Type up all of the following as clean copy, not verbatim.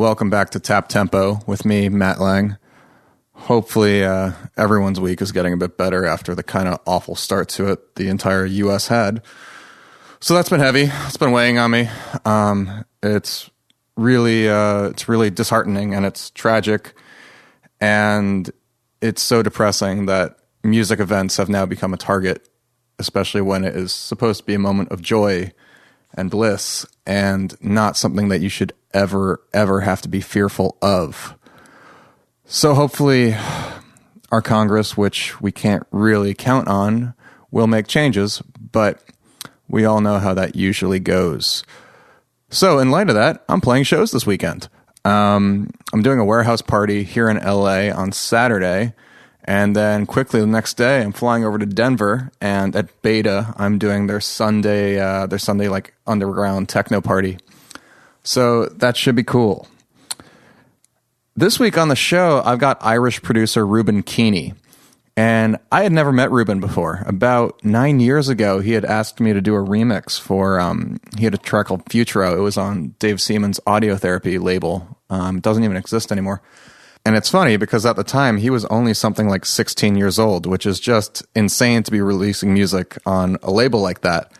welcome back to Tap Tempo with me, Matt Lang. Hopefully everyone's week is getting a bit better after the kind of awful start to it the entire U.S. had. So that's been heavy. It's been weighing on me. It's really disheartening, and it's tragic, and it's so depressing that music events have now become a target, especially when it is supposed to be a moment of joy and bliss, and not something that you should ever have to be fearful of. So hopefully our Congress, which we can't really count on, will make changes, but we all know how that usually goes. So in light of that, I'm playing shows this weekend. I'm doing a warehouse party here in LA on Saturday, and then quickly the next day I'm flying over to Denver, and at Beta I'm doing their Sunday like underground techno party. So that should be cool. This week on the show, I've got Irish producer Reuben Keeney. And I had never met Reuben before. About 9 years ago, he had asked me to do a remix for, he had a track called Futuro. It was on Dave Seaman's Audio Therapy label. It doesn't even exist anymore. And it's funny because at the time, he was only something like 16 years old, which is just insane to be releasing music on a label like that.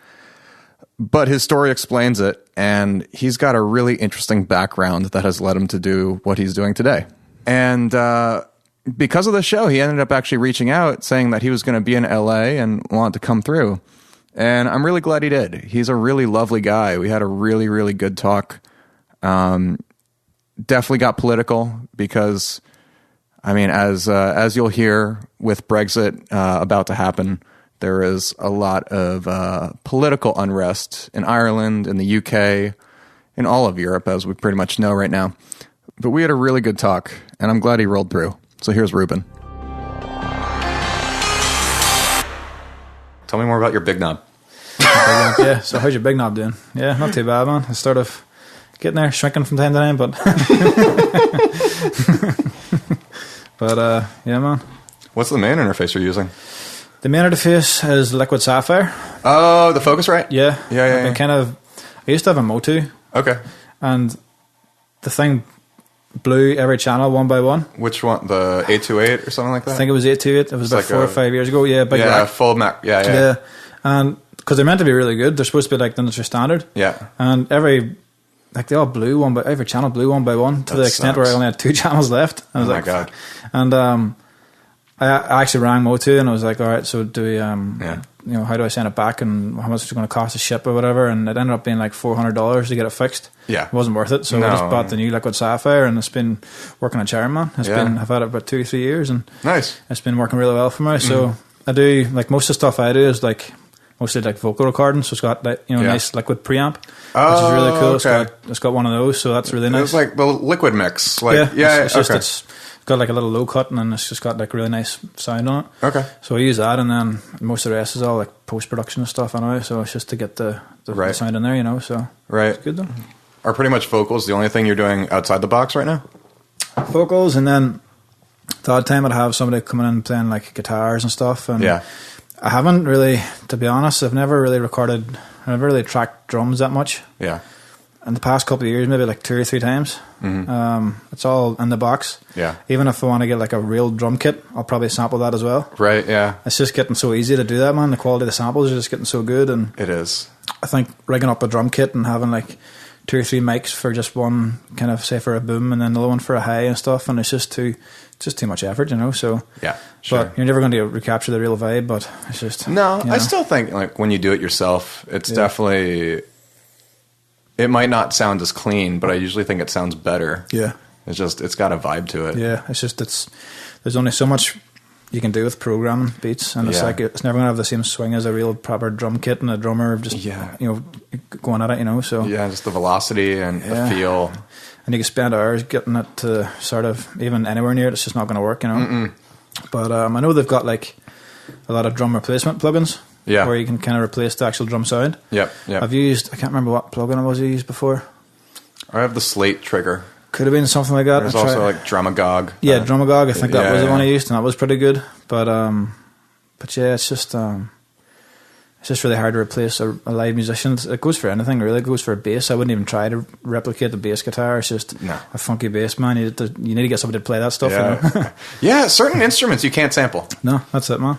But his story explains it, and he's got a really interesting background that has led him to do what he's doing today. And because of the show, he ended up actually reaching out saying that he was going to be in LA and wanted to come through. And I'm really glad he did. He's a really lovely guy. We had a really good talk. Definitely got political because, I mean, as you'll hear with Brexit about to happen, there is a lot of political unrest in Ireland, in the UK, in all of Europe, as we pretty much know right now. But we had a really good talk, and I'm glad he rolled through. So here's Reuben. Tell me more about your big knob. Yeah, so how's your big knob doing? Yeah, not too bad, man. It's sort of getting there, shrinking from time to time, but yeah, man. What's the main interface you're using? The main interface is Liquid Sapphire. Oh, the Focusrite? Yeah. Yeah. I used to have a Motu. Okay. And the thing blew every channel one by one. Which one? The 828 or something like that? I think it was 828. It was about 4 or 5 years ago. Yeah, big rack. Full Mac. Yeah. And because they're meant to be really good, they're supposed to be like the industry standard. Yeah. And every channel blew one by one to the extent where I only had 2 channels left. I was my God. And I actually rang Motu and I was like, all right, so do we, how do I send it back and how much is it going to cost to ship or whatever? And it ended up being like $400 to get it fixed. Yeah. It wasn't worth it. So I just bought the new Liquid Sapphire, and it's been working on Chairman, man. I've had it about 2 or 3 years, and nice. It's been working really well for me. So I do, like, most of the stuff I do is like mostly like vocal recording. So it's got like, nice liquid preamp, which is really cool. Okay. It's got one of those, so that's really nice. It's like the liquid mix. It's got like a little low cut, and then it's just got like really nice sound on it. Okay. So I use that, and then most of the rest is all like post production and stuff anyway. So it's just to get the sound in there, So right, it's good though. Are pretty much vocals the only thing you're doing outside the box right now? Vocals, and then the odd time I'd have somebody coming in playing like guitars and stuff. And I haven't really, to be honest, I've never really tracked drums that much. Yeah. In the past couple of years, maybe like 2 or 3 times. It's all in the box. Yeah. Even if I want to get like a real drum kit, I'll probably sample that as well. Right, yeah. It's just getting so easy to do that, man. The quality of the samples is just getting so good. And it is. I think rigging up a drum kit and having like 2 or 3 mics for just one kind of, say, for a boom and then another one for a high and stuff, and it's just too much effort, So yeah, sure. But you're never going to recapture the real vibe. But it's just I still think like when you do it yourself, it's definitely. It might not sound as clean, but I usually think it sounds better. Yeah, it's got a vibe to it. Yeah, there's only so much you can do with programming beats, and it's like it's never gonna have the same swing as a real proper drum kit and a drummer just going at it, So just the velocity and the feel, and you can spend hours getting it to sort of even anywhere near it. It's just not going to work, But I know they've got like a lot of drum replacement plugins. Yeah, where you can kind of replace the actual drum sound. Yep. I can't remember what plugin it was I used before. I have the Slate trigger. Could have been something like that. There's also like Drumagog. Yeah, Drumagog. I think that was the one I used, and that was pretty good. But yeah, it's just it's just really hard to replace a live musician. It goes for anything, really. It goes for a bass. I wouldn't even try to replicate the bass guitar. It's just a funky bass, man. You need to get somebody to play that stuff. Yeah, you know? Yeah. Certain instruments you can't sample. No, that's it, man.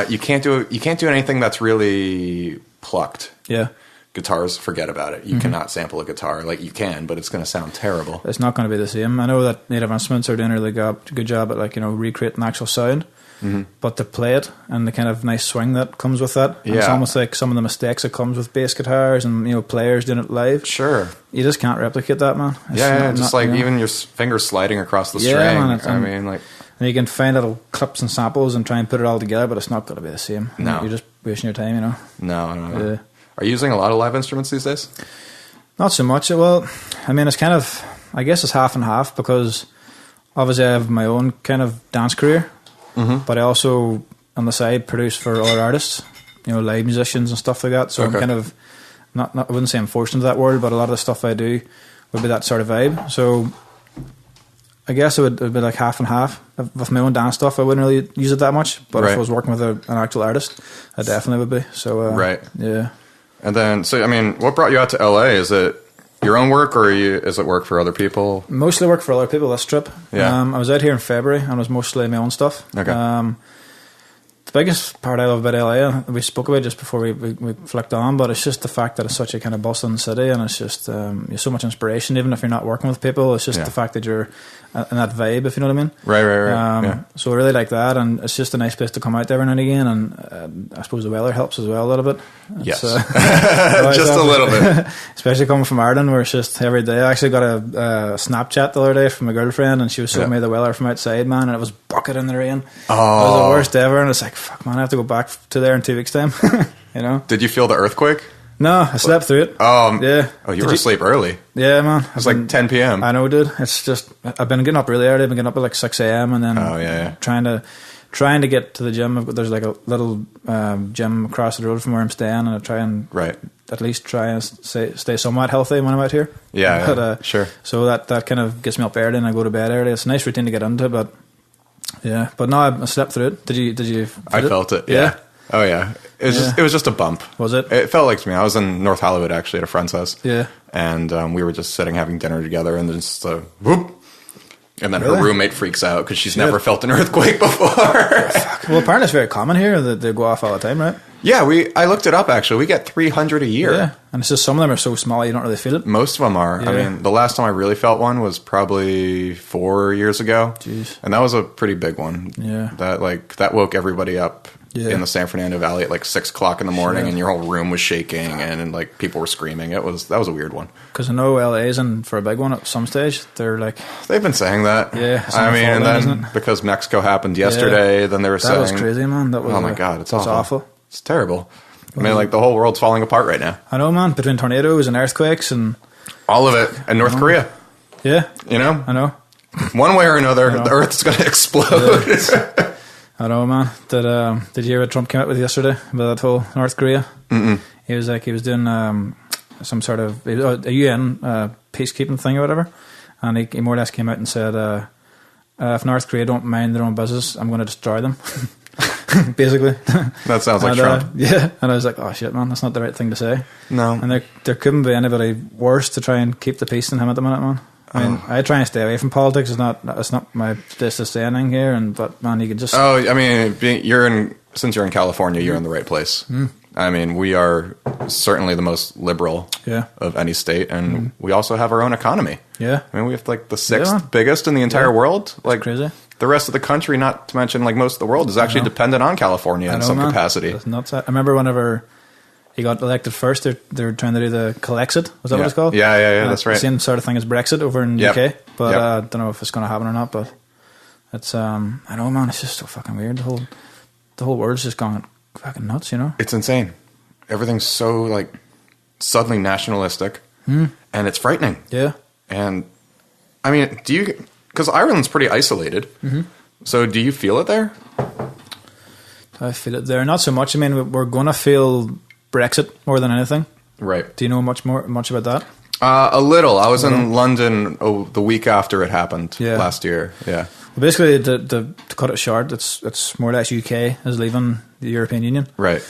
You can't do anything that's really plucked. Yeah. Guitars, forget about it. You cannot sample a guitar. Like, you can, but it's going to sound terrible. It's not going to be the same. I know that Native Instruments are doing a really good job at, like, you know, recreating the actual sound. But to play it and the kind of nice swing that comes with that, it's almost like some of the mistakes that comes with bass guitars and, you know, players doing it live. Sure, you just can't replicate that, man. It's just like, you know, even your fingers sliding across the string. Man, I mean, like, and you can find little clips and samples and try and put it all together, but it's not going to be the same. No, you're just wasting your time, you know. No. Yeah. Are you using a lot of live instruments these days? Not so much. Well, I mean, it's kind of, I guess it's half and half, because obviously I have my own kind of dance career. But I also, on the side, produce for other artists, you know, live musicians and stuff like that. So I'm kind of, not I wouldn't say I'm forced into that world, but a lot of the stuff I do would be that sort of vibe. So I guess it would be like half and half. With my own dance stuff, I wouldn't really use it that much. But if I was working with an actual artist, I definitely would be. So yeah. And then, so I mean, what brought you out to LA? Is it your own work, or is it work for other people? Mostly work for other people, this trip. Yeah. I was out here in February, and it was mostly my own stuff. Okay. The biggest part I love about LA, we spoke about it just before we flicked on, but it's just the fact that it's such a kind of bustling city, and it's just you're so much inspiration, even if you're not working with people. It's just the fact that you're in that vibe, if you know what I mean. Right. So I really like that, and it's just a nice place to come out every now and again, and I suppose the weather helps as well a little bit. Yes. Just a little bit. Especially coming from Ireland, where it's just every day. I actually got a Snapchat the other day from my girlfriend, and she was showing me the weather from outside, man, and it was bucket in the rain. Oh. It was the worst ever, and it's like, fuck, man, I have to go back to there in 2 weeks' time. You know? Did you feel the earthquake? No, I slept through it. Yeah. Oh, you were asleep early. Yeah, man. It was like 10 p.m. I know, dude. It's just, I've been getting up really early. I've been getting up at like 6 a.m. and then trying to get to the gym. There's like a little gym across the road from where I'm staying, and I try and at least try and stay somewhat healthy when I'm out here. Yeah, but, sure. So that kind of gets me up early, and I go to bed early. It's a nice routine to get into, but yeah. But no, I slept through it. Did you? I felt it. Yeah. Oh yeah. It was just a bump. Was it? It felt like to me. I was in North Hollywood actually at a friend's house. Yeah. And we were just sitting having dinner together, and just whoop. And then her roommate freaks out because she's never felt an earthquake before. Well, apparently it's very common here that they go off all the time, right? Yeah, I looked it up actually. We get 300 a year. Yeah, and it's just some of them are so small you don't really feel it. Most of them are. Yeah. I mean, the last time I really felt one was probably 4 years ago. Jeez. And that was a pretty big one. Yeah. That woke everybody up. Yeah. In the San Fernando Valley at like 6 o'clock in the morning, and your whole room was shaking, and like people were screaming. That was a weird one. Because I know LA's in for a big one at some stage. They've been saying that. Yeah, I mean, and then because Mexico happened yesterday, then they were saying that was crazy, man. That was oh my god, it's awful. It's terrible. I mean, like the whole world's falling apart right now. I know, man. Between tornadoes and earthquakes and all of it, and North Korea. Yeah, you know, I know. One way or another, the Earth's going to explode. Yeah. I know, man. Did you hear what Trump came out with yesterday about that whole North Korea? Mm-mm. He was doing some sort of a UN peacekeeping thing or whatever, and he more or less came out and said, if North Korea don't mind their own business, I'm going to destroy them. Basically. That sounds like Trump. Yeah, and I was like, oh shit, man, that's not the right thing to say. No. And there couldn't be anybody worse to try and keep the peace than him at the minute, man. I mean, I try and stay away from politics. It's not my place to say anything here. But man, you can just. Oh, I mean, since you're in California, you're in the right place. Mm. I mean, we are certainly the most liberal of any state, and we also have our own economy. Yeah, I mean, we have like the sixth biggest in the entire world. Like crazy. The rest of the country, not to mention like most of the world, is actually dependent on California in some capacity. That's nuts. I remember whenever he got elected first, they were trying to do the Collexit. Was that what it's called? Yeah, that's right. Same sort of thing as Brexit over in the UK. But I don't know if it's going to happen or not. But it's I know, man. It's just so fucking weird. The whole world's just gone fucking nuts. You know, it's insane. Everything's so like suddenly nationalistic, and it's frightening. Yeah. And I mean, because Ireland's pretty isolated. Mm-hmm. So do you feel it there? I feel it there. Not so much. I mean, we're going to feel Brexit more than anything. Right. Do you know much about that? A little. I was in London the week after it happened last year. Yeah. Well, basically, to cut it short, it's more or less UK is leaving the European Union. Right.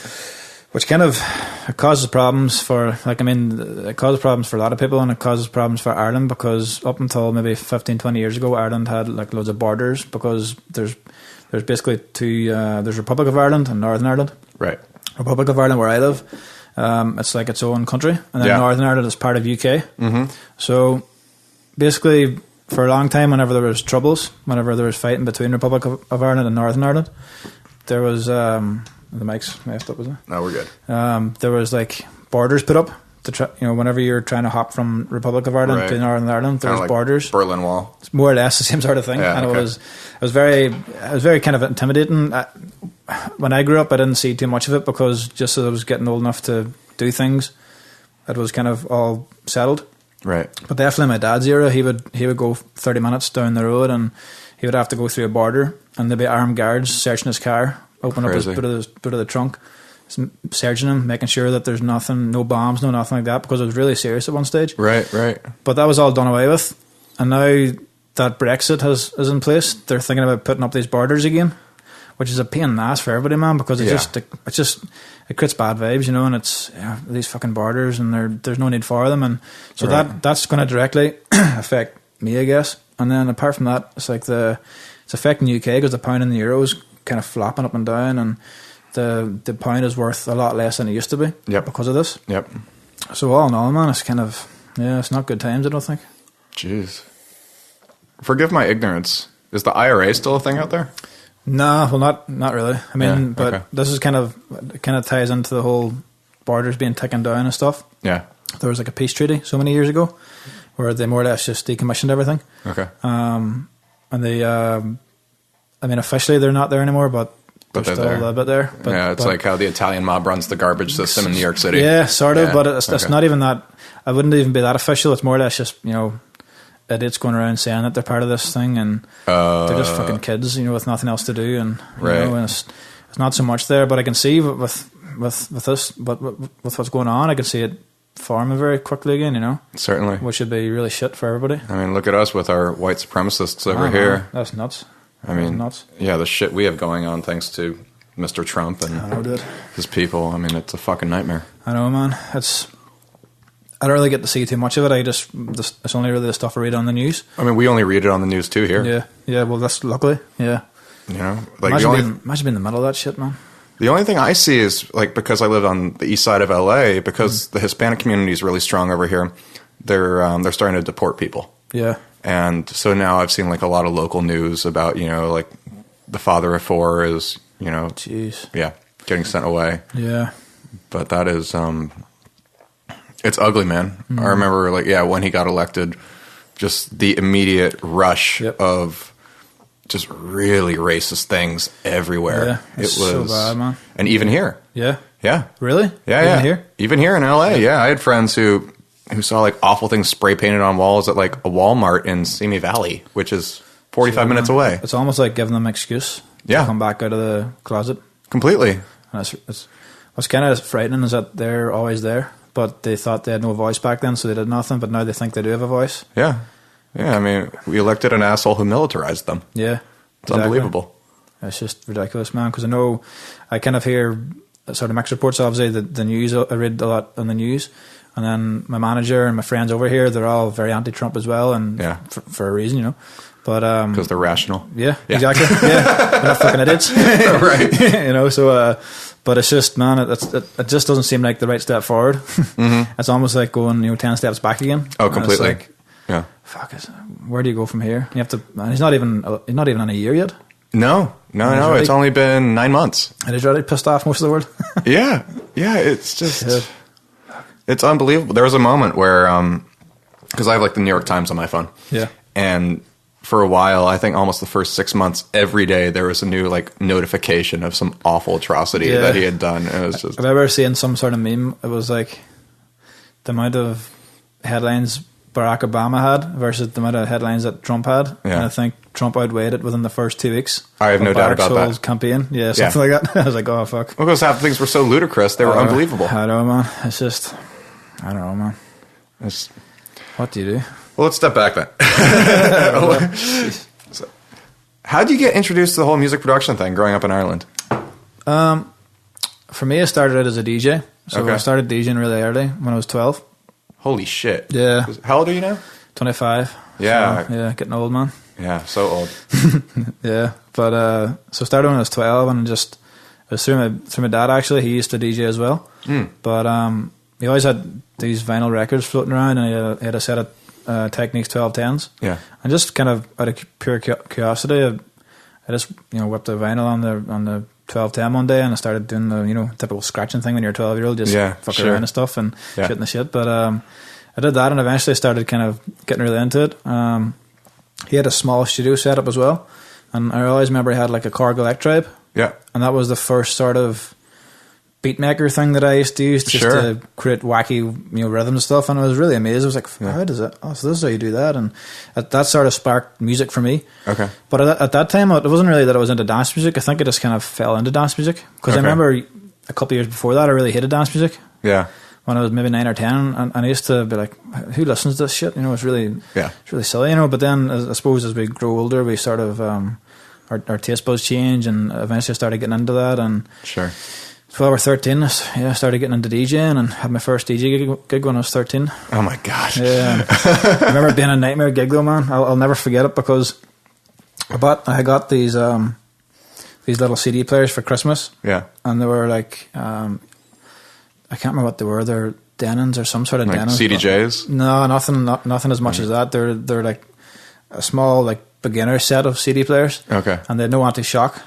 which kind of it causes problems for, like, I mean, it causes problems for a lot of people, and it causes problems for Ireland, because up until maybe 15, 20 years ago, Ireland had like loads of borders, because there's basically two, there's Republic of Ireland and Northern Ireland. Right. Republic of Ireland, where I live, it's like its own country, and then Northern Ireland is part of UK. Mm-hmm. So basically, for a long time, whenever there was troubles, whenever there was fighting between Republic of Ireland and Northern Ireland, there was the mic's messed up, wasn't it? No, we're good. There was like borders put up to try, whenever you're trying to hop from Republic of Ireland to Northern Ireland, there was like borders. Berlin Wall. It's more or less the same sort of thing, and it was very kind of intimidating. When I grew up, I didn't see too much of it, because just as I was getting old enough to do things, it was kind of all settled. Right. But definitely in my dad's era, he would go 30 minutes down the road, and he would have to go through a border, and there'd be armed guards searching his car, open up his boot of the trunk, searching him, making sure that there's nothing, no bombs, no nothing like that, because it was really serious at one stage. Right. But that was all done away with, and now that Brexit is in place, they're thinking about putting up these borders again, which is a pain in the ass for everybody, man, because it creates bad vibes, and it's these fucking borders, and there's no need for them, and so that's going to directly affect me, I guess. And then apart from that, it's like it's affecting the UK, because the pound and the euro is kind of flopping up and down, and the pound is worth a lot less than it used to be because of this. Yep. So all in all, man, it's kind of it's not good times, I don't think. Jeez. Forgive my ignorance. Is the IRA still a thing out there? No, well, not really. I mean, but this is kind of ties into the whole borders being taken down and stuff. Yeah. There was like a peace treaty so many years ago where they more or less just decommissioned everything. Okay. And they, I mean, officially they're not there anymore, but they're still there. A little bit there. But, it's like how the Italian mob runs the garbage system in New York City. Yeah, sort of, but it's not even that. I wouldn't even be that official. It's more or less just, idiots going around saying that they're part of this thing, and they're just fucking kids, with nothing else to do, and and it's not so much there. But I can see with this, but with what's going on, I can see it forming very quickly again. Certainly, which would be really shit for everybody. I mean, look at us with our white supremacists over here. Man, that's nuts. I mean, nuts. Yeah, the shit we have going on thanks to Mr. Trump and his people. I mean, it's a fucking nightmare. I know, man. I don't really get to see too much of it. It's only really the stuff I read on the news. I mean, we only read it on the news too here. Yeah. Well, that's luckily. Yeah. Like imagine being in the middle of that shit, man. The only thing I see is, like, because I live on the east side of LA, because the Hispanic community is really strong over here. They're starting to deport people. Yeah. And so now I've seen like a lot of local news about like the father of four is jeez, getting sent away. Yeah. But that is it's ugly, man. I remember when he got elected, just the immediate rush of just really racist things everywhere. Yeah, it was so bad, man. And even here. Yeah. Yeah. Really? Yeah, even here? Even here in LA. Yeah. I had friends who saw like awful things spray painted on walls at like a Walmart in Simi Valley, which is 45 minutes away. It's almost like giving them an excuse to come back out of the closet. Completely. And what's kind of frightening is that they're always there, but they thought they had no voice back then, so they did nothing, but now they think they do have a voice. Yeah. Yeah, I mean, we elected an asshole who militarized them. Yeah. It's unbelievable. It's just ridiculous, man, because I kind of hear sort of mixed reports, obviously, the news, I read a lot on the news, and then my manager and my friends over here, they're all very anti-Trump as well, and for a reason, But because they're rational. Yeah, exactly. Yeah, they're not fucking idiots. Right. So, but it's just, man, it just doesn't seem like the right step forward. Mm-hmm. It's almost like going, 10 steps back again. Oh, completely. Like, yeah. Fuck it. Where do you go from here? You have to. Man, he's not even in a year yet. No. It's only been 9 months. And he's already pissed off most of the world. Yeah. It's just, it's unbelievable. There was a moment where, because I have like the New York Times on my phone. Yeah. And for a while, I think almost the first 6 months, every day there was a new like notification of some awful atrocity that he had done. And it was just. Have I ever seen some sort of meme? It was like the amount of headlines Barack Obama had versus the amount of headlines that Trump had. Yeah. And I think Trump outweighed it within the first 2 weeks. I have no doubt about that. Campaign. Yeah, something like that. I was like, oh, fuck. Well, because half the things were so ludicrous, they were unbelievable. I know, man. It's just, I don't know, man. What do you do? Well, let's step back then. So, how did you get introduced to the whole music production thing growing up in Ireland? For me, I started out as a DJ. So I started DJing really early when I was 12. Holy shit. Yeah. How old are you now? 25. Yeah. So, yeah, getting old, man. Yeah, so old. Yeah. But so I started when I was 12 and just it was through my dad actually. He used to DJ as well. But he always had these vinyl records floating around, and he had a set of Techniques 1210s. Yeah. And just kind of out of pure curiosity, I just whipped a vinyl on the 1210 one day, and I started doing the typical scratching thing when you're a 12-year-old, just fuck around and stuff and shooting the shit. But I did that, and eventually started kind of getting really into it. He had a small studio setup as well, and I always remember he had like a Korg Electribe. Yeah. And that was the first sort of beatmaker thing that I used to use just to create wacky rhythms and stuff, and I was really amazed. I was like, how does it? Oh, so this is how you do that, and that sort of sparked music for me. Okay. But at that time, it wasn't really that I was into dance music. I think I just kind of fell into dance music because I remember a couple of years before that, I really hated dance music. Yeah. When I was maybe 9 or 10, and I used to be like, who listens to this shit? It's really silly, But then, I suppose, as we grow older, we sort of our taste buds change, and eventually I started getting into that. And 12 or 13, I started getting into DJing and had my first DJ gig when I was 13. Oh my god! Yeah, I remember it being a nightmare gig though, man. I'll never forget it because I got these little CD players for Christmas. Yeah, and they were like I can't remember what they were. They're Denons or some sort of like Denons. CDJs? No, nothing as much as that. They're like a small like beginner set of CD players. Okay. And they had no anti-shock.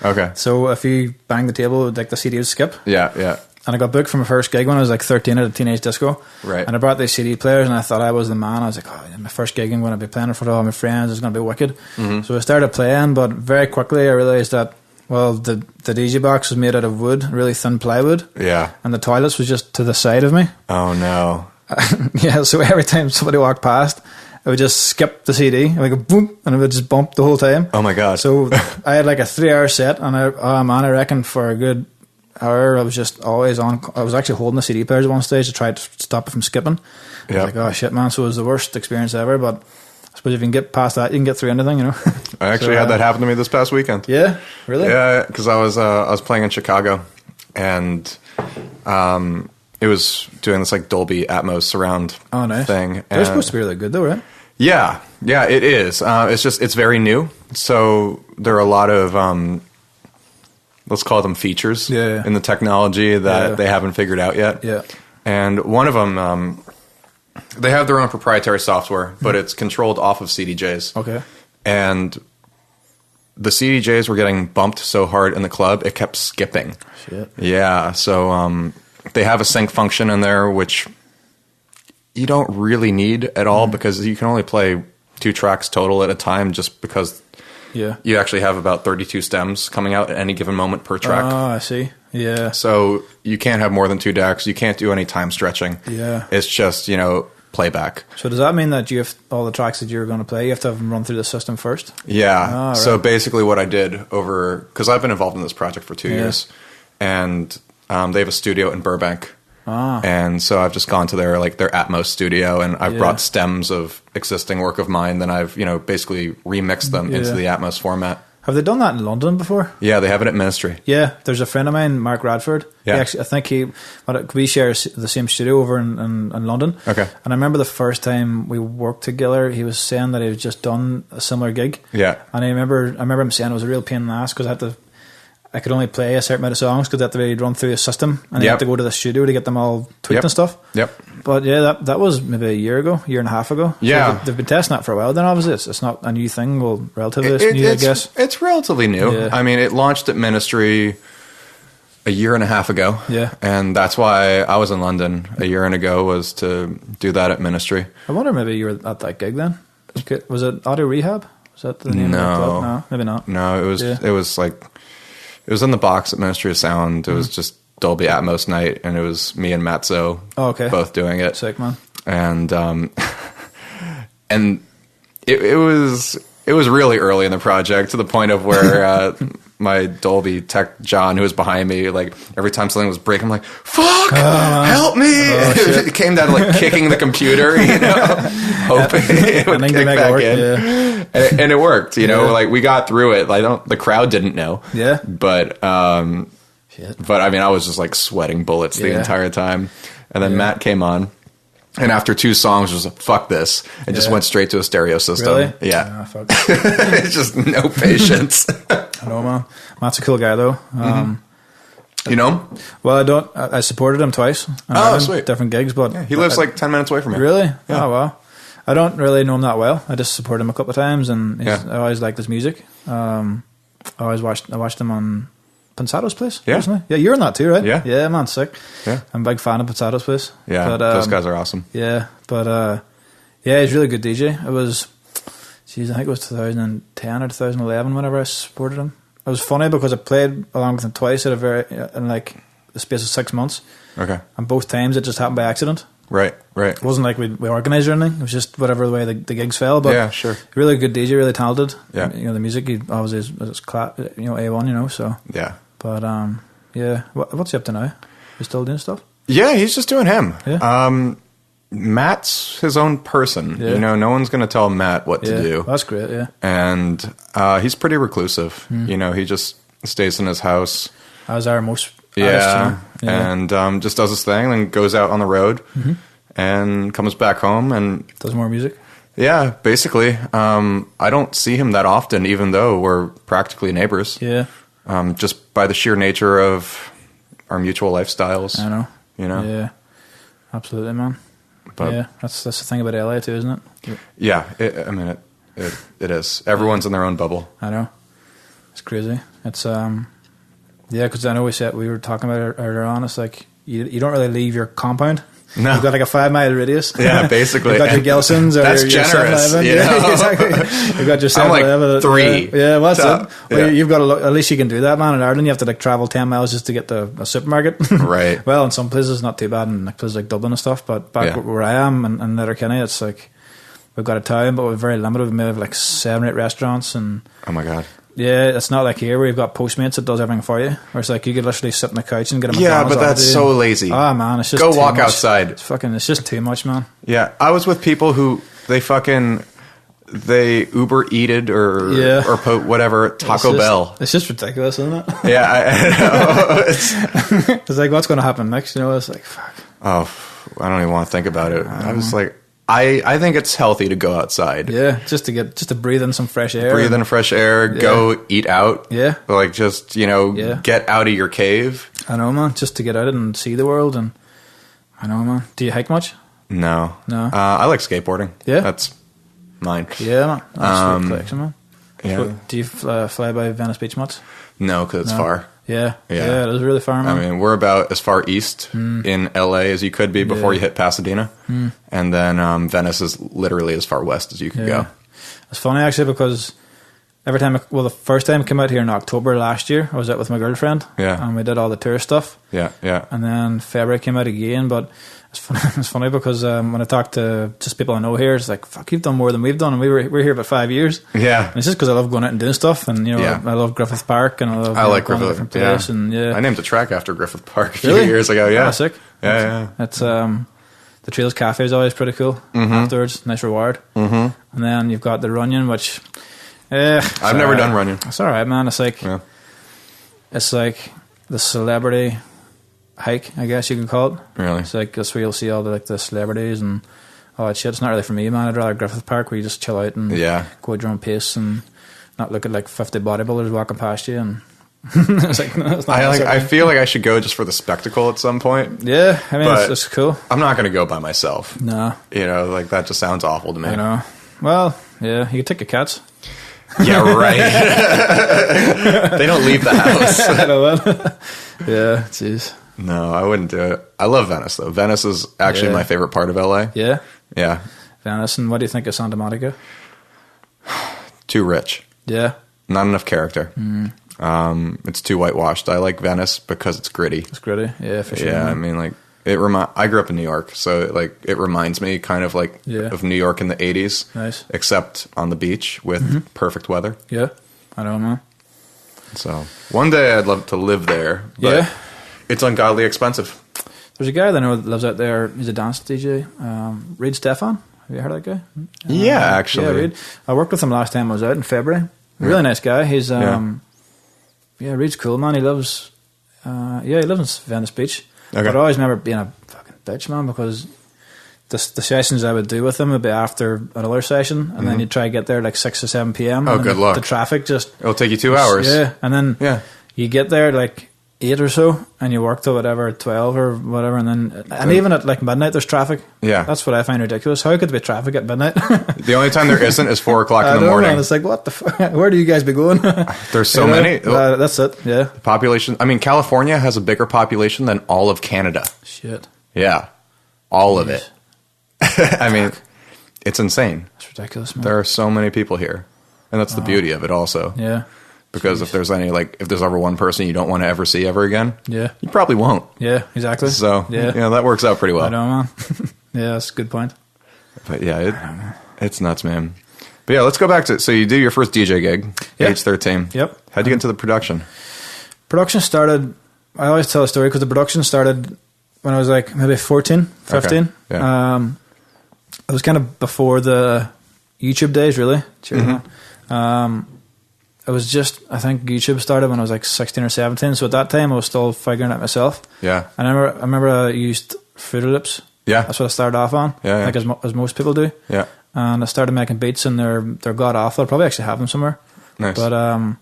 Okay. So if you bang the table, like the CD would skip. Yeah, yeah. And I got booked for my first gig when I was like 13 at a teenage disco. Right. And I brought these CD players, and I thought I was the man. I was like, oh, my first gig, I'm going to be playing in front of all my friends. It's going to be wicked. Mm-hmm. So I started playing, but very quickly I realised that, well, the DJ box was made out of wood, really thin plywood. Yeah. And the toilets was just to the side of me. Oh, no. Yeah, so every time somebody walked past, I would just skip the CD, I would go boom, and it would just bump the whole time. Oh my god! So I had like a 3-hour set, and I reckon for a good hour I was just always on. I was actually holding the CD players at one stage to try to stop it from skipping. I was like, oh shit, man! So it was the worst experience ever. But I suppose if you can get past that, you can get through anything, I actually had that happen to me this past weekend. Yeah, really? Yeah, because I was playing in Chicago, and it was doing this like Dolby Atmos surround thing. They're supposed to be really good though, right? Yeah, it is. It's very new. So there are a lot of, let's call them features in the technology that they haven't figured out yet. Yeah. And one of them, they have their own proprietary software, but it's controlled off of CDJs. Okay. And the CDJs were getting bumped so hard in the club, it kept skipping. Shit. Yeah, so they have a sync function in there, which you don't really need at all because you can only play 2 tracks total at a time just because you actually have about 32 stems coming out at any given moment per track. Oh, I see. Yeah. So you can't have more than 2 decks. You can't do any time stretching. Yeah. It's just, playback. So does that mean that you have all the tracks that you're going to play, you have to have them run through the system first? Yeah. Oh, right. So basically what I did because I've been involved in this project for 2 years, and they have a studio in Burbank. And so I've just gone to their Atmos studio, and I've brought stems of existing work of mine. Then I've basically remixed them into the Atmos format. Have they done that in London before? Yeah, they have it at Ministry. Yeah, there's a friend of mine, Mark Radford. Yeah, I think we share the same studio over in London. Okay, and I remember the first time we worked together, he was saying that he had just done a similar gig. Yeah, and I remember him saying it was a real pain in the ass because I could only play a certain amount of songs because they had to be run through a system, and you had to go to the studio to get them all tweaked and stuff. Yep. But yeah, that was maybe a year and a half ago. Yeah. So they've been testing that for a while. Then obviously it's not a new thing. Well, relatively new, I guess. It's relatively new. Yeah. I mean, it launched at Ministry a year and a half ago. Yeah. And that's why I was in London a year and ago, was to do that at Ministry. I wonder maybe you were at that gig then. Was it Audio Rehab? Was that the name of the club? No, maybe not. No, it was in the box at Ministry of Sound. It was just Dolby Atmos night, and it was me and Matzo both doing it. Sick, man. And and it was really early in the project, to the point of where my Dolby tech John, who was behind me, like every time something was breaking, I'm like, "Fuck, help me!" It came down to like kicking the computer, hoping it would kick back in. Yeah. And it worked, like we got through it. The crowd didn't know. Yeah. But Shit. But I mean, I was just like sweating bullets the entire time. And then Matt came on. And after 2 songs, was like, fuck this. And just went straight to a stereo system. Really? Yeah. Fuck. It's just no patience. I know, man. Matt's a cool guy, though. You know him? Well, I supported him twice. Sweet. Different gigs, but... Yeah, he lives like 10 minutes away from me. Really? Yeah. Oh, wow. I don't really know him that well. I just supported him a couple of times, and I always liked his music. I watched him on Pensato's Place recently. Yeah, you're in that too, right? Yeah. Yeah, man, sick. Yeah. I'm a big fan of Pensato's Place. Yeah, but, those guys are awesome. Yeah, but he's a really good DJ. It was, I think it was 2010 or 2011 whenever I supported him. It was funny because I played along with him twice in like the space of 6 months. Okay. And both times it just happened by accident. Right. It wasn't like we organised or anything. It was just whatever the way the gigs fell. But yeah, sure. Really good DJ, really talented. Yeah. You know, the music he obviously is A1. You know, so yeah. But what's he up to now? You still doing stuff? Yeah, he's just doing him. Yeah. Matt's his own person. Yeah. You know, no one's going to tell Matt what to do. That's great. Yeah. And he's pretty reclusive. You know, he just stays in his house. As are most. Yeah, and just does his thing, and goes out on the road, and comes back home and does more music. Yeah, basically. I don't see him that often, even though we're practically neighbors. Yeah, just by the sheer nature of our mutual lifestyles. I know. You know. Yeah, absolutely, man. But yeah, that's the thing about LA too, isn't it? Yeah, it is. Everyone's in their own bubble. I know. It's crazy. It's yeah, because I know we were talking about it earlier on. It's like you don't really leave your compound. No. You've got like a 5 mile radius. Yeah, basically. You've got your Gelson's or that's your generous. 7-Eleven. You know? Yeah, exactly. You've got your 7-Eleven. I'm like 3. Yeah, what's it? Well, you've got at least you can do that, man. In Ireland, you have to like travel 10 miles just to get to a supermarket. Right. Well, in some places, not too bad, in like places like Dublin and stuff. But back where I am in Letterkenny, it's like we've got a town, but we're very limited. We may have like 7 or 8 restaurants, and oh my god. Yeah, it's not like here where you've got Postmates that does everything for you. Where it's like you could literally sit on the couch and get a McDonald's. Yeah, but that's so lazy. Oh man, it's just go too walk much. outside. It's just too much, man. Yeah, I was with people who they Uber eated or whatever Taco Bell. It's just ridiculous, isn't it? Yeah, I know. It's like what's going to happen next? You know, it's like fuck. Oh, I don't even want to think about it. I was like. I think it's healthy to go outside. Yeah, just to breathe in some fresh air. Breathe in fresh air, go eat out. Yeah. Like just, get out of your cave. I know, man. Just to get out and see the world. And I know, man. Do you hike much? No. I like skateboarding. Yeah. That's mine. Yeah, man. That's a collection, man. Yeah. So, do you fly by Venice Beach much? No, because it's far. Yeah, it is really far, man. I mean, we're about as far east in LA as you could be before you hit Pasadena. And then Venice is literally as far west as you could go. It's funny, actually, because the first time I came out here in October last year, I was out with my girlfriend. Yeah. And we did all the tourist stuff. Yeah. And then February came out again, but it's funny because when I talk to just people I know here, it's like, fuck, you've done more than we've done, and we're here about 5 years. Yeah. And it's just because I love going out and doing stuff, and I love Griffith Park, and I like Griffith. Place, and I named a track after Griffith Park a few years ago. Yeah, sick. Yeah. It's the Trails Cafe is always pretty cool. Afterwards, nice reward. And then you've got the Runyon, which I've never done Runyon. It's all right, man. It's like it's like the celebrity hike, I guess you could call it. Really? It's like that's where you'll see all the celebrities and all that shit. It's not really for me, man. I'd rather Griffith Park where you just chill out and go at your own pace and not look at like 50 bodybuilders walking past you. And it's like, no, it's not I feel like I should go just for the spectacle at some point. Yeah, I mean it's cool. I'm not going to go by myself. No, like that just sounds awful to me. I know. Well, yeah, you could take your cats. Yeah, right. They don't leave the house. I know. Yeah, jeez. No, I wouldn't do it. I love Venice, though. Venice is actually my favorite part of LA. Yeah? Yeah. Venice. And what do you think of Santa Monica? Too rich. Yeah. Not enough character. It's too whitewashed. I like Venice because it's gritty. It's gritty? Yeah, for sure. Yeah, man. I mean, like, I grew up in New York, so it reminds me kind of like of New York in the 80s. Nice. Except on the beach with perfect weather. Yeah. I know, man. So, one day I'd love to live there. But it's ungodly expensive. There's a guy that I know that lives out there. He's a dance DJ. Reed Stefan. Have you heard of that guy? Yeah, actually. Yeah, Reed. I worked with him last time I was out in February. Really nice guy. He's Reed's cool, man. He lives He lives in Venice Beach. Okay. But I always remember being a fucking bitch, man, because the sessions I would do with him would be after another session, and then you'd try to get there like 6 or 7 p.m. Oh, good luck. The traffic just... It'll take you 2 hours. Yeah, and then you get there like 8 or so, and you work till whatever, 12 or whatever, and then... And even at like midnight there's traffic. Yeah. That's what I find ridiculous. How could there be traffic at midnight? The only time there isn't is 4 o'clock in the morning. Man, it's like, what the fuck? Where do you guys be going? There's so many. That's it, yeah. Population... I mean, California has a bigger population than all of Canada. Shit. Yeah. All of it. I mean, it's insane. That's ridiculous, man. There are so many people here. And that's the beauty of it also. Yeah. Because if there's if there's ever one person you don't want to ever see ever again, you probably won't. Yeah, exactly. So, that works out pretty well. I know, man. Yeah, that's a good point. But yeah, it's nuts, man. But yeah, let's go back to, so you do your first DJ gig, age 13. Yep. How'd you get into the production? Production started, I always tell a story because the production started when I was like maybe 14, 15. Okay. Yeah. It was kind of before the YouTube days, really. It was just, I think YouTube started when I was like 16 or 17. So at that time, I was still figuring it myself. Yeah. And I remember I used Fruity Loops. Yeah. That's what I started off on. Yeah. Like as most people do. Yeah. And I started making beats, and they're god awful. I probably actually have them somewhere. Nice. But I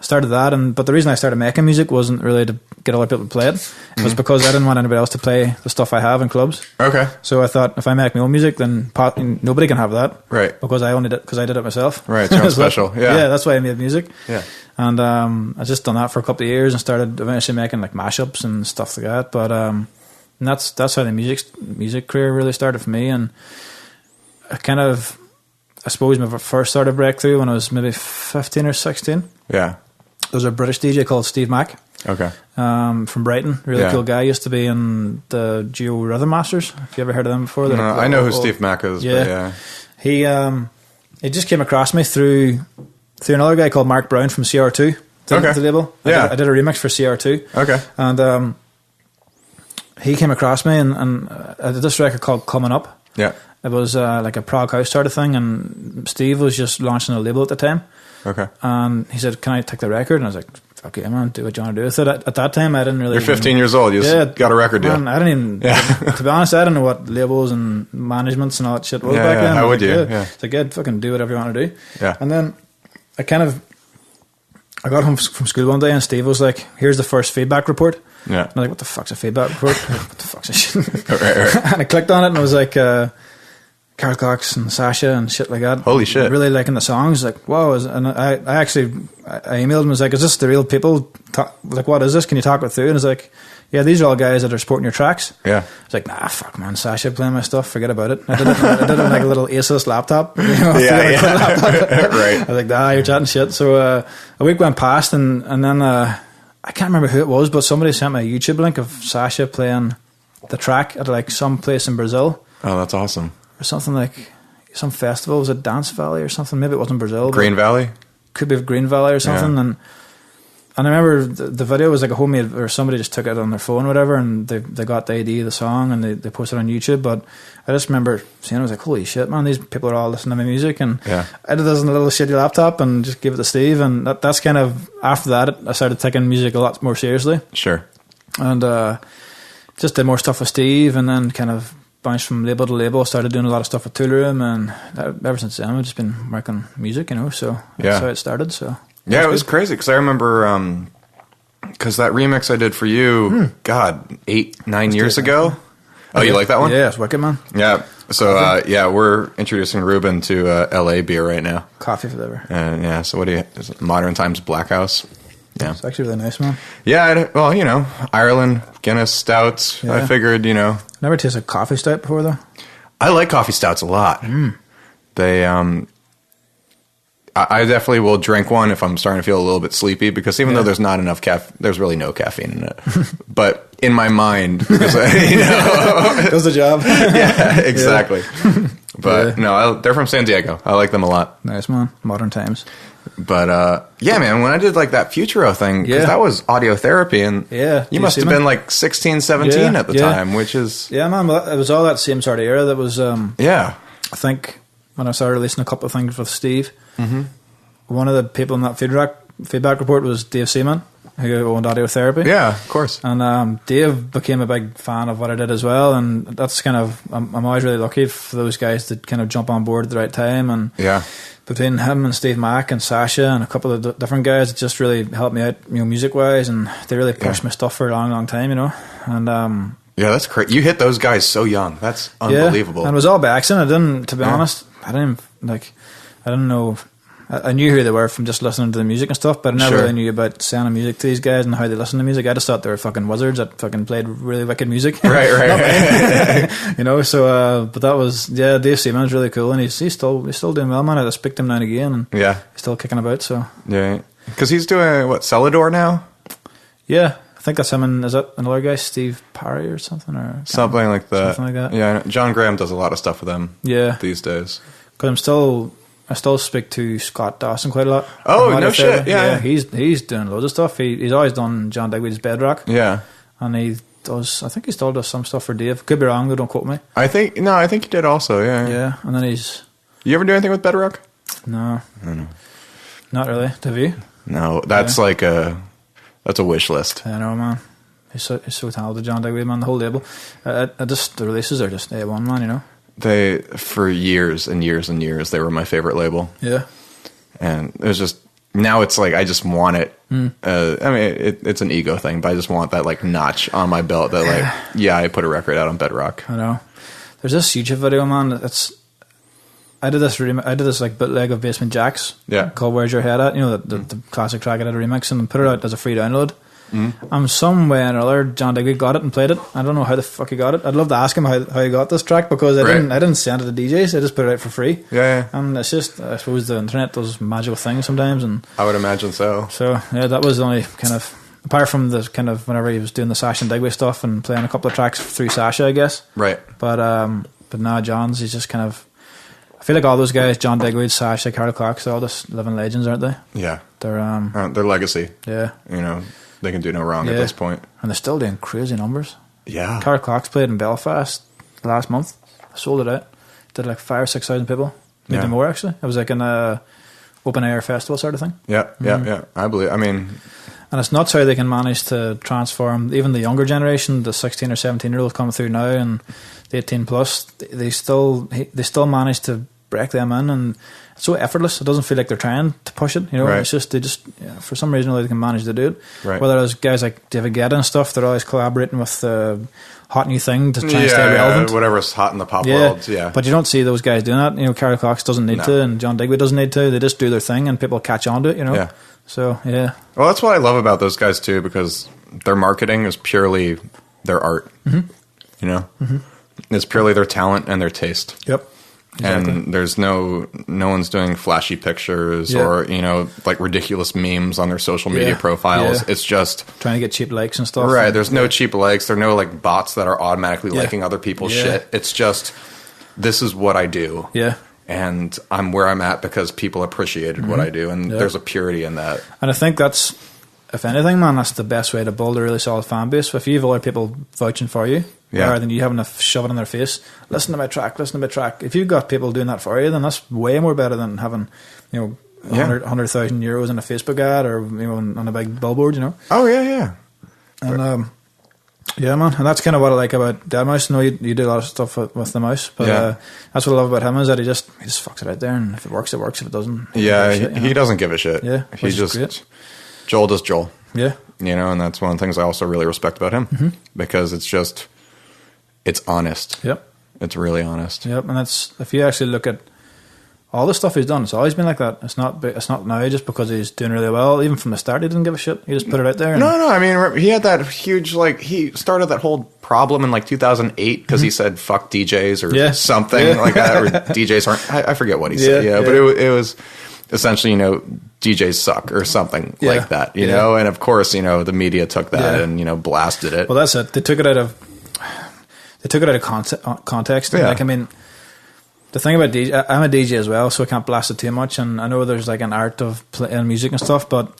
started that, but the reason I started making music wasn't really to get other people to play it. It was because I didn't want anybody else to play the stuff I have in clubs. Okay. So I thought, if I make my own music, then nobody can have that. Right. Because I did it myself. Right. It's your own special. Yeah. Yeah. That's why I made music. Yeah. And I just done that for a couple of years and started eventually making like mashups and stuff like that. But and that's how the music career really started for me. And I suppose my first sort of breakthrough when I was maybe 15 or 16. Yeah. There was a British DJ called Steve Mack. Okay. From Brighton. Really cool guy. Used to be in the Geo Rhythm Masters. Have you ever heard of them before? No, I know who Steve Mack is. Yeah. But yeah. He just came across me through another guy called Mark Brown from CR2. The label. I did a remix for CR2. Okay. And he came across me and I did this record called Coming Up. Yeah. It was like a prog house sort of thing, and Steve was just launching a label at the time. Okay. And he said, "Can I take the record?" And I was like, "Fuck yeah, man, do what you want to do with it." At that time, I didn't really... You're 15 years old. You just got a record deal. Man, I didn't even... To be honest, I didn't know what labels and managements and all that shit was back then. How would you? Yeah. It's like, yeah, fucking do whatever you want to do. Yeah. And then I got home from school one day, and Steve was like, "Here's the first feedback report." Yeah. And I was like, "What the fuck's a feedback report?" What the fuck's a shit? Right. And I clicked on it, and I was like... Carl Cox and Sasha and shit like that. Holy shit. Really liking the songs. Like, wow. And I emailed him and was like, "Is this the real people? Like, what is this? Can you talk it through?" And he's like, "Yeah, these are all guys that are supporting your tracks." Yeah. I was like, "Nah, fuck, man. Sasha playing my stuff. Forget about it." I did it on like a little Asus laptop. You know, laptop. Right. I was like, "Nah, you're chatting shit." So a week went past, and then I can't remember who it was, but somebody sent me a YouTube link of Sasha playing the track at like some place in Brazil. Oh, that's awesome. Or something like some festival. Was it Dance Valley or something? Maybe it wasn't Brazil. Green Valley? Could be Green Valley or something. Yeah. And I remember the video was like a homemade, or somebody just took it on their phone or whatever, and they got the ID of the song and they posted it on YouTube. But I just remember seeing it, I was like, holy shit, man, these people are all listening to my music. And I did this on a little shitty laptop and just gave it to Steve. And that's kind of, after that, I started taking music a lot more seriously. Sure. And just did more stuff with Steve, and then kind of bounced from label to label, started doing a lot of stuff with Tool Room, and ever since then I've just been working music, you know, so that's how it started. So yeah, it was crazy, because I remember because that remix I did for you, God, 8-9 years ago. Oh, you like that one? Yeah, it's wicked, man. Yeah. So we're introducing Reuben to LA beer right now. Coffee flavor. And yeah, so what do you, is it Modern Times Black House? Yeah. It's actually really nice, man. Yeah, well, you know, Ireland, Guinness, stouts. Yeah. I figured, you know. Never tasted coffee stout before, though. I like coffee stouts a lot. They, I definitely will drink one if I'm starting to feel a little bit sleepy, because even though there's not enough there's really no caffeine in it. But in my mind, because you know, does the job. Yeah, exactly. But no, they're from San Diego. I like them a lot. Nice, man. Modern Times. But yeah, man, when I did like that Futuro thing, because that was audio therapy, and you must have been like 16, 17 at the time, which is... Yeah, man, it was all that same sort of era that was... I think when I started releasing a couple of things with Steve, one of the people in that feedback report was Dave Seaman. who owned Audio Therapy. Yeah, of course. And Dave became a big fan of what I did as well, and that's kind of, I'm always really lucky for those guys to kind of jump on board at the right time. And between him and Steve Mack and Sasha and a couple of different guys, it just really helped me out, you know, music wise, and they really pushed my stuff for a long time, you know. And yeah, that's crazy. You hit those guys so young. That's unbelievable. And it was all by accident. I didn't, to be honest, I didn't know. I knew who they were from just listening to the music and stuff, but I never really knew about sending music to these guys and how they listen to music. I just thought they were fucking wizards that fucking played really wicked music. Right. You know, so, but that was, Dave Seaman's really cool, and he's still doing well, man. I just picked him now and again, and he's still kicking about, so. Yeah. Because he's doing, Celador now? Yeah. I think that's him, and is that another guy, Steve Parry or something? Or something like that. Something like that. Yeah, John Graham does a lot of stuff with them these days. Because I still speak to Scott Dawson quite a lot. Oh, no shit. Yeah. He's doing loads of stuff. He's always done John Digweed's Bedrock. Yeah. And I think he still does some stuff for Dave. Could be wrong, though, don't quote me. I think he did also, yeah. Yeah, and then You ever do anything with Bedrock? No. I don't know. Not really. Have you? No, that's that's a wish list. I know, man. He's so talented, John Digweed, man. The whole label. The releases are just A1, man, you know. They, for years and years and years, they were my favorite label. Yeah. And it was just, now it's like, I just want it. I mean, it's an ego thing, but I just want that, like, notch on my belt that, like, I put a record out on Bedrock. I know. There's this YouTube video, man. I did this like bootleg of Basement Jaxx. Yeah. Called Where's Your Head At? You know, the classic track I did a remix and put it out as a free download. Some way or another, John Digweed got it and played it. I don't know how the fuck he got it. I'd love to ask him how he got this track, because I didn't send it to DJs. I just put it out for free. Yeah. And it's just, I suppose the internet does magical things sometimes, and I would imagine so. So yeah, that was the only kind of, apart from the kind of whenever he was doing the Sasha and Digweed stuff and playing a couple of tracks through Sasha, I guess. Right. But now John's, he's just kind of, I feel like all those guys, John Digweed, Sasha, Carl Cox, they're all just living legends, aren't they? Yeah. They're their legacy. Yeah. You know, they can do no wrong at this point. And they're still doing crazy numbers. Yeah. Carl Cox played in Belfast last month. I sold it out. Did like 5,000 or 6,000 people. Maybe more, actually. It was like an open air festival sort of thing. Yeah. I believe. I mean, and it's nuts how they can manage to transform even the younger generation, the 16 or 17-year-olds coming through now, and the 18 plus. They still manage to break them in, and it's so effortless. It doesn't feel like they're trying to push it. You know, it's just for some reason they can manage to do it. Right. Whether it's guys like David Guetta and stuff, they're always collaborating with the hot new thing to try and stay relevant. Whatever's hot in the pop world. Yeah. But you don't see those guys doing that. You know, Carol Cox doesn't need to, and John Digweed doesn't need to. They just do their thing, and people catch on to it. You know. Yeah. So yeah. Well, that's what I love about those guys too, because their marketing is purely their art. You know, it's purely their talent and their taste. Yep. Exactly. And there's no one's doing flashy pictures or, you know, like ridiculous memes on their social media profiles. Yeah. It's just trying to get cheap likes and stuff. Right. There's no cheap likes. There are no like bots that are automatically liking other people's shit. It's just, this is what I do. Yeah. And I'm where I'm at because people appreciated what I do. And there's a purity in that. And I think that's, if anything, man, that's the best way to build a really solid fan base. If you have other people vouching for you, rather than you having to shove it in their face, listen to my track. If you've got people doing that for you, then that's way more better than having, you know, 100,000 euros in a Facebook ad or, you know, on a big billboard, you know. Oh, yeah. And, yeah, man. And that's kind of what I like about Deadmau5. I know you do a lot of stuff with the mouse, but that's what I love about him, is that he just fucks it out there, and if it works, it works. If it doesn't, he doesn't give a shit. Yeah, he just great. Joel does Joel. Yeah. You know, and that's one of the things I also really respect about him, because it's honest. Yep. It's really honest. Yep. And that's, if you actually look at all the stuff he's done, it's always been like that. It's not now just because he's doing really well. Even from the start, he didn't give a shit. He just put it out there. No. I mean, he had that huge, like, he started that whole problem in like 2008 because he said fuck DJs or something like that. Or DJs aren't, I forget what he said. Yeah. But it was essentially, you know, DJs suck or something like that, you know? And of course, you know, the media took that and, you know, blasted it. Well, that's it. They took it out of context. Yeah. Like, I mean, the thing about DJ, I'm a DJ as well, so I can't blast it too much. And I know there's like an art of playing music and stuff, but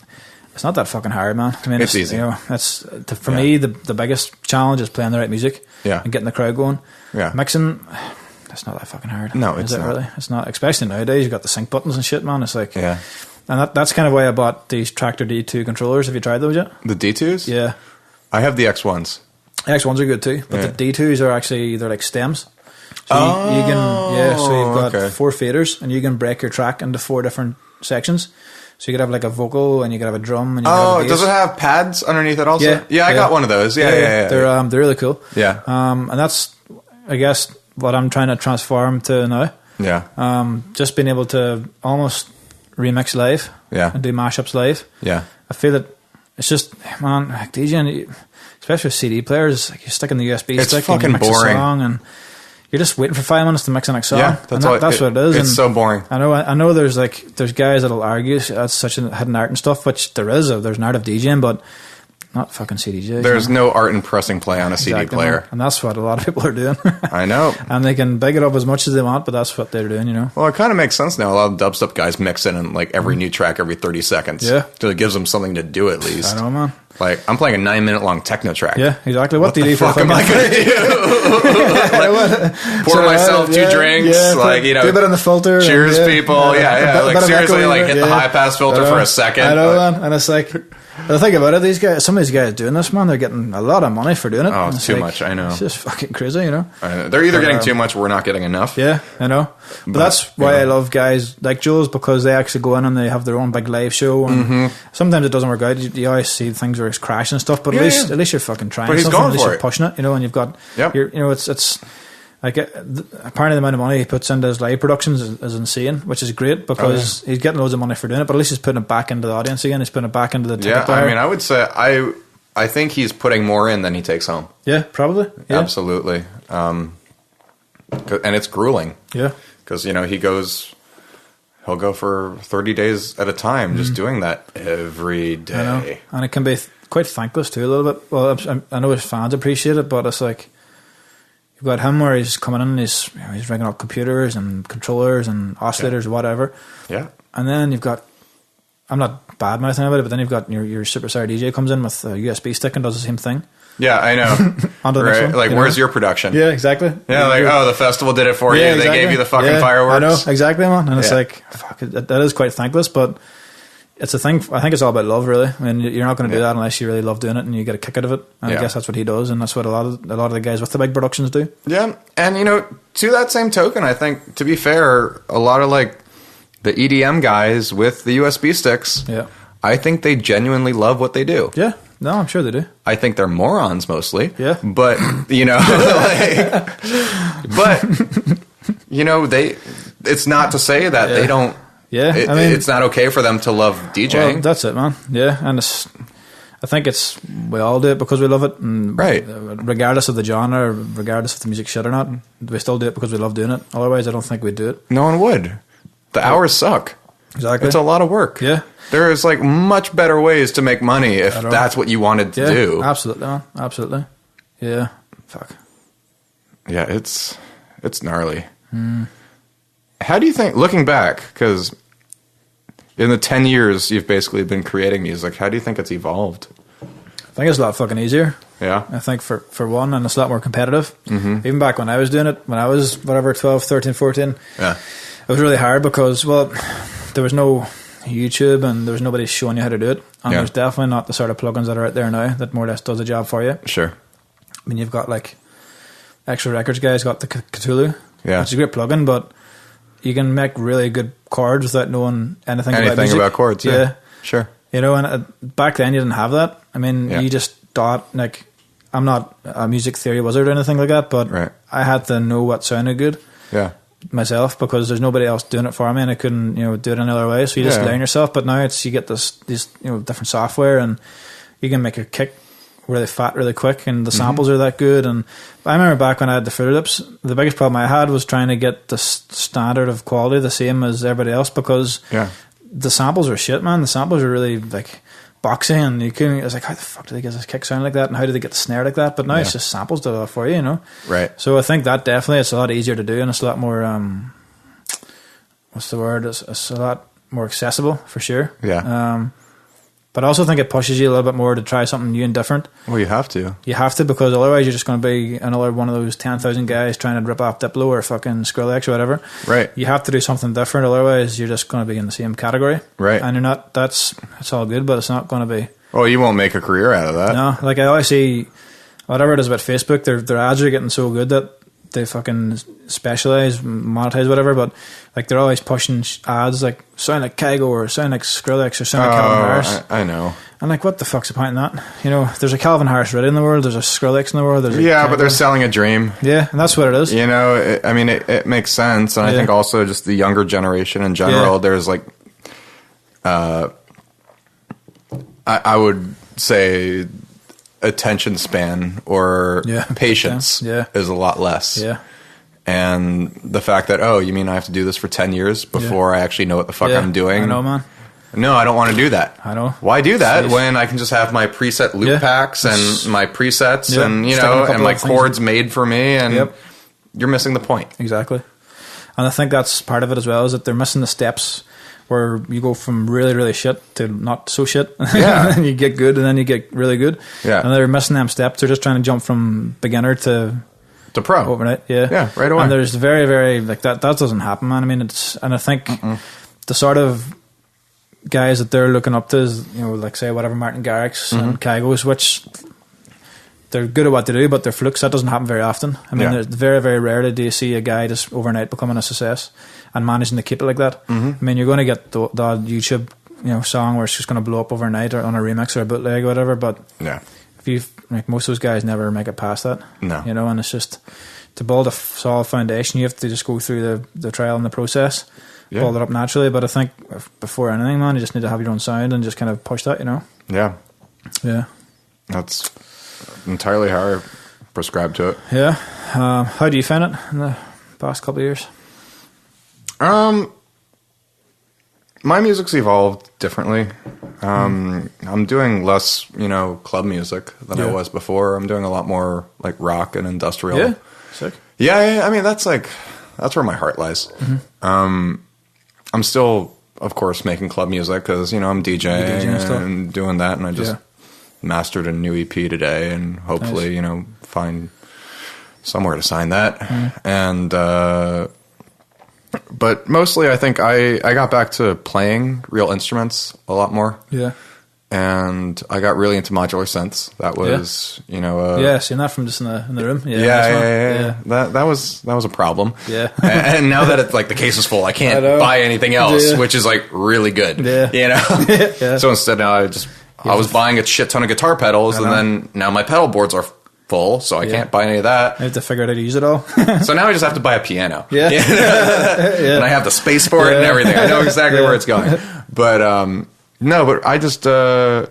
it's not that fucking hard, man. I mean, it's easy. You know, for me, the biggest challenge is playing the right music and getting the crowd going. Yeah. Mixing, it's not that fucking hard. No, it's not. Really? It's not, especially nowadays. You've got the sync buttons and shit, man. It's like, And that's kind of why I bought these Tractor D2 controllers. Have you tried those yet? The D2s? Yeah. I have the X1s. X1s are good too, but the D2s are actually, they're like stems. So you can, so you've got 4 faders, and you can break your track into 4 different sections. So you could have like a vocal, and you could have a drum, and you could have a bass. Does it have pads underneath it also? Yeah, I got one of those. Yeah. They're really cool. Yeah. And that's, I guess, what I'm trying to transform to now. Yeah. Just being able to almost remix live. Yeah. And do mashups live. Yeah. I feel that it's just, man, like DJing, especially with CD players, like you stick in the USB stick, it's fucking and you mix boring. a song, and you're just waiting for 5 minutes to mix the next song. Yeah, that's what it is. It's so boring. I know. There's guys that'll argue that's such a hidden art and stuff, which there is. There's an art of DJing, but not fucking CDJs. There's no art in pressing play on a CD player. Man. And that's what a lot of people are doing. I know. And they can big it up as much as they want, but that's what they're doing, you know. Well, it kind of makes sense now. A lot of dubstep guys mix in like every new track every 30 seconds. Yeah. So it gives them something to do at least. I know, man. Like, I'm playing a 9-minute long techno track. Yeah, exactly. What do you do for am I going to do? Pour myself 2 drinks, like, you know. Do a bit on the filter. Cheers, people. Yeah. Like, seriously, like, hit the high pass filter for a second. I know, man. And it's like, the thing about it, some of these guys doing this, man, they're getting a lot of money for doing it. Oh, it's too much, I know. It's just fucking crazy, you know. They're either getting too much or we're not getting enough. Yeah, I know. But that's why I love guys like Jules, because they actually go in and they have their own big live show. And sometimes it doesn't work out. You always see things where it's crashing and stuff, but at least you're fucking trying. But he's something. going at least for you're it. pushing it, you know, and you've got, you know, it's like apparently the amount of money he puts into his live productions is insane, which is great because he's getting loads of money for doing it, but at least he's putting it back into the audience again. He's putting it back into the ticket buyer. I mean, I would say I think he's putting more in than he takes home. Yeah, probably. Yeah. Absolutely. And it's grueling. Yeah. Because, you know, he'll go for 30 days at a time just doing that every day. I know. And it can be quite thankless too a little bit. Well, I know his fans appreciate it, but it's like you've got him where he's coming in and he's rigging up computers and controllers and oscillators or whatever. Yeah. And then you've got, I'm not bad mouthing about it, but then you've got your superstar DJ comes in with a USB stick and does the same thing. Yeah, I know. Right? Like, where's your production? Yeah, exactly. Yeah, like, the festival did it for you. Exactly. They gave you the fucking fireworks. I know, exactly, man. And it's like, fuck, that is quite thankless, but it's a thing. I think it's all about love, really. I mean, you're not going to do that unless you really love doing it and you get a kick out of it. And I guess that's what he does, and that's what a lot of the guys with the big productions do. Yeah, and, you know, to that same token, I think, to be fair, a lot of, like, the EDM guys with the USB sticks, I think they genuinely love what they do. Yeah. No, I'm sure they do. I think they're morons mostly. Yeah. But, you know, you know, it's not to say that they don't. Yeah. I mean, it's not okay for them to love DJing. Well, that's it, man. Yeah. And I think we all do it because we love it. And right. Regardless of the genre, regardless if the music shit or not, we still do it because we love doing it. Otherwise, I don't think we'd do it. No one would. The hours suck. Exactly. It's a lot of work. Yeah. There's like much better ways to make money if that's what you wanted to do. Absolutely, man. Absolutely. Yeah. Fuck. Yeah, it's gnarly. How do you think, looking back, because in the 10 years you've basically been creating music, how do you think it's evolved? I think it's a lot fucking easier. Yeah. I think for one, and it's a lot more competitive. Even back when I was doing it, when I was, 12, 13, 14, it was really hard because, well, there was no YouTube and there was nobody showing you how to do it. And there's definitely not the sort of plugins that are out there now that more or less does the job for you. Sure. I mean, you've got like Extra Records guys got the Cthulhu, which is a great plugin, but you can make really good chords without knowing anything about music. About chords, yeah. Sure. You know, and back then you didn't have that. I mean, you just thought, like, I'm not a music theory wizard or anything like that, but I had to know what sounded good. Yeah. Myself, because there's nobody else doing it for me and I couldn't, you know, do it any other way, so you just learn yourself. But now you get this you know, different software and you can make your kick really fat really quick and the samples are that good. And I remember back when I had the Fruity Loops, the biggest problem I had was trying to get the standard of quality the same as everybody else, because the samples are shit, man. The samples are really like boxy, and you couldn't. I was like, how the fuck do they get this kick sound like that, and how do they get the snare like that? But now it's just samples do that for you, you know. Right. So I think that definitely it's a lot easier to do, and it's a lot more. What's the word? It's a lot more accessible for sure. Yeah. But I also think it pushes you a little bit more to try something new and different. Well, you have to. You have to, because otherwise you're just going to be another one of those 10,000 guys trying to rip off Diplo or fucking Skrillex or whatever. Right. You have to do something different, otherwise you're just going to be in the same category. Right. And you're not, it's all good, but it's not going to be. Oh, you won't make a career out of that. No, like I always see, whatever it is about Facebook, their ads are getting so good that they fucking specialize, monetize, whatever, but like they're always pushing ads like sound like Kygo or sound like Skrillex or sound like Calvin Harris. I know. And like, what the fuck's the point in that? You know, there's a Calvin Harris ready in the world, there's a Skrillex in the world. There's but they're selling a dream. Yeah, and that's what it is. You know, it makes sense, and I think also just the younger generation in general. There's like, I would say, attention span or patience is a lot less. Yeah. And the fact that, you mean I have to do this for 10 years before I actually know what the fuck I'm doing? I know, man. No, I don't want to do that. I know. Why do that when I can just have my preset loop packs and my presets and, you know, and my chords made for me, and you're missing the point. Exactly. And I think that's part of it as well, is that they're missing the steps where you go from really, really shit to not so shit. Yeah. And you get good and then you get really good. Yeah. And they're missing them steps. They're just trying to jump from beginner to pro overnight. Yeah. Yeah, right away. And there's very, very, like that doesn't happen, man. I mean, and I think the sort of guys that they're looking up to is, you know, like say whatever Martin Garrix and Kygos, which they're good at what they do, but they're flukes. That doesn't happen very often. I mean, it's very, very rarely do you see a guy just overnight becoming a success and managing to keep it like that. I mean, you're going to get the YouTube, you know, song where it's just going to blow up overnight or on a remix or a bootleg or whatever. But if you like, most of those guys never make it past that. No, you know, and it's just to build a solid foundation. You have to just go through the trial and the process, build it up naturally. But I think before anything, man, you just need to have your own sound and just kind of push that. You know. Yeah. Yeah. That's entirely how I prescribe to it. Yeah. How do you find it in the past couple of years? My music's evolved differently. I'm doing less, you know, club music than I was before. I'm doing a lot more like rock and industrial. Yeah, sick. Yeah, I mean, that's where my heart lies. I'm still, of course, making club music because, you know, I'm DJing and doing that, and I just mastered a new EP today, and hopefully, you know, find somewhere to sign that. And but mostly, I think I got back to playing real instruments a lot more. Yeah. And I got really into modular synths. That was, you know... seen that from just in the room. Yeah. That was a problem. Yeah. And now that it's like the case is full, I can't buy anything else, which is like really good. Yeah. You know? So instead now I was buying a shit ton of guitar pedals, and then now my pedal boards are full, so I can't buy any of that. I have to figure out how to use it all. So now I just have to buy a piano. Yeah. And I have the space for it and everything. I know exactly where it's going. But no, but I just I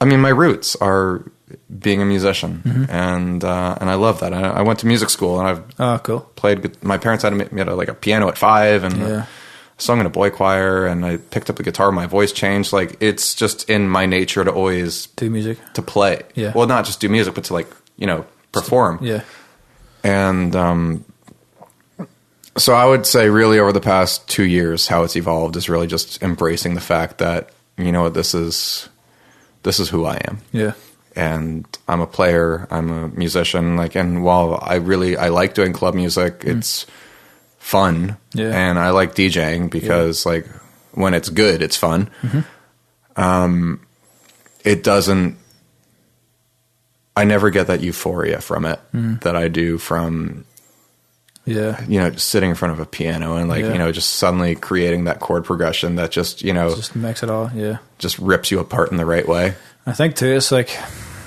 mean, my roots are being a musician, and I love that. I went to music school, and I've played. My parents had me like a piano at 5, and sung in a boy choir, and I picked up the guitar. My voice changed. Like, it's just in my nature to always do music, to play. Yeah. Well, not just do music, but to, like, you know, perform. Yeah. And so I would say really over the past 2 years, how it's evolved is really just embracing the fact that, you know, this is who I am. Yeah. And I'm a player. I'm a musician. Like, and while I like doing club music, it's fun. Yeah. And I like DJing because like when it's good, it's fun. It doesn't, I never get that euphoria from it that I do from, you know, just sitting in front of a piano and like, you know, just suddenly creating that chord progression that just, you know, just makes it all, just rips you apart in the right way. I think too, it's like,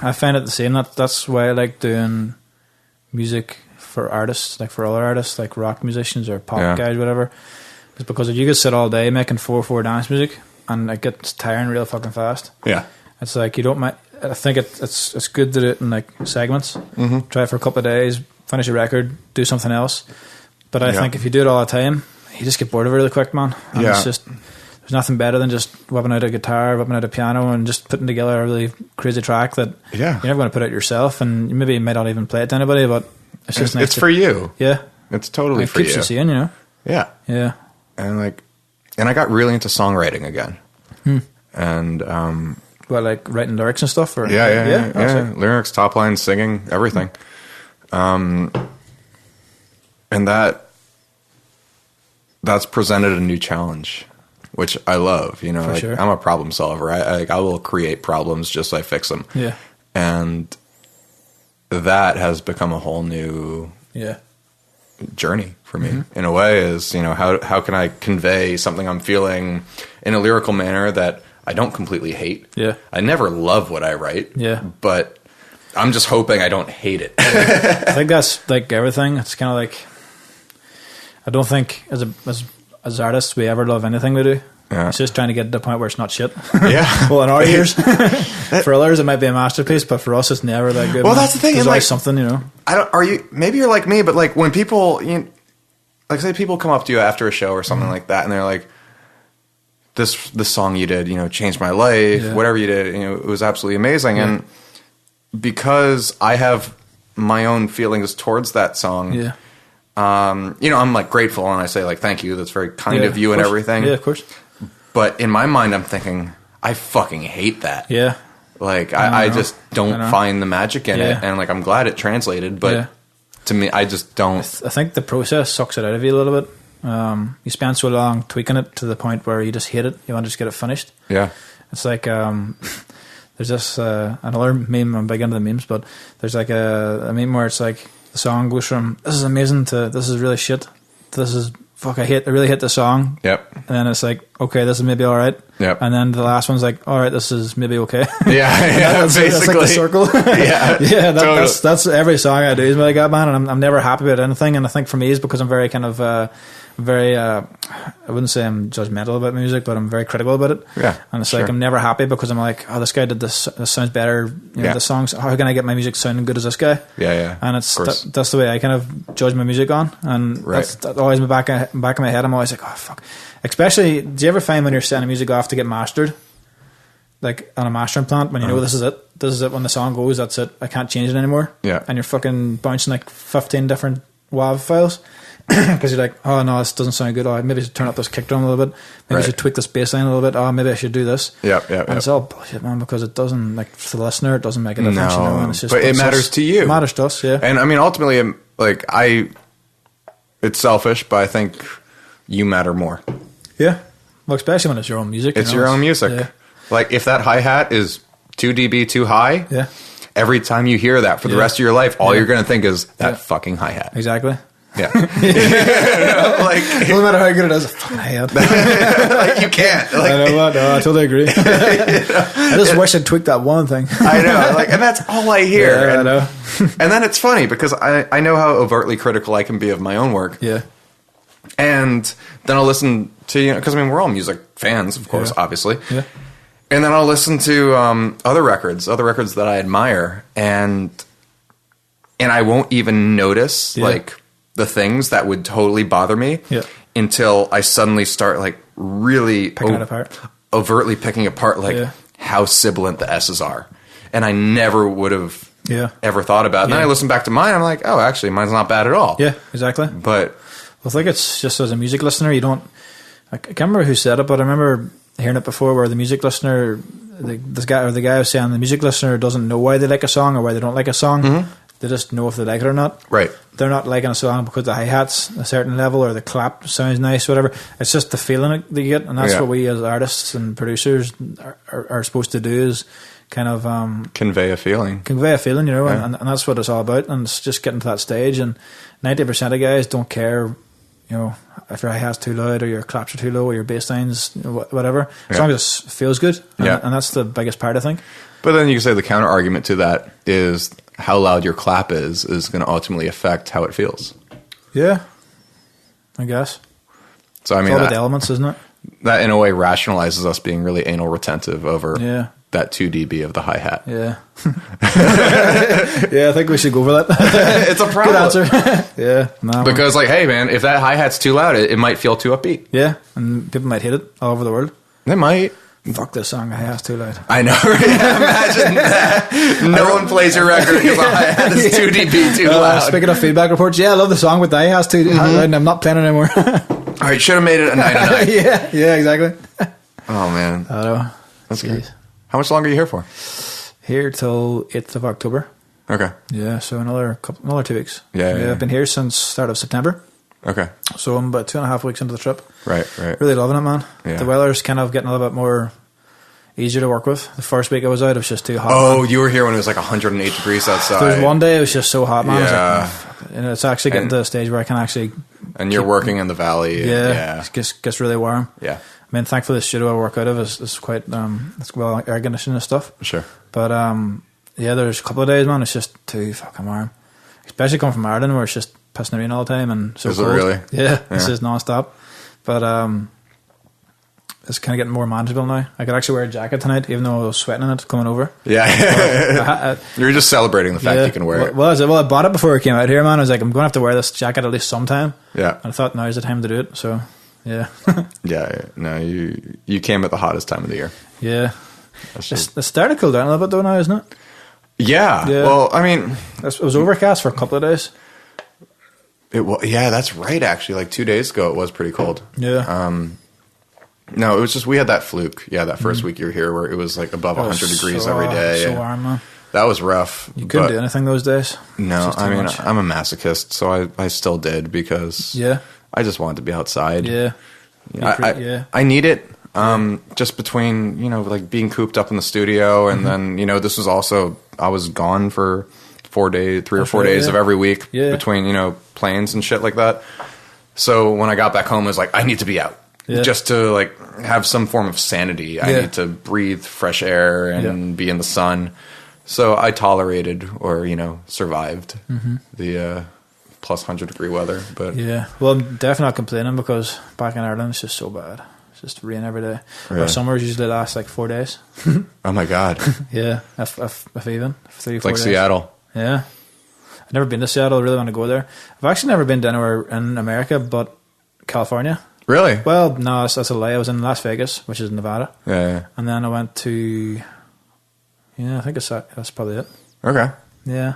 I find it the same. That's why I like doing music for artists, like for other artists, like rock musicians or pop guys, whatever. It's because if you could sit all day making 4/4 dance music, and it gets tiring real fucking fast. Yeah, it's like you don't. I think it's good to do it in like segments. Try it for a couple of days, finish a record, do something else. But I think if you do it all the time, you just get bored of it really quick, man. And it's just, there's nothing better than just whipping out a guitar, whipping out a piano, and just putting together a really crazy track that you're never going to put out yourself, and you maybe might not even play it to anybody, but it's just nice. It's for you. Yeah. It's totally for you. It keeps you seeing, you know? Yeah. Yeah. And I got really into songwriting again. And like writing lyrics and stuff? Or yeah. Lyrics, top line, singing, everything. And that's presented a new challenge, which I love. You know, sure. I'm a problem solver. I will create problems just so I fix them. Yeah. And that has become a whole new journey for me, in a way. Is, you know, how can I convey something I'm feeling in a lyrical manner that I don't completely hate. Yeah. I never love what I write. Yeah. But I'm just hoping I don't hate it. I think that's like everything. It's kind of like, I don't think as artists we ever love anything we do. Yeah. It's just trying to get to the point where it's not shit. Yeah. Well, in our ears, for others it might be a masterpiece, but for us it's never that good. Well, that's the thing. There's like, always something, you know. Maybe you're like me, but like when people, like say people come up to you after a show or something like that, and they're like, this song you did, you know, changed my life. Whatever you did, you know, it was absolutely amazing. And because I have my own feelings towards that song, you know, I'm like grateful, and I say like, thank you, that's very kind of you and everything. Yeah, of course. But in my mind, I'm thinking, I fucking hate that. Yeah. Like, I just don't find the magic in it. And like, I'm glad it translated, but to me, I just don't. I think the process sucks it out of you a little bit. You spend so long tweaking it to the point where you just hate it. You want to just get it finished. Yeah. It's like, there's this, another meme, I'm big into the memes, but there's like a meme where it's like, the song goes from, this is amazing to, this is really shit. This is, fuck, I really hate the song. Yep. And then it's like, okay, this is maybe all right. Yep. And then the last one's like, all right, this is maybe okay. Yeah, basically. That's like the circle. Yeah, totally. That's every song I do is really good, man. And I'm never happy with anything. And I think for me, it's because I'm very kind of, I wouldn't say I'm judgmental about music, but I'm very critical about it. Yeah. And it's like, I'm never happy because I'm like, oh, this guy did this sounds better. You know, the songs, how can I get my music sounding good as this guy? Yeah. And it's that's the way I kind of judge my music on. And that's always in the back of my head. I'm always like, oh, fuck. Especially, do you ever find when you're sending music off to get mastered, like on a mastering plant, when you know this is it, when the song goes, that's it, I can't change it anymore. Yeah. And you're fucking bouncing like 15 different WAV files. Because you're like, oh no, this doesn't sound good. Oh, maybe I should turn up this kick drum a little bit. Maybe I should tweak this bass line a little bit. Oh, maybe I should do this. Yeah. And it's all bullshit, man, because it doesn't, like, for the listener, it doesn't make a difference. No, you know, and it's just, but it matters to you. It matters to us, yeah. And I mean, ultimately, like, it's selfish, but I think you matter more. Yeah. Well, especially when it's your own music. It's your own music. Yeah. Like, if that hi-hat is 2 dB too high, every time you hear that for the rest of your life, all you're going to think is that fucking hi-hat. Exactly. Yeah. Like, no matter how good it is, a fucking hi-hat. Like, you can't. Like, I know what? No, I totally agree. I just wish I'd tweaked that one thing. I know. Like, and that's all I hear. Yeah, I know. And then it's funny because I know how overtly critical I can be of my own work. Yeah. And then I'll listen to, you know, because I mean, we're all music fans, of course, obviously. Yeah. And then I'll listen to other records that I admire, and I won't even notice like the things that would totally bother me until I suddenly start like really picking it apart, overtly picking apart like how sibilant the S's are, and I never would have ever thought about it. And then I listen back to mine, I'm like, oh, actually, mine's not bad at all. Yeah, exactly. But I think it's just as a music listener, you don't. I can't remember who said it, but I remember hearing it before, where the music listener, the guy was saying the music listener doesn't know why they like a song or why they don't like a song. Mm-hmm. They just know if they like it or not. Right. They're not liking a song because the hi-hat's a certain level or the clap sounds nice, whatever. It's just the feeling that you get, and that's what we as artists and producers are supposed to do, is kind of convey a feeling, you know, and that's what it's all about. And it's just getting to that stage, and 90% of guys don't care, you know, if your hi-hat's too loud or your claps are too low or your bass lines, whatever, as long as it feels good. And that's the biggest part, I think. But then you can say the counter argument to that is how loud your clap is going to ultimately affect how it feels. Yeah, I guess. So I mean, it's all about the elements, isn't it? That in a way rationalizes us being really anal retentive over that 2 dB of the hi-hat. Yeah. Yeah, I think we should go for that. It's a problem. Good answer. Because like, hey man, if that hi-hat's too loud, it might feel too upbeat. Yeah, and people might hate it all over the world. They might. Fuck this song, the hi-hat's too loud. I know. Imagine that. No one plays your record because the hi-hat is 2 dB too loud. Speaking of feedback reports, I love the song, but the hi-hat's too loud and I'm not playing it anymore. Alright, should have made it a 9 out of 9. Yeah, exactly. Oh man. I don't know. That's great. How much longer are you here for? Here till 8th of October. Okay. Yeah, so another 2 weeks. Yeah. I've been here since start of September. Okay. So I'm about 2.5 weeks into the trip. Right. Really loving it, man. Yeah. The weather's kind of getting a little bit more easier to work with. The first week I was out, it was just too hot. Oh, man. You were here when it was like 108 degrees outside. There was one day it was just so hot, man. Yeah. I was like, fuck. And it's actually getting to the stage where I can actually... And you're working in the valley. Yeah. It gets really warm. Yeah. I mean, thankfully the studio I work out of is quite... it's well air conditioned and stuff. Sure. But there's a couple of days, man, it's just too fucking warm. Especially coming from Ireland where it's just pissing the rain all the time and so Is cold. it really? Yeah, it's just non-stop. But it's kind of getting more manageable now. I could actually wear a jacket tonight, even though I was sweating in it coming over. Yeah. You're just celebrating the fact you can wear it. Well, I bought it before I came out here, man. I was like, I'm going to have to wear this jacket at least sometime. Yeah. And I thought now's the time to do it, so yeah. Yeah. No, you came at the hottest time of the year. Yeah. It's starting to cool down a little bit though now, isn't it? Yeah. Well, I mean... It was overcast for a couple of days. Yeah, that's right, actually. Like 2 days ago, it was pretty cold. Yeah. No, it was just, we had that fluke. Yeah, that first week you were here where it was like above 100 degrees every day. So warm, man. That was rough. You couldn't do anything those days? No, I mean, I'm a masochist, so I still did because I just wanted to be outside. Yeah. I need it. Just between, like being cooped up in the studio and then, this was also, I was gone for 3 or 4 days of every week between, planes and shit like that. So when I got back home, it was like, I need to be out just to like have some form of sanity. I need to breathe fresh air and be in the sun. So I tolerated or, survived the plus 100 degree weather. But yeah, well, I'm definitely not complaining because back in Ireland, it's just so bad. It's just rain every day. Really? Our summers usually last like 4 days. Oh my God. Yeah, if even 3 or 4 like days. Seattle. Yeah. I've never been to Seattle. I really want to go there. I've actually never been to anywhere in America but California. Really? Well, no, that's a lie. I was in Las Vegas, which is Nevada. Yeah. And then I went to... Yeah, I think that's probably it. Okay. Yeah.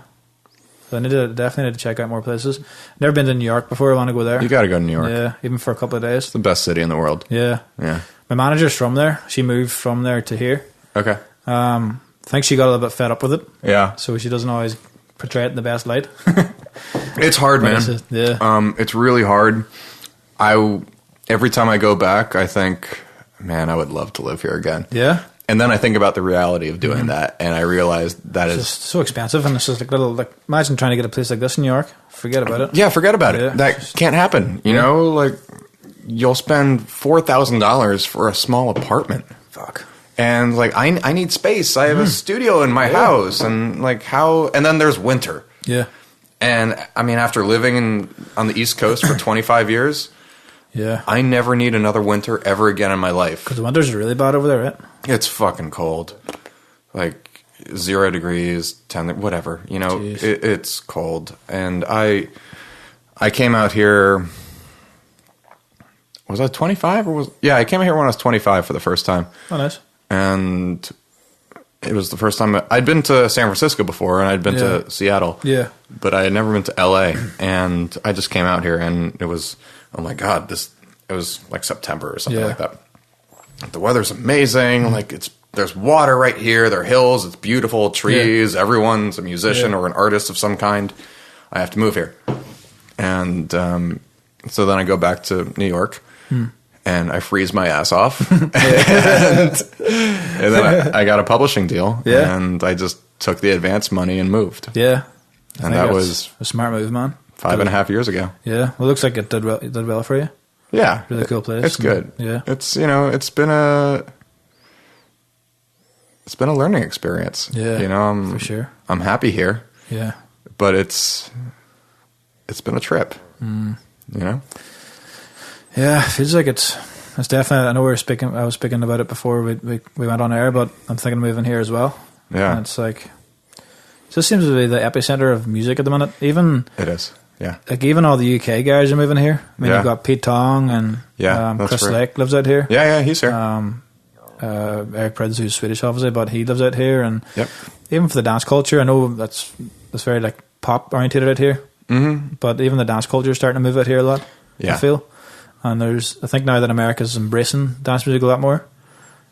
So I definitely need to check out more places. Never been to New York before. I want to go there. You got to go to New York. Yeah, even for a couple of days. It's the best city in the world. Yeah. Yeah. My manager's from there. She moved from there to here. Okay. I think she got a little bit fed up with it. Yeah. So she doesn't always portray it in the best light. It's hard, man. It's really hard. Every time I go back, I think, man, I would love to live here again. Yeah. And then I think about the reality of doing that, and I realize that it's just so expensive, and it's just like imagine trying to get a place like this in New York. Forget about it. Yeah, forget about it. That can't happen. You know, like you'll spend $4,000 for a small apartment. Fuck. And like I need space. I have a studio in my house, and like how? And then there's winter. Yeah. And I mean, after living on the East Coast for 25 years. Yeah. I never need another winter ever again in my life. Because the winters are really bad over there, right? It's fucking cold. Like 0 degrees, 10, whatever. It's cold. And I came out here, was I 25 or was... Yeah, I came out here when I was 25 for the first time. Oh, nice. And it was the first time... I'd been to San Francisco before, and I'd been to Seattle. Yeah. But I had never been to LA. And I just came out here, and it was... Oh my God, it was like September or something like that. The weather's amazing. Like there's water right here. There are hills. It's beautiful. Trees. Yeah. Everyone's a musician or an artist of some kind. I have to move here. And so then I go back to New York and I freeze my ass off. and then I got a publishing deal and I just took the advance money and moved. Yeah. And that was a smart move, man. 5.5 years ago. Yeah. Well, it looks like it did well for you. Yeah. Really cool place. It's good. Yeah. It's, it's been a learning experience. Yeah. For sure. I'm happy here. Yeah. But it's been a trip. Yeah, it feels like it's definitely, I know I was speaking about it before we went on air, but I'm thinking of moving here as well. Yeah. And it's like, it just seems to be the epicenter of music at the minute. It is. Yeah. Like even all the UK guys are moving here. I mean, you've got Pete Tong and Chris Lake lives out here. Yeah, he's here. Eric Prydz, who's Swedish obviously, but he lives out here. And even for the dance culture, I know that's very like pop oriented out here. Mm-hmm. But even the dance culture is starting to move out here a lot. I feel. And I think now that America's embracing dance music a lot more.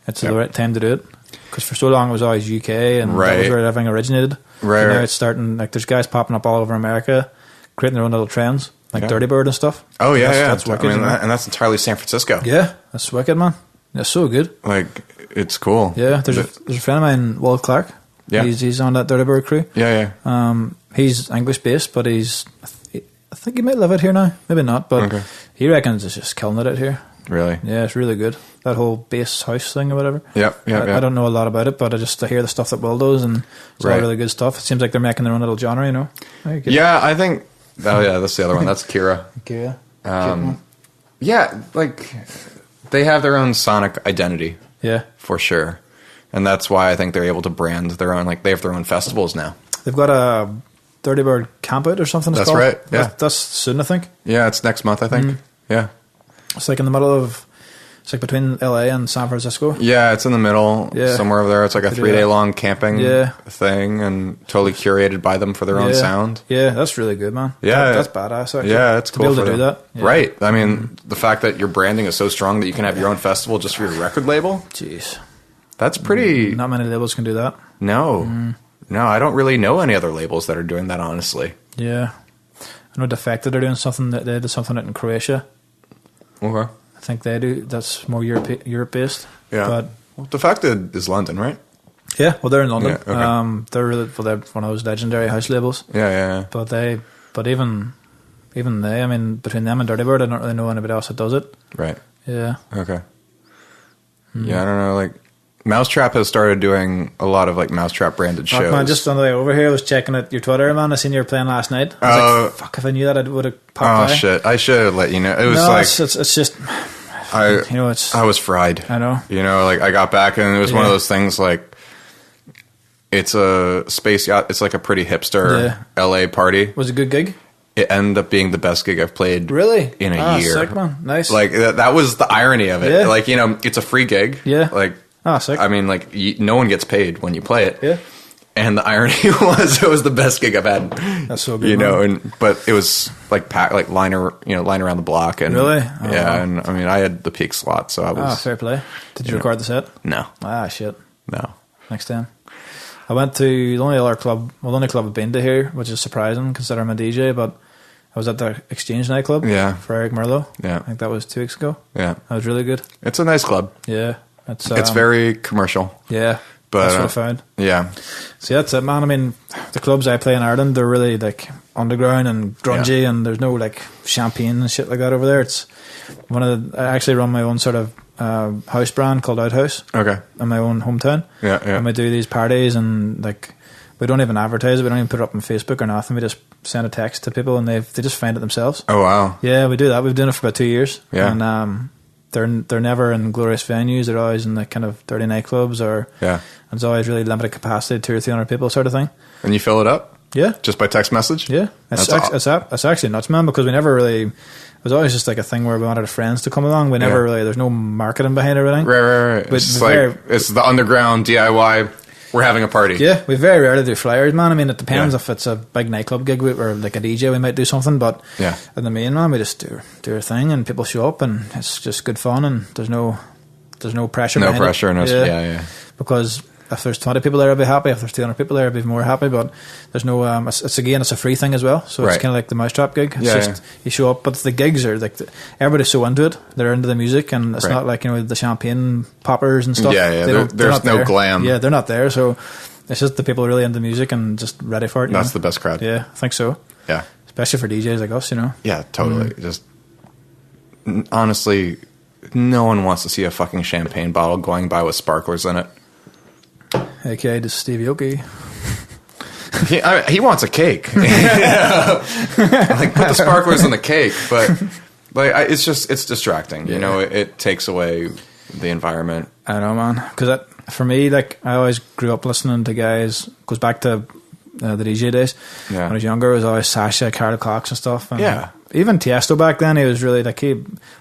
it's the right time to do it. Because for so long it was always UK and that was where everything originated. Right. Now it's starting, like there's guys popping up all over America, creating their own little trends, like Dirty Bird and stuff. Oh yeah, that's wicked. And that's entirely San Francisco. Yeah, that's wicked, man. That's so good. Like, it's cool. Yeah, there's a friend of mine, Walt Clark. Yeah, he's on that Dirty Bird crew. Yeah. He's English based, but I think he might live out here now. Maybe not, but he reckons it's just killing it out here. Really? Yeah, it's really good. That whole bass house thing or whatever. Yeah. I don't know a lot about it, but I hear the stuff that Will does, and it's all really good stuff. It seems like they're making their own little genre, you know? Yeah, I think... Oh, yeah, that's the other one. That's Kira. Kira. Yeah, like, they have their own sonic identity. Yeah. For sure. And that's why I think they're able to brand their own, like, they have their own festivals now. They've got a Dirty Bird Camp Out or something. That's right, yeah. That's soon, I think. Yeah, it's next month, I think. Yeah. It's like in the middle of... It's like between LA and San Francisco. Yeah, it's in the middle, somewhere over there. It's like a 3-day long camping thing, and totally curated by them for their own sound. Yeah, that's really good, man. Yeah, that's badass. Actually. Yeah, it's cool to be able to do that. Yeah. Right. I mean, the fact that your branding is so strong that you can have your own festival just for your record label. Jeez, that's pretty. Not many labels can do that. No, I don't really know any other labels that are doing that. Honestly. Yeah, I know Defected are doing something. That they did something out in Croatia. Okay. I think they do. That's more Europe based. Yeah. But Defected is London, right? Yeah. Well, they're in London. Yeah, okay. They're one of those legendary house labels. Yeah. But even they, I mean, between them and Dirty Bird, I don't really know anybody else that does it. Right. Yeah. Okay. Yeah, I don't know. Like, Mousetrap has started doing a lot of like Mousetrap branded shows. Man, just on the way over here, I was checking out your Twitter, man. I seen you were playing last night. I was like, fuck, if I knew that, I would have popped by. Shit, I should have let you know. It was it's just, I was fried. I know. You know, like I got back and it was one of those things like, it's a space yacht. It's like a pretty hipster LA party. Was it a good gig? It ended up being the best gig I've played in a year. Sick, man. Nice. Like that was the irony of it. Yeah. Like, you know, it's a free gig. Yeah. Like, sick. I mean, like, no one gets paid when you play it. Yeah. And the irony was, it was the best gig I've had. That's so good. You know, but it was like packed, like line around the block. And really? And I mean, I had the peak slot, so I was. Fair play. Did you record the set? No. Shit. No. Next time. I went to the only club I've been to here, which is surprising considering I'm a DJ, but I was at the Exchange nightclub. For Eric Merlot. Yeah. I think that was 2 weeks ago. Yeah. That was really good. It's a nice club. Yeah. It's very commercial. Yeah. But, that's what I found. Yeah. So that's it, man. I mean, the clubs I play in Ireland, they're really like underground and grungy, and there's no like champagne and shit like that over there. It's I actually run my own sort of house brand called Outhouse. Okay. In my own hometown. Yeah. And we do these parties, and like we don't even advertise it. We don't even put it up on Facebook or nothing. We just send a text to people, and they just find it themselves. Oh wow. Yeah, we do that. We've done it for about 2 years. Yeah. And they're never in glorious venues. They're always in the kind of dirty nightclubs, or it's always really limited capacity, 200 or 300 people sort of thing. And you fill it up? Yeah. Just by text message? Yeah. It's actually nuts, man, because we never really, it was always just like a thing where we wanted our friends to come along. We never really, there's no marketing behind everything. Right. It's like, it's the underground DIY. We're having a party. Yeah, we very rarely do flyers, man. I mean, it depends if it's a big nightclub gig or like a DJ, we might do something, but in the main, man, we just do our thing, and people show up, and it's just good fun, and there's no pressure. No pressure, yeah. Because if there's 20 people there, I'll be happy. If there's 200 people there, I'll be more happy. But there's no. It's a free thing as well, so it's kind of like the Mousetrap gig. It's just you show up, but the gigs are like everybody's so into it. They're into the music, and it's not like the champagne poppers and stuff. There's no glam. Yeah, they're not there. So it's just the people really into music and just ready for it. That's the best crowd. Yeah, I think so. Yeah, especially for DJs like us, Yeah, totally. Just honestly, no one wants to see a fucking champagne bottle going by with sparklers in it. AKA to Steve Aoki. He wants a cake. Like, put the sparklers in the cake, but like it's distracting. Yeah. It takes away the environment. I know, man. Because for me, like I always grew up listening to guys. Goes back to the DJ days. Yeah. When I was younger, it was always Sasha, Carl Cox, and stuff. And even Tiesto back then, he was really like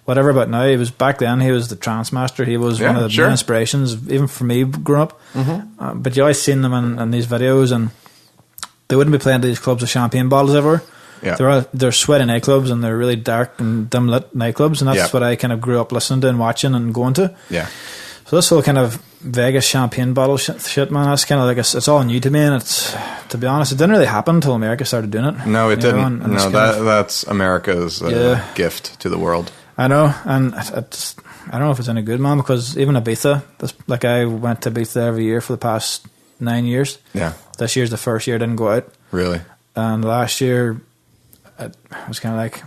whatever. But now he was back then. He was the trance master. He was one of the main inspirations, even for me growing up. Mm-hmm. But you always seen them in these videos, and they wouldn't be playing to these clubs with champagne bottles everywhere. Yeah. They're sweaty nightclubs, and they're really dark and dim lit nightclubs, and that's what I kind of grew up listening to and watching and going to. Yeah. So this whole kind of Vegas champagne bottle shit, man, that's kind of like it's all new to me, and it's, to be honest, it didn't really happen until America started doing it. No, it didn't. No, that's America's gift to the world. I know, and I don't know if it's any good, man, because even Ibiza, like I went to Ibiza every year for the past 9 years. Yeah. This year's the first year I didn't go out. Really? And last year, I was kind of like,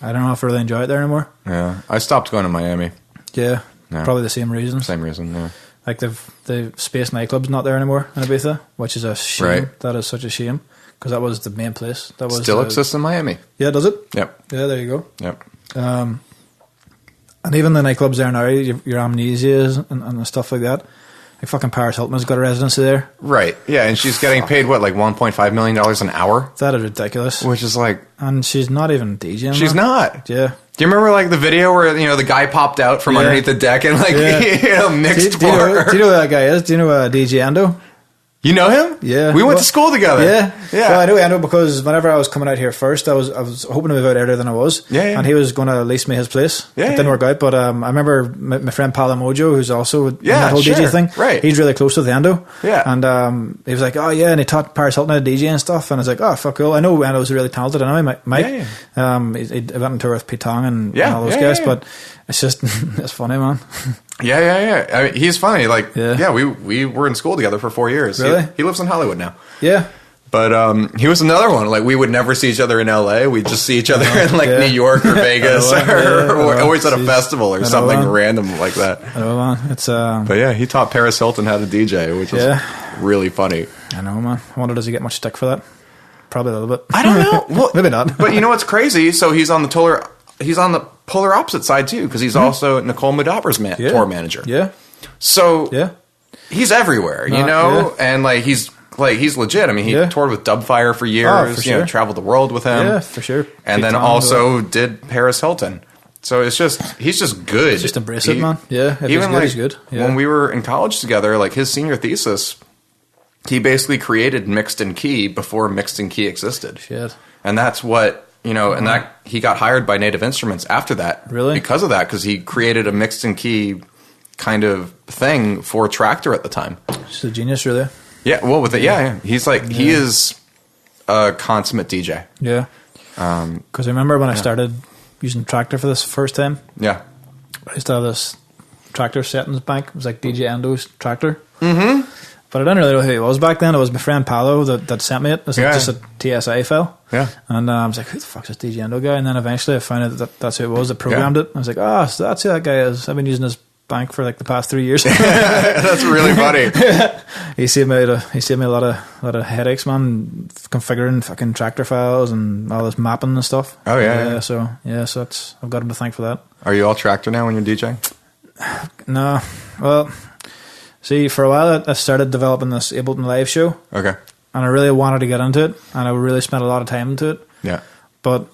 I don't know if I really enjoy it there anymore. Yeah. I stopped going to Miami. Yeah. Probably the same reason. Same reason, yeah. Like the Space nightclub's not there anymore in Ibiza, which is a shame. Right. That is such a shame, because that was the main place. That was still exists in Miami. Yeah, does it? Yep. Yeah, there you go. Yep. And even the nightclubs there now, your Amnesias and stuff like that. Like fucking Paris Hilton has got a residency there. Right. Yeah, and she's getting paid, what, like $1.5 million an hour? That is ridiculous. Which is like... And she's not even DJing. She's not. Yeah. Do you remember like the video where, the guy popped out from underneath the deck and like, mixed do you know who that guy is? Do you know DJ Ando? You know him? Yeah. We went to school together. Yeah. Well, I know Ando because whenever I was coming out here first, I was hoping to move out earlier than I was. Yeah. And he was going to lease me his place. Yeah. It didn't work out, but I remember my friend Palamojo, who's also in that whole DJ thing. Right. He's really close with Ando. Yeah. And he was like, oh yeah, and he taught Paris Hilton how to DJ and stuff. And I was like, oh, fuck cool. I know Ando's really talented. I know Mike. Yeah. He went on tour with Pete Tong and all those guys, but it's just, it's funny, man. Yeah. I mean, he's funny. Like, we were in school together for 4 years. Really? He lives in Hollywood now. Yeah. But he was another one. Like, we would never see each other in LA. We'd just see each other in like New York or Vegas or always at a festival or something random like that. I know, man. It's But yeah, he taught Paris Hilton how to DJ, which is really funny. I know, man. I wonder, does he get much stick for that? Probably a little bit. I don't know. Well, maybe not. But you know what's crazy? So he's on the polar opposite side too, because he's also Nicole Moudaber's tour manager. Yeah. So he's everywhere, and like he's legit. I mean, he toured with Dubfire for years. Traveled the world with him. Yeah, for sure. And then also did Paris Hilton. So he's just good. Just embrace it, man. Yeah, even he's good. Yeah. When we were in college together, like his senior thesis, he basically created Mixed in Key before Mixed in Key existed. Shit. And that's what. And that he got hired by Native Instruments after that. Really? Because of that, because he created a mixed in key kind of thing for Traktor at the time. He's a genius, really. Yeah, well, with it, he's like he is a consummate DJ. Yeah. Because I remember when I started using Traktor for this first time. Yeah. I used to have this Traktor settings bank. It was like DJ Ando's Traktor. Mm-hmm. But I didn't really know who he was back then. It was my friend Paolo that sent me it. It was just a TSI file. Yeah. And I was like, who the fuck's this DJ Endo guy? And then eventually I found out that's who it was that programmed it. I was like, so that's who that guy is. I've been using his bank for like the past 3 years. That's really funny. He saved me a lot of headaches, man, configuring fucking Traktor files and all this mapping and stuff. Oh yeah. So that's, I've got him to thank for that. Are you all Traktor now when you're DJing? No. Well, see, for a while I started developing this Ableton Live show. Okay. And I really wanted to get into it, and I really spent a lot of time into it. Yeah. But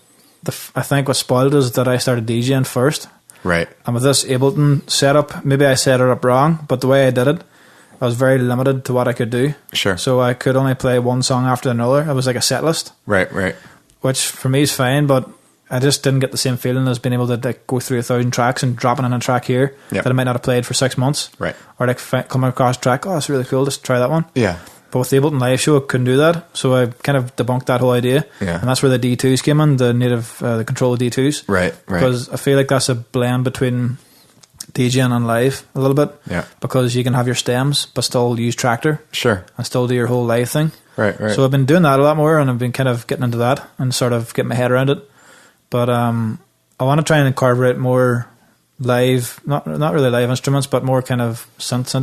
I think what spoiled it is that I started DJing first. Right. And with this Ableton setup, maybe I set it up wrong, but the way I did it, I was very limited to what I could do. Sure. So I could only play one song after another. It was like a set list. Right. Which for me is fine, but I just didn't get the same feeling as being able to like go through 1,000 tracks and dropping in a track here that I might not have played for 6 months. Right. Or like come across a track, that's really cool, just try that one. Yeah. But with the Ableton Live show, I couldn't do that. So I kind of debunked that whole idea. Yeah. And that's where the D2s came in, the control of D2s. Right. Because I feel like that's a blend between DJing and live a little bit. Yeah. Because you can have your stems, but still use Traktor. Sure. And still do your whole live thing. Right. So I've been doing that a lot more, and I've been kind of getting into that and sort of getting my head around it. But I want to try and incorporate more live, not really live instruments, but more kind of synths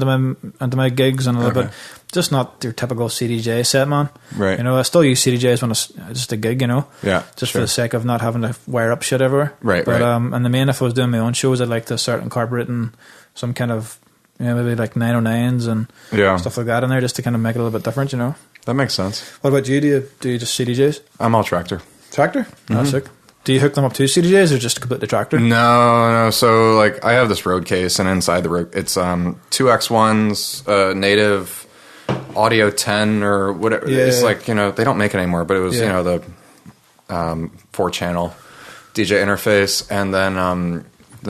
into my gigs, and a little bit, just not your typical CDJ set, man. Right. I still use CDJs when it's just a gig, Yeah. just for the sake of not having to wire up shit everywhere. Right. But and the main, if I was doing my own shows, I'd like to start incorporating some kind of, maybe like 909s and stuff like that in there, just to kind of make it a little bit different, That makes sense. What about you? Do you just CDJs? I'm all Traktor. Traktor? Mm-hmm. Sick. Do you hook them up to CDJs or just completely Traktor? No. So like I have this Rode case, and inside the Rode, it's 2X1s, native Audio 10 or whatever. Yeah. It's like, they don't make it anymore, but it was, the 4-channel DJ interface. And then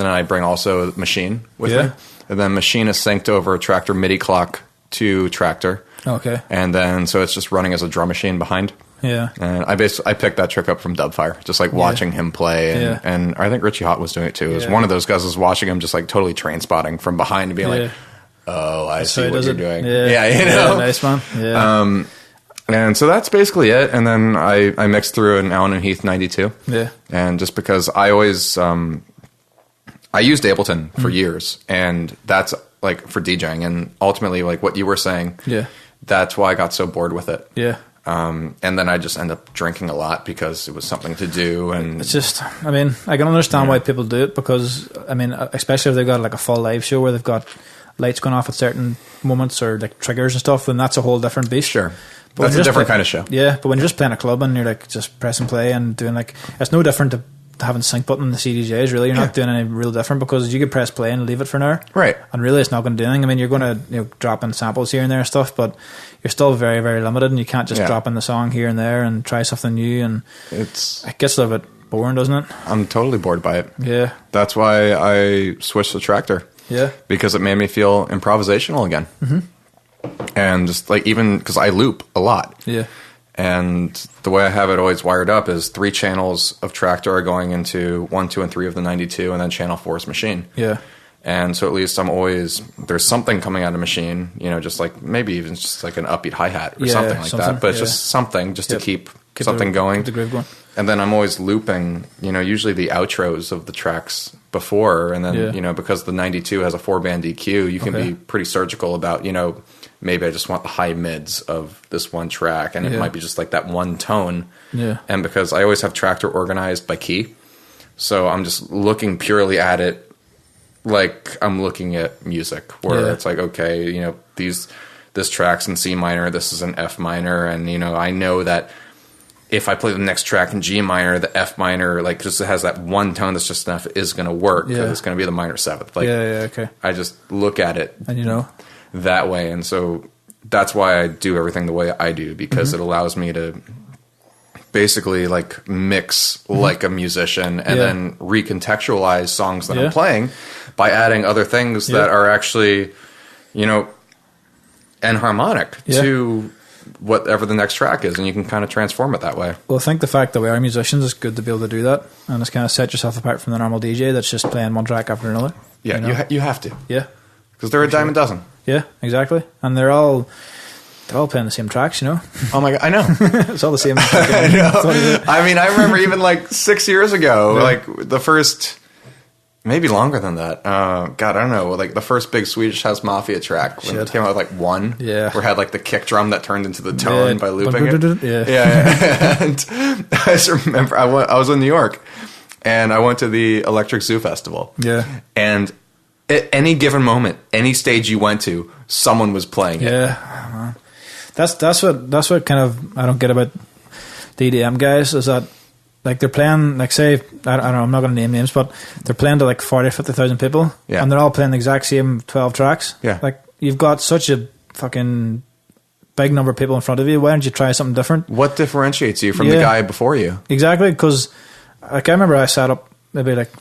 I bring also a machine with me. And then machine is synced over a tractor MIDI clock to tractor. Okay. And then so it's just running as a drum machine behind. Yeah. And I picked that trick up from Dubfire, just like watching him play. And I think Richie Hott was doing it too. It was one of those guys was watching him just like totally train spotting from behind and being like, oh, I see what you're doing. Yeah, you know? Nice, man. Yeah. And so that's basically it. And then I mixed through an Allen and Heath 92. Yeah. And just because I always, I used Ableton for years, and that's like for DJing, and ultimately like what you were saying. Yeah. That's why I got so bored with it. Yeah. And then I just end up drinking a lot because it was something to do. And it's just, I mean, I can understand why people do it because, I mean, especially if they've got like a full live show where they've got lights going off at certain moments or like triggers and stuff, then that's a whole different beast. Sure. But that's a different kind of show. Yeah, but when you're just playing a club and you're like just pressing play and doing like, it's no different to having sync button in the CDJs, really. You're not doing any real different because you could press play and leave it for an hour. Right. And really it's not going to do anything. I mean, you're going to drop in samples here and there and stuff, but you're still very, very limited and you can't just drop in the song here and there and try something new, and it gets a little bit boring, doesn't it? I'm totally bored by it. Yeah. That's why I switched to Tractor. Yeah. Because it made me feel improvisational again. Mm-hmm. And just like, even because I loop a lot. Yeah. And the way I have it always wired up is 3 channels of Tractor are going into 1, 2, and 3 of the 92, and then channel 4 is machine. Yeah. And so at least there's something coming out of machine, just like maybe even just like an upbeat hi-hat or something like that. But it's just something just to keep something going. Keep the groove going. And then I'm always looping, usually the outros of the tracks before. And then, because the 92 has a 4-band EQ, you can be pretty surgical about, maybe I just want the high mids of this one track, and it might be just like that one tone. Yeah. And because I always have Tractor organized by key, so I'm just looking purely at it like I'm looking at music, where it's like, okay, this track's in C minor, this is an F minor, and I know that if I play the next track in G minor, the F minor, like, just has that one tone that's just enough, is going to work, because it's going to be the minor 7th. Like, okay. I just look at it. And that way, and so that's why I do everything the way I do, because it allows me to basically like mix like a musician and then recontextualize songs that I'm playing by adding other things that are actually enharmonic to whatever the next track is, and you can kind of transform it that way. Well, I think the fact that we are musicians is good to be able to do that, and it's kind of set yourself apart from the normal DJ that's just playing one track after another. Yeah, you have to. Yeah. Because they're a dime a dozen. Yeah, exactly. And they're all playing the same tracks, Oh my God, I know. It's all the same. I know. I mean, I remember even like 6 years ago, like the first, maybe longer than that. God, I don't know. Like the first big Swedish House Mafia track when it came out with like 1, where it had like the kick drum that turned into the tone by looping it. Yeah. And I just remember I was in New York, and I went to the Electric Zoo Festival. Yeah. And at any given moment, any stage you went to, someone was playing it. Yeah, man. That's what kind of I don't get about the EDM guys, is that like they're playing, like, say, I don't know, I'm not going to name names, but they're playing to like 40 or 50,000 people, and they're all playing the exact same 12 tracks. Yeah. Like, you've got such a fucking big number of people in front of you. Why don't you try something different? What differentiates you from the guy before you? Exactly, because like I remember I sat up maybe like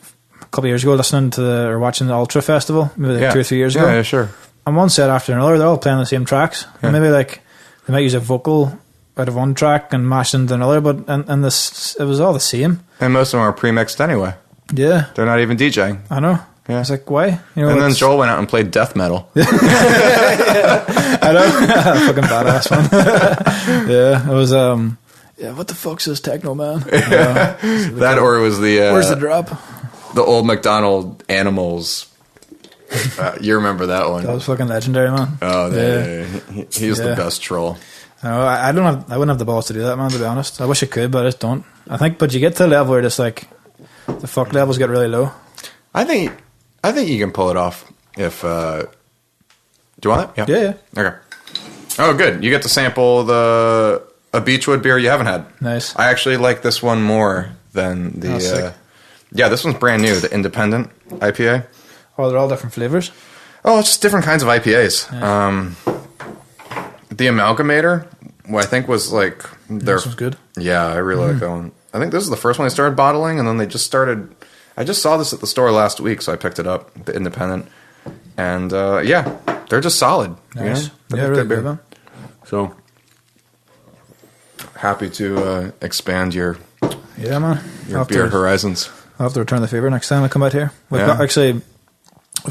a couple of years ago listening to or watching the Ultra Festival, maybe like 2 or 3 years ago. Yeah, sure. And one set after another, they're all playing the same tracks. And maybe like they might use a vocal out of one track and mash into another, but and this, it was all the same. And most of them are pre-mixed anyway. Yeah. They're not even DJing. I know. Yeah. It's like, why? And then Joel went out and played death metal. I know. Fucking badass, man. Yeah. It was, what the fuck's this techno, man? That, or it was the... where's the drop? The old McDonald Animals. You remember that one? That was fucking legendary, man. Oh, he was the best troll. I wouldn't have the balls to do that, man, to be honest. I wish I could, but I just don't. But you get to a level where it's like the fuck levels get really low. I think you can pull it off if do you want it? Yeah. Okay. Oh, good. You get to sample a Beechwood beer you haven't had. Nice. I actually like this one more than the this one's brand new, the Independent IPA. Oh, they're all different flavors? Oh, it's just different kinds of IPAs. Yeah. The Amalgamator, I think, was like this was good. Yeah, I really like that one. I think this is the first one they started bottling, and then they just started. I just saw this at the store last week, so I picked it up. The Independent, And they're just solid. Nice. Yeah, really good beer. So happy to expand your beer horizons. I'll have to return the favor next time I come out here. We've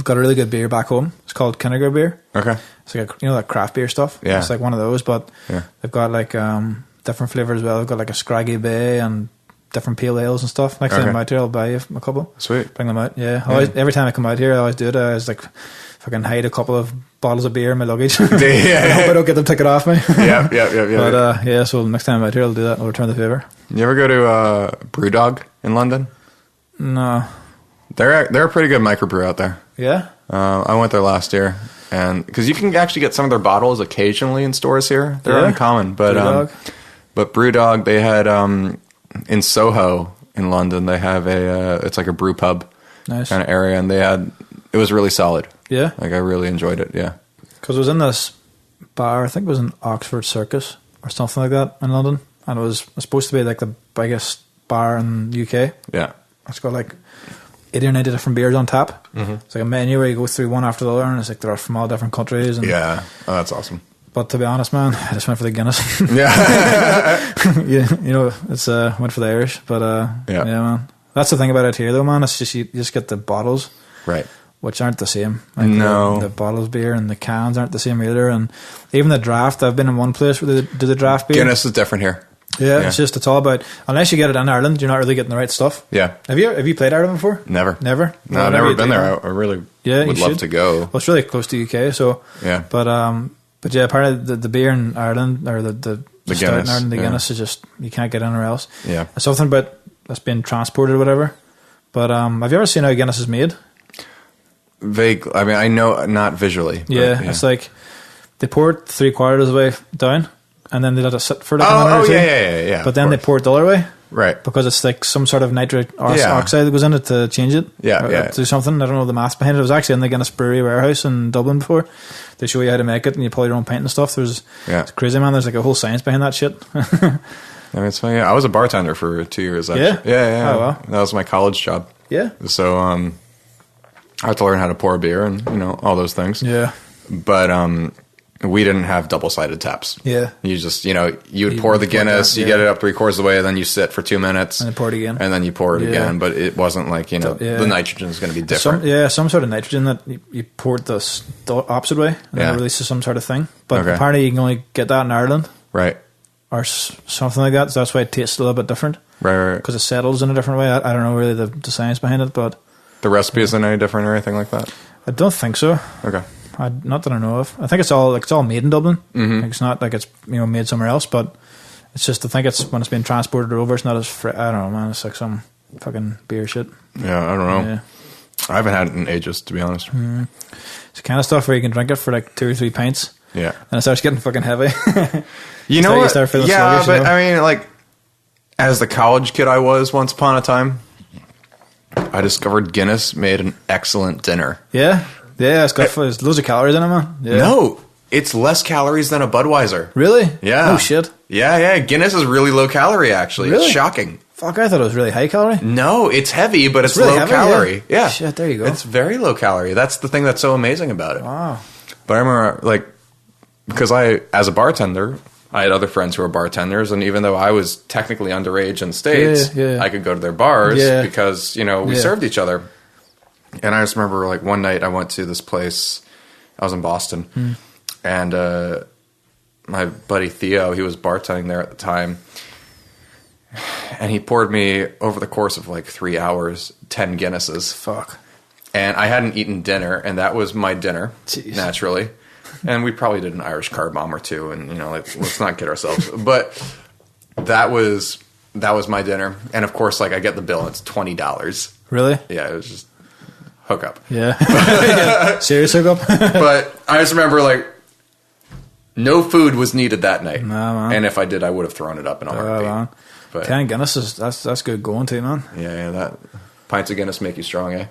got a really good beer back home. It's called Kinniger beer. Okay. It's like that craft beer stuff. Yeah. It's like one of those, but they've got like different flavors as well. They've got like a Scraggy Bay and different pale ales and stuff. Next time I'm out here, I'll buy you a couple. Sweet. Bring them out. Yeah. Every time I come out here, I always do it. I always like fucking hide a couple of bottles of beer in my luggage. I hope I don't get them taken off me. Yeah. But so next time I'm out here, I'll do that. I'll return the favor. You ever go to Brewdog in London? No. They're a pretty good microbrew out there. Yeah. I went there last year, and because you can actually get some of their bottles occasionally in stores here. They're uncommon, but Brewdog, they had in Soho in London, they have it's like a brew pub kind of area, and it was really solid. Yeah, like I really enjoyed it. Yeah, because it was in this bar. I think it was in Oxford Circus or something like that in London, and it was supposed to be like the biggest bar in the UK. Yeah, it's got like 80 or 90 different beers on tap. Mm-hmm. It's like a menu where you go through one after the other, and it's like they're from all different countries. And that's awesome. But to be honest, man, I just went for the Guinness. It's went for the Irish. But man, that's the thing about it here, though, man. It's just you just get the bottles, right, which aren't the same. Like no, the bottles beer and the cans aren't the same either. And even the draft, I've been in one place where they do the draft beer. Guinness is different here. Yeah, it's all about, unless you get it in Ireland, you're not really getting the right stuff. Yeah. Have you played Ireland before? Never. No, I've never been there. I really would love to go. Well, it's really close to UK, so yeah. But yeah, apparently the beer in Ireland, or the stout Guinness, in Ireland, the Guinness is just, you can't get anywhere else. Yeah. It's something about that's being transported or whatever. But have you ever seen how Guinness is made? Vague. I mean, I know, not visually. Yeah, it's like they pour it 3/4 of the way down, and then they let it sit for like a minute or two. Yeah. But then they pour it the other way. Right. Because it's like some sort of nitric oxide that goes in it to change it. Yeah. Do something. I don't know the maths behind it. It was actually in the Guinness Brewery warehouse in Dublin before. They show you how to make it, and you pull your own pint and stuff. It's crazy, man. There's like a whole science behind that shit. I mean, it's funny. I was a bartender for 2 years, actually. Yeah. Oh, wow. That was my college job. Yeah. So I had to learn how to pour beer and, all those things. Yeah. But we didn't have double-sided taps. Yeah. You just, you would pour the Guinness, you get it up 3/4 of the way, and then you sit for 2 minutes. And then pour it again. And then you pour it again. But it wasn't like, the nitrogen is going to be different. Some sort of nitrogen that you pour it the opposite way, and then it releases some sort of thing. But apparently you can only get that in Ireland. Right. Or something like that. So that's why it tastes a little bit different. Right. Because it settles in a different way. I don't know really the science behind it, but... The recipe isn't any different or anything like that? I don't think so. Okay. Not that I know of. I think it's all made in Dublin. Mm-hmm. It's not like it's made somewhere else, but it's just, I think it's when it's being transported over, it's not as I don't know, man. It's like some fucking beer shit. Yeah, I don't know. Yeah. I haven't had it in ages, to be honest. Mm. It's the kind of stuff where you can drink it for like 2 or 3 pints. Yeah, and it starts getting fucking heavy. You know what? Yeah, but I mean, like, as the college kid I was once upon a time, I discovered Guinness made an excellent dinner. Yeah. Yeah, there's loads of calories in it, man. Yeah. No, it's less calories than a Budweiser. Really? Yeah. Oh, shit. Yeah. Guinness is really low calorie, actually. Really? It's shocking. Fuck, I thought it was really high calorie. No, it's heavy, but it's really low heavy, calorie. Yeah. Shit, there you go. It's very low calorie. That's the thing that's so amazing about it. Wow. But I remember, like, because as a bartender, I had other friends who were bartenders, and even though I was technically underage in the States, I could go to their bars because, we served each other. And I just remember, like, one night I went to this place. I was in Boston, and my buddy Theo, he was bartending there at the time, and he poured me, over the course of like 3 hours, 10 Guinnesses. Fuck. And I hadn't eaten dinner, and that was my dinner, Jeez. Naturally. And we probably did an Irish car bomb or two, and let's not kid ourselves. But that was my dinner, and of course, like, I get the bill, and it's $20. Really? Yeah, it was just hookup. Yeah. Serious hookup. But I just remember, like, no food was needed that night. Nah, man. And if I did, I would have thrown it up in a heartbeat. Man. But 10 Guinness that's good going too, man. Yeah, that pints of Guinness make you strong, eh?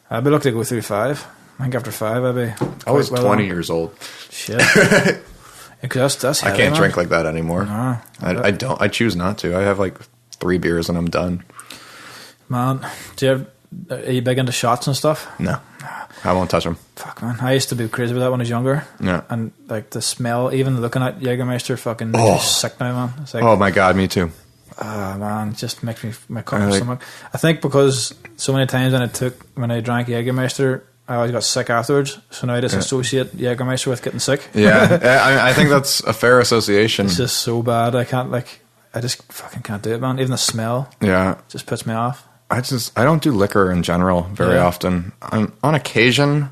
I'd be looking to go through 5. I think after 5 I'd be... I was 20 years old. Shit. Because that's heavy, I can't man. drink like that anymore. Nah, I don't. I choose not to. I have like 3 beers and I'm done. Man, are you big into shots and stuff? No. I won't touch them. Fuck, man. I used to be crazy about that when I was younger. Yeah. And like the smell, even looking at Jägermeister, fucking makes me sick now, man. It's like, oh my God, me too. Man, it just makes me my stomach. I think because so many times when I drank Jägermeister, I always got sick afterwards. So now I just associate Jägermeister with getting sick. Yeah, I think that's a fair association. It's just so bad. I just fucking can't do it, man. Even the smell, just puts me off. I don't do liquor in general very often. On occasion,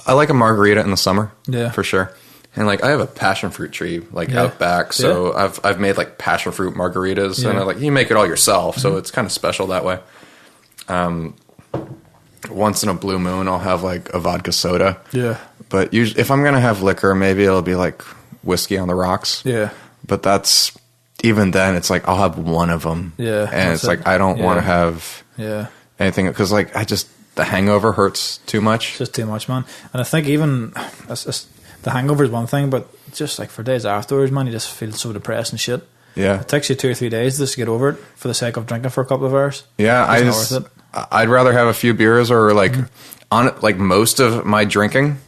I like a margarita in the summer, for sure. And like I have a passion fruit tree out back, so I've made like passion fruit margaritas, and you make it all yourself, so it's kind of special that way. Once in a blue moon, I'll have like a vodka soda. Yeah. But usually, if I'm gonna have liquor, maybe it'll be like whiskey on the rocks. Yeah. But that's even then, it's like I'll have one of them. Yeah. And it's like I don't want to have anything because like the hangover hurts too much. It's just too much, man. And I think even the hangover is one thing, but just like for days afterwards, man, you just feel so depressed and shit. Yeah. It takes you 2 or 3 days just to get over it for the sake of drinking for a couple of hours. Yeah, I'd rather have a few beers or most of my drinking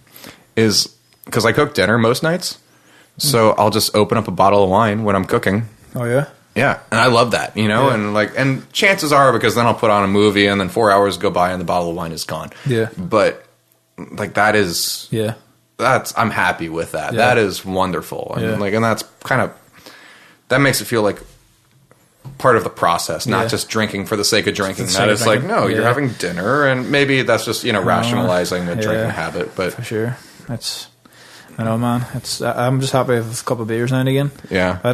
is because I cook dinner most nights. So I'll just open up a bottle of wine when I'm cooking. Oh yeah? Yeah. And I love that, and chances are because then I'll put on a movie and then 4 hours go by and the bottle of wine is gone. Yeah. But like that is I'm happy with that. Yeah. That is wonderful. And and that's kind of that makes it feel like part of the process, not just drinking for the sake of drinking. That is like, no, you're having dinner, and maybe that's just rationalizing the drinking habit. But for sure, I know, man. I'm just happy with a couple of beers now and again. Yeah, I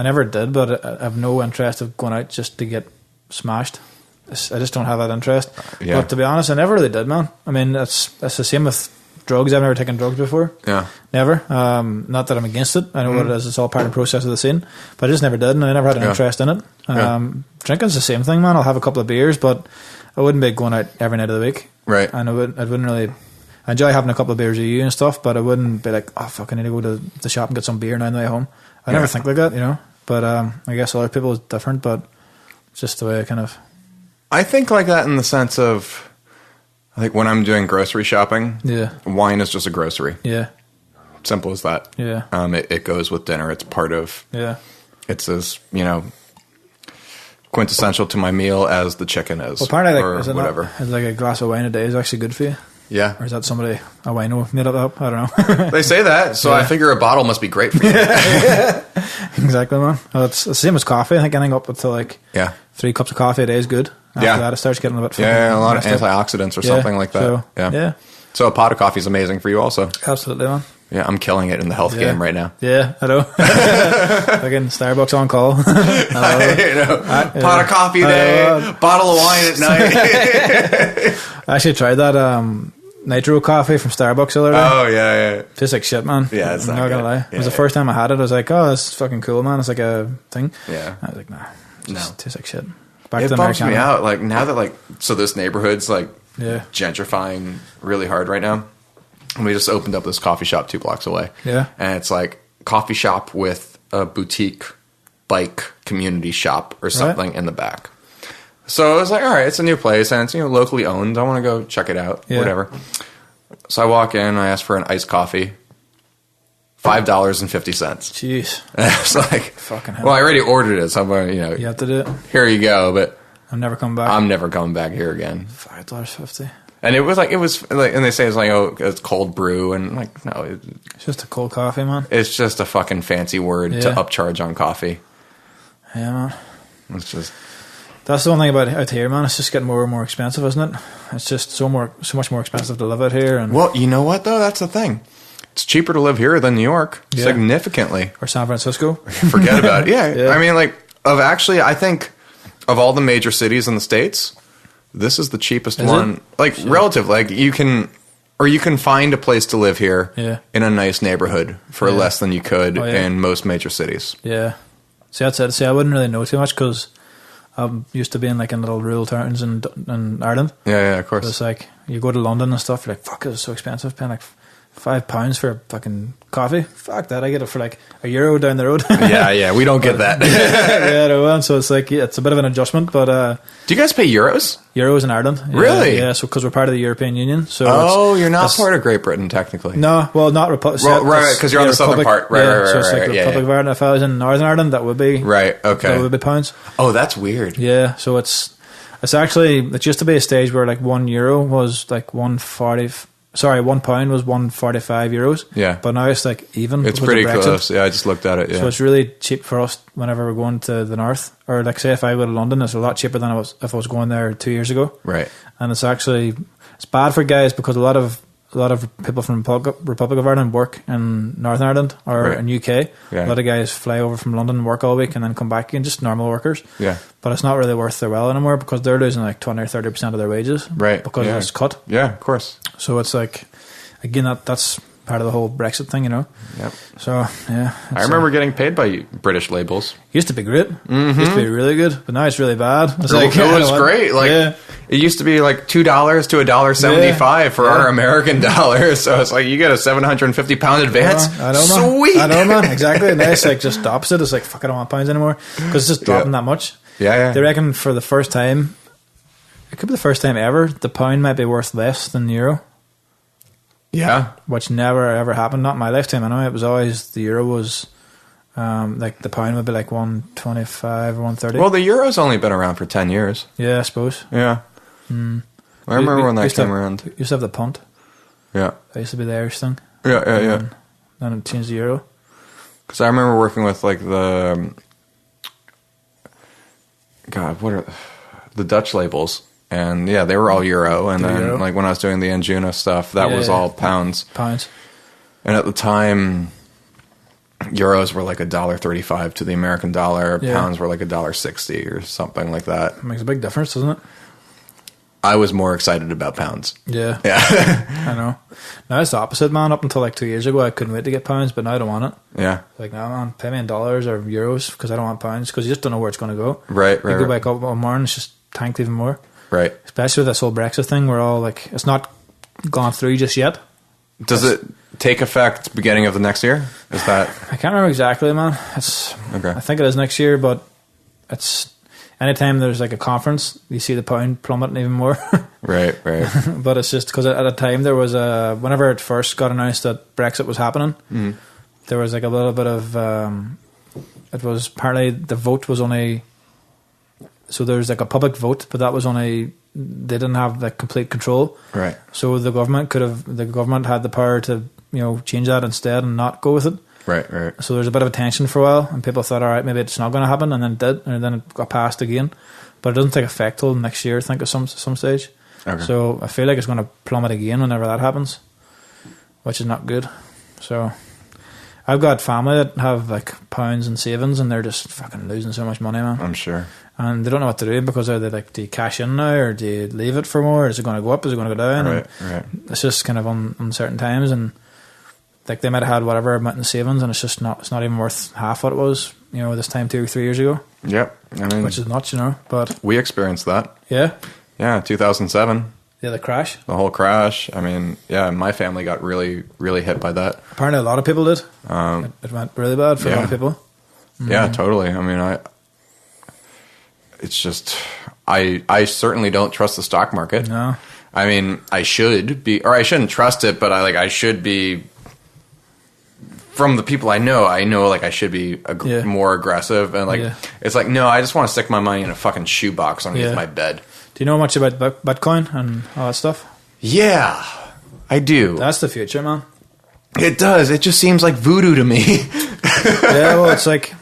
never did, but I have no interest of going out just to get smashed. I just don't have that interest. Yeah. But to be honest, I never really did, man. I mean, that's the same with drugs. I've never taken drugs before. Yeah. Never. Not that I'm against it. I know what it is. It's all part of the process of the scene. But I just never did, and I never had an interest in it. Drinking's the same thing, man. I'll have a couple of beers, but I wouldn't be going out every night of the week. Right. And I wouldn't really... I enjoy having a couple of beers with you and stuff, but I wouldn't be like, oh, fuck, I need to go to the shop and get some beer now on the way home. I never think like that, But I guess other people is different, but it's just the way I kind of... I think like that in the sense of... I think when I'm doing grocery shopping, wine is just a grocery. Yeah. Simple as that. Yeah. It goes with dinner. It's part of... Yeah. It's as, quintessential to my meal as the chicken is. Well, apparently, or whatever. Is like a glass of wine a day is actually good for you. Yeah. Or is that somebody, a wino made it up? I don't know. They say that, so I figure a bottle must be great for you. Exactly, man. Well, it's the same as coffee. I think anything up until 3 cups of coffee a day is good. After that, it starts getting a bit... a lot of antioxidants or something like that. So, yeah. So a pot of coffee is amazing for you also. Absolutely, man. Yeah, I'm killing it in the health game right now. Yeah, I know. Again, Starbucks on call. Pot of coffee a day, bottle of wine at night. I actually tried that nitro coffee from Starbucks the other day. Oh, yeah. Tastes like shit, man. Yeah, it's not gonna lie. It was the first time I had it. I was like, oh, this is fucking cool, man. It's like a thing. Yeah. I was like, nah, it tastes like shit. Back to the bumps me out. Like, now that, so this neighborhood's, gentrifying really hard right now. And we just opened up this coffee shop 2 blocks away. Yeah. And it's like coffee shop with a boutique bike community shop or something in the back. So I was like, all right, it's a new place and it's locally owned. I want to go check it out, whatever. So I walk in, I ask for an iced coffee. $5.50. Jeez. And I was like, fucking hell. Well, I already ordered it, so I'm going to, you have to do it. Here you go, but I'm never coming back. I'm never coming back here again. $5.50. And it was like, and they say it's like, oh, it's cold brew, and like, no. It's just a cold coffee, man. It's just a fucking fancy word to upcharge on coffee. Yeah, man. It's just... That's the one thing about out here, man. It's just getting more and more expensive, isn't it? It's just so much more expensive to live out here. And well, you know what, though? That's the thing. It's cheaper to live here than New York, significantly. Or San Francisco. Forget about it. Yeah. I mean, I think of all the major cities in the States... This is the cheapest one. Relative. You can find a place to live here in a nice neighborhood for less than you could in most major cities. Yeah. See, that's it. See, I wouldn't really know too much because I'm used to being in little rural towns in Ireland. Yeah, of course. So it's like, you go to London and stuff, you're like, fuck, it's so expensive, paying £5 for a fucking coffee. Fuck that! I get it for like €1 down the road. yeah, we don't get that. Yeah, no, so it's like it's a bit of an adjustment. But do you guys pay euros? Euros in Ireland, really? Yeah, so because we're part of the European Union. So you're not part of Great Britain technically. No, well, not Republic. Right, because you're on the southern part. Right. So it's like Republic of Ireland. If I was in Northern Ireland, that would be right. Okay, that would be pounds. Oh, that's weird. Yeah, so it's actually it used to be a stage where like €1 was like 140. Sorry, £1 was €145. Yeah, but now it's like even. It's pretty close. Yeah, I just looked at it. Yeah, so it's really cheap for us whenever we're going to the north, or like say if I go to London, it's a lot cheaper than if I was going there 2 years ago. Right, and it's bad for guys because a lot of people from Republic of Ireland work in Northern Ireland or in UK. Yeah. A lot of guys fly over from London and work all week and then come back again, just normal workers. Yeah, but it's not really worth their while anymore because they're losing like 20 or 30% of their wages. Right, because it's cut. Yeah, of course. So it's like, again, that's part of the whole Brexit thing, you know. Yep. So yeah, I remember getting paid by British labels. Used to be great. Mm-hmm. Used to be really good, but now it's really bad. It's like, it was great. Like it used to be like $2 to $1.75 for our American dollars. So it's like you get a £750 advance. I know, man. Sweet. I know, man. Exactly. Now it's like just the opposite. It's like fuck, I don't want pounds anymore because it's just dropping that much. Yeah. They reckon for the first time, it could be the first time ever, the pound might be worth less than the euro. Yeah, which never ever happened. Not in my lifetime. I know it was always the euro was like the pound would be like 125 or 130. Well, the euro's only been around for 10 years. Yeah, I suppose. Yeah, I remember when that came around. Used to have the punt. Yeah, that used to be the Irish thing. Yeah. Then it changed the euro. Because I remember working with like the what are the Dutch labels. And yeah, they were all euro. And then like when I was doing the Anjuna stuff, that was all pounds. And at the time, euros were like $1.35 to the American dollar. Yeah. Pounds were like $1.60 or something like that. It makes a big difference, doesn't it? I was more excited about pounds. Yeah. I know. Now it's the opposite, man. Up until like 2 years ago, I couldn't wait to get pounds, but now I don't want it. Yeah. Like, no, man, pay me in dollars or euros because I don't want pounds because you just don't know where it's going to go. Right. You go back up one more and it's just tanked even more. Right. Especially with this whole Brexit thing, we're all like, it's not gone through just yet. Does it take effect beginning of the next year? Is that? I can't remember exactly, man. Okay. I think it is next year, but it's anytime there's like a conference, you see the pound plummeting even more. Right. But it's just because at a time there was whenever it first got announced that Brexit was happening, there was like a little bit of it was apparently the vote was only. So there's like a public vote, but that was only they didn't have the complete control. Right. So the government had the power to change that instead and not go with it. Right. So there's a bit of a tension for a while, and people thought, all right, maybe it's not going to happen, and then it did, and then it got passed again. But it doesn't take effect till next year, I think, at some stage. Okay. So I feel like it's going to plummet again whenever that happens, which is not good. So I've got family that have like pounds and savings, and they're just fucking losing so much money, man. I'm sure. And they don't know what to do because are they like, do you cash in now or do you leave it for more? Is it going to go up? Is it going to go down? Right. It's just kind of uncertain times, and like they might have had whatever amount in savings, and it's not even worth half what it was, this time 2 or 3 years ago. Yep. I mean, which is nuts, But we experienced that. Yeah. Yeah, 2007. Yeah, the crash. The whole crash. I mean, yeah, my family got really, really hit by that. Apparently, a lot of people did. It went really bad for a lot of people. Yeah, totally. I mean, it's just I certainly don't trust the stock market. No. I mean, I should be, or I shouldn't trust it, but I should be. From the people I know like I should be more aggressive, and it's like, no, I just want to stick my money in a fucking shoebox underneath my bed. Do you know much about Bitcoin and all that stuff? Yeah, I do. That's the future, man. It does. It just seems like voodoo to me. Yeah, well, it's like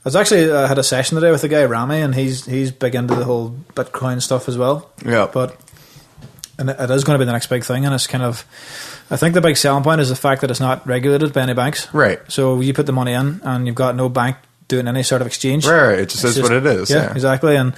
I had a session today with a guy, Rami, and he's big into the whole Bitcoin stuff as well. Yeah, and it is going to be the next big thing, and it's kind of. I think the big selling point is the fact that it's not regulated by any banks. Right. So you put the money in, and you've got no bank doing any sort of exchange. Right. It just is what it is. Yeah, exactly. And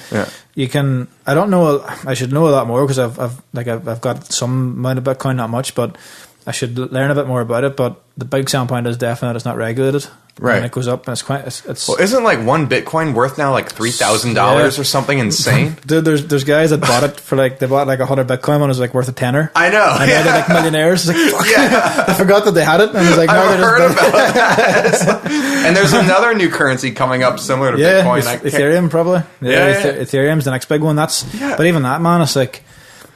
you can. I don't know. I should know a lot more because I've got some amount of Bitcoin, not much, but I should learn a bit more about it, but the big selling point is definitely that it's not regulated. Right. And it goes up, and it's well, isn't like one Bitcoin worth now like $3,000 or something insane? Dude, there's guys that bought it for like, they bought like 100 Bitcoin when it was like worth a tenner. I know. And now they're like millionaires. It's like, fuck. Yeah. I forgot that they had it. And I was like, no, I've heard about that. And there's another new currency coming up similar to Bitcoin. Ethereum probably. Ethereum's the next big one. But even that, man, it's like,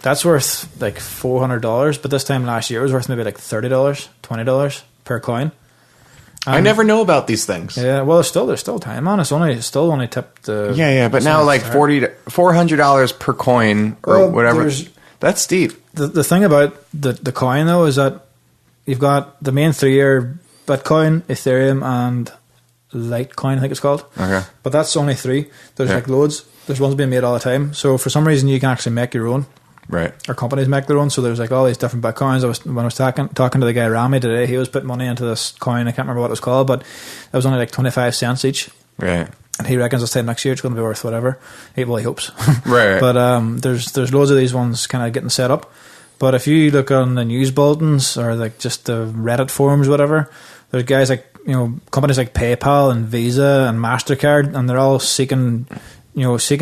that's worth like $400. But this time last year it was worth maybe like $30, $20 per coin. I never know about these things. Yeah, well, there's still time on. It's still only tipped. But now like $400 per coin or whatever. That's steep. The thing about the coin though is that you've got the main three are Bitcoin, Ethereum, and Litecoin, I think it's called. Okay. But that's only three. There's like loads. There's ones being made all the time. So for some reason you can actually make your own. Right. Or companies make their own. So there's like all these different Bitcoins. When I was talking to the guy Rami today, he was putting money into this coin. I can't remember what it was called, but it was only like 25 cents each. Right. And he reckons this time next year it's going to be worth whatever. He hopes. Right. But there's loads of these ones kind of getting set up. But if you look on the news bulletins or like just the Reddit forums, whatever, there's guys like, companies like PayPal and Visa and MasterCard, and they're all seeking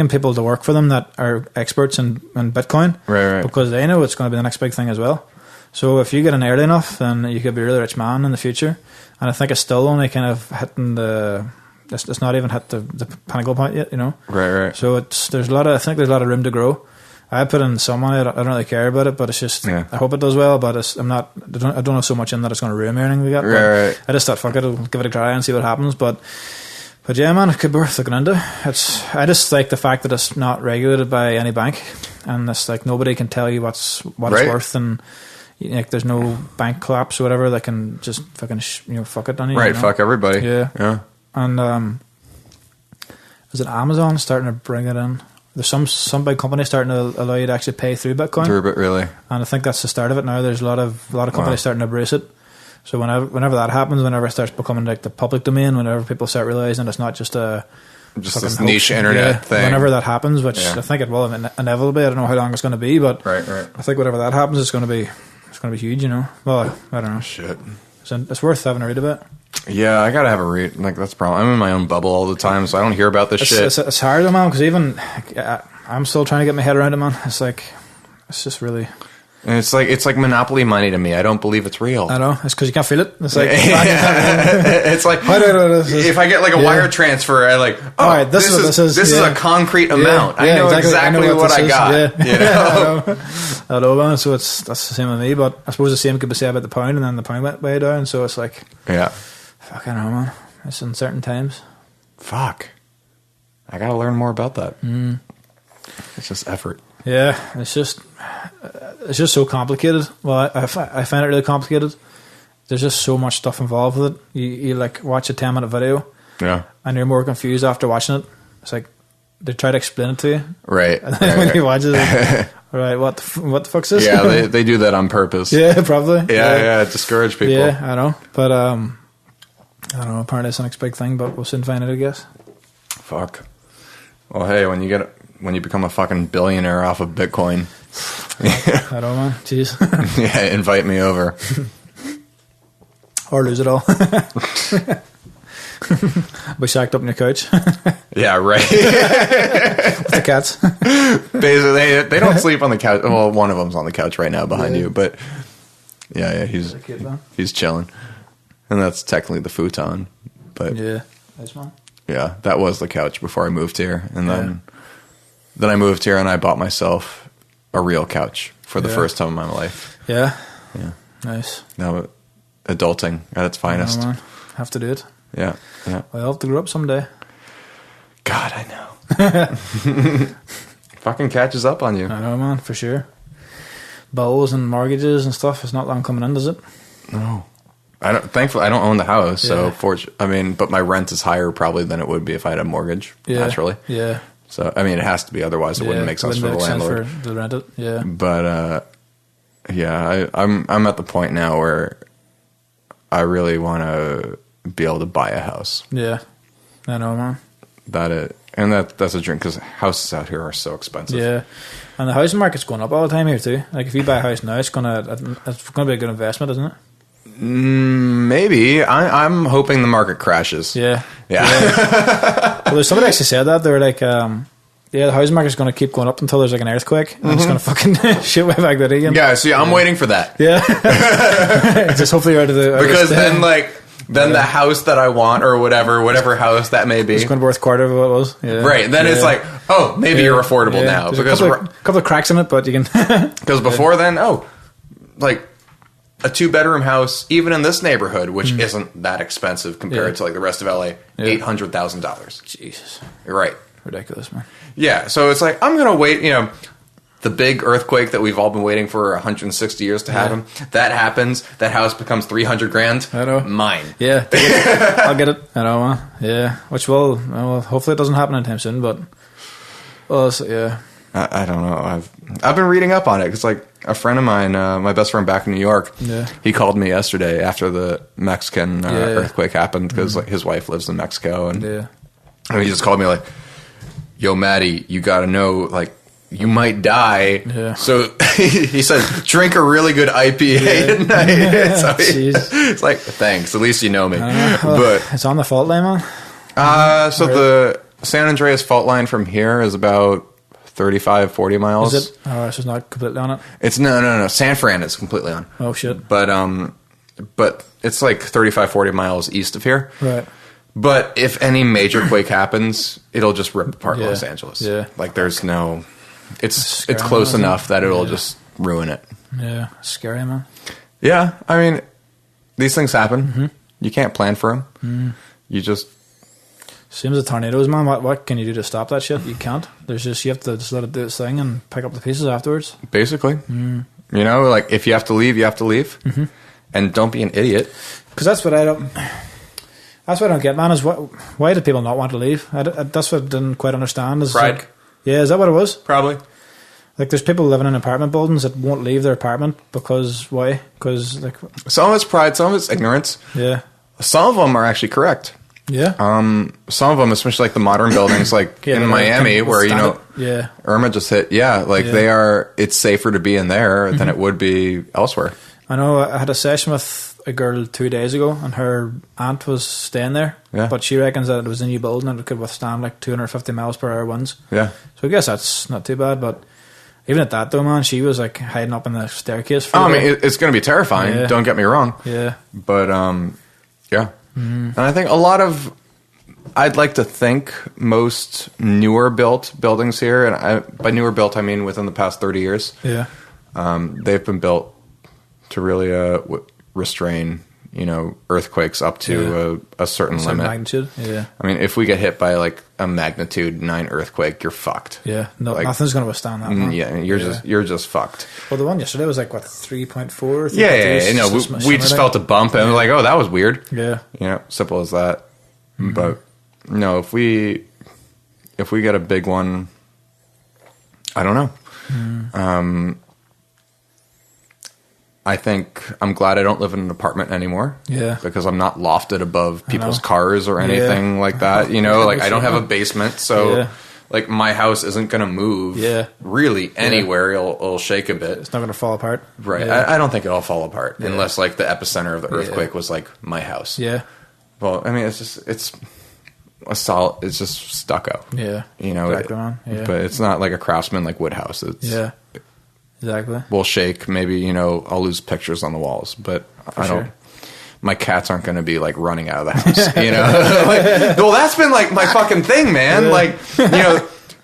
people to work for them that are experts in Bitcoin. Right. Because they know it's going to be the next big thing as well. So if you get in early enough, then you could be a really rich man in the future. And I think it's still only kind of hitting it's not even hit the pinnacle point yet, Right. So there's a lot of room to grow. I put in some money. I don't really care about it, but it's just, I hope it does well, but I don't know so much in that it's going to ruin anything we got. Right. I just thought, fuck it, I'll give it a try and see what happens. But yeah, man, it could be worth looking into. I just like the fact that it's not regulated by any bank, and it's like nobody can tell you what it's worth, and like there's no bank collapse or whatever that can just fucking fuck it on you. Right, fuck everybody. Yeah. And is it Amazon starting to bring it in? There's some big company starting to allow you to actually pay through Bitcoin. Through it, really. And I think that's the start of it now. There's a lot of companies starting to embrace it. So whenever that happens, whenever it starts becoming like the public domain, whenever people start realizing it's not just this niche internet thing. Whenever that happens, which I think it will inevitably. I don't know how long it's going to be, but right. I think whenever that happens, it's going to be huge. Well, I don't know. Shit. It's worth having a read of it. Yeah, I gotta have a read. Like that's the problem. I'm in my own bubble all the time, so I don't hear about this shit. It's hard though, man, because even I'm still trying to get my head around it, man. It's like it's just really. And it's like Monopoly money to me. I don't believe it's real. I know. It's because you can't feel it. It's like it's like if I get like a wire transfer, I like all right. This is a concrete amount. I know exactly what I got. I know, man. So that's the same with me. But I suppose the same could be said about the pound, and then the pound went way down. So it's like fuck, I know, man. It's in certain times. Fuck. I gotta learn more about that. It's just effort. Yeah, it's just so complicated. Well, I find it really complicated. There's just so much stuff involved with it. You like watch a 10-minute video, and you're more confused after watching it. It's like they try to explain it to you, right? And then when you watch it, like, right, what the fuck's this? Yeah, they do that on purpose. Yeah, probably. Yeah, discourage people. Yeah, I know, but I don't know. Apparently, it's the next big thing, but we'll soon find it, I guess. Fuck. Well, hey, when you become a fucking billionaire off of Bitcoin, I don't know, man. Jeez. Yeah, invite me over. Or lose it all. Be shacked up on your couch. Yeah, right. With the cats. Basically, they don't sleep on the couch. Well, one of them's on the couch right now behind you, but he's chilling, and that's technically the futon. But yeah, nice man. Yeah, that was the couch before I moved here, and then I moved here and I bought myself a real couch for the first time in my life. Yeah. Nice. Now, adulting at its finest. Man. Have to do it. Yeah. Well, I'll have to grow up someday. God, I know. Fucking catches up on you. I know, man, for sure. Bills and mortgages and stuff. It's not long coming in, does it? No. Thankfully, I don't own the house, so but my rent is higher probably than it would be if I had a mortgage, naturally. Yeah. So, I mean, it has to be, otherwise it wouldn't make sense for the landlord. To rent it, yeah. But, I'm at the point now where I really want to be able to buy a house. Yeah. I know, man. And that's a dream because houses out here are so expensive. Yeah, and the housing market's going up all the time here too. Like if you buy a house now, it's gonna be a good investment, isn't it? Maybe. I'm hoping the market crashes. Yeah. Well, there's somebody actually said that. They were like, the housing market's going to keep going up until there's like an earthquake, and it's going to fucking shit way back there again. Yeah, see, I'm waiting for that. Yeah. Just hopefully out of the... Because then the house that I want, or whatever house that may be, it's going to be worth a quarter of what it was. Yeah. Right. Then it's like, oh, maybe you're affordable now. There's because a couple of cracks in it, but you can... Because before then, like a 2-bedroom house, even in this neighborhood, which isn't that expensive compared to like the rest of LA, $800,000. Jesus. You're right. Ridiculous, man. Yeah. So it's like, I'm going to wait, the big earthquake that we've all been waiting for 160 years to happen. That happens. That house becomes $300,000. I know. Mine. Yeah. I'll get it. I know, man. Yeah. Which will, hopefully it doesn't happen anytime soon, but, yeah. I don't know. I've been reading up on it because like a friend of mine, my best friend back in New York, he called me yesterday after the Mexican earthquake happened because like his wife lives in Mexico, and he just called me like, "Yo, Maddie, you got to know like you might die." Yeah. So he said, "Drink a really good IPA at night." So it's like, thanks. At least you know me. But it's on the fault line, man. So the San Andreas fault line from here is about 35, 40 miles. Is it? Oh, it's just not completely on it? It's no. San Fran is completely on. Oh, shit. But it's like 35, 40 miles east of here. Right. But if any major quake happens, it'll just rip apart Los Angeles. Yeah. Like there's no... It's close enough that it'll just ruin it. Yeah. Scary, man. Yeah. I mean, these things happen. Mm-hmm. You can't plan for them. Mm. You just... Same as the tornadoes, man. What can you do to stop that shit? You can't. You have to just let it do its thing and pick up the pieces afterwards. Basically. Like if you have to leave, you have to leave. Mm-hmm. And don't be an idiot. Because that's what I don't get, man, is why do people not want to leave? That's what I didn't quite understand. Is pride. Like, yeah, is that what it was? Probably. Like there's people living in apartment buildings that won't leave their apartment because, why? Because like... Some of it's pride, some of it's ignorance. Yeah. Some of them are actually correct. Yeah. Some of them, especially like the modern buildings, like in Miami, where Irma just hit. Yeah, like they are. It's safer to be in there than it would be elsewhere. I know. I had a session with a girl 2 days ago, and her aunt was staying there. Yeah. But she reckons that it was a new building and it could withstand like 250 miles per hour winds. Yeah. So I guess that's not too bad, but. Even at that though, man, she was like hiding up in the staircase. I mean, it's going to be terrifying. Yeah. Don't get me wrong. Yeah. But yeah. And I think I'd like to think most newer built buildings here, and by newer built I mean within the past 30 years. Yeah. They've been built to really restrain, earthquakes up to a certain limit. Magnitude. Yeah. I mean, if we get hit by like a magnitude 9 earthquake, you're fucked. Yeah. No, like, nothing's going to withstand that. Man. Yeah, you're just fucked. Well, the one yesterday was like what 3.4. Yeah. No, we just felt a bump and we're like, oh, that was weird. Yeah. Simple as that. Mm-hmm. But no, if we get a big one, I don't know. Mm-hmm. I think I'm glad I don't live in an apartment anymore. Yeah. Because I'm not lofted above people's cars or anything like that. Like I don't have a basement, so like my house isn't going to move really anywhere. It'll shake a bit. It's not going to fall apart. Right. Yeah. I don't think it'll fall apart unless like the epicenter of the earthquake was like my house. Yeah. Well, I mean, it's a solid, it's just stucco. Yeah. But it's not like a Craftsman like wood house. It's Exactly. We'll shake. Maybe, I'll lose pictures on the walls, but I don't. Sure. My cats aren't going to be like running out of the house, well, that's been like my fucking thing, man. Yeah. Like,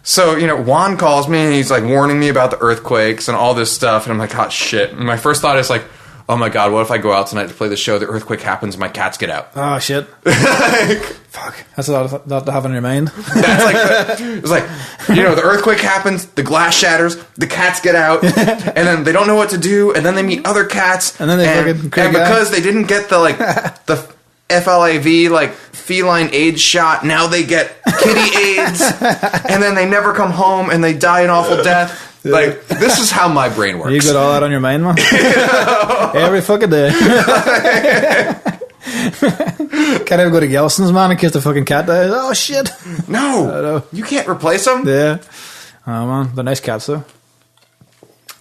so, Juan calls me and he's like warning me about the earthquakes and all this stuff. And I'm like, oh, shit. And my first thought is like, oh my God, what if I go out tonight to play the show, the earthquake happens, my cats get out? Oh, shit. Fuck. That's a lot to have in your mind. That's like, it's like, the earthquake happens, the glass shatters, the cats get out, and then they don't know what to do, and then they meet other cats, and then they and because they didn't get the FLAV, feline AIDS shot, now they get kitty AIDS, and then they never come home, and they die an awful death. Like, this is how my brain works. You got all that on your mind, man? Every fucking day. Can't even go to Gelson's, man, in case the fucking cat dies. Oh, shit. No. You can't replace them? Yeah. Oh, man. They're nice cats, though.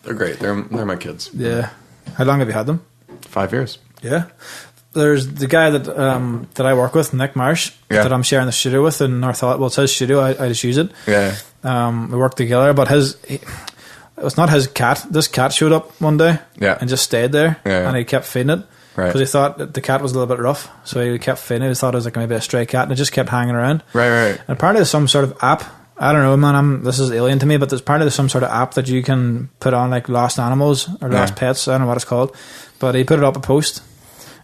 They're great. They're my kids. Yeah. How long have you had them? 5 years. Yeah. There's the guy that I work with, Nick Marsh, that I'm sharing the studio with in North Hollywood. Well, it's his studio. I just use it. Yeah. We work together, but it was not his cat. This cat showed up one day and just stayed there, and he kept feeding it because he thought that the cat was a little bit rough, so he kept feeding it. He thought it was like maybe a stray cat, and it just kept hanging around. Right. And apparently there's some sort of app. I don't know, man. This is alien to me, but there's some sort of app that you can put on like lost animals or lost pets. I don't know what it's called, but he put it up a post.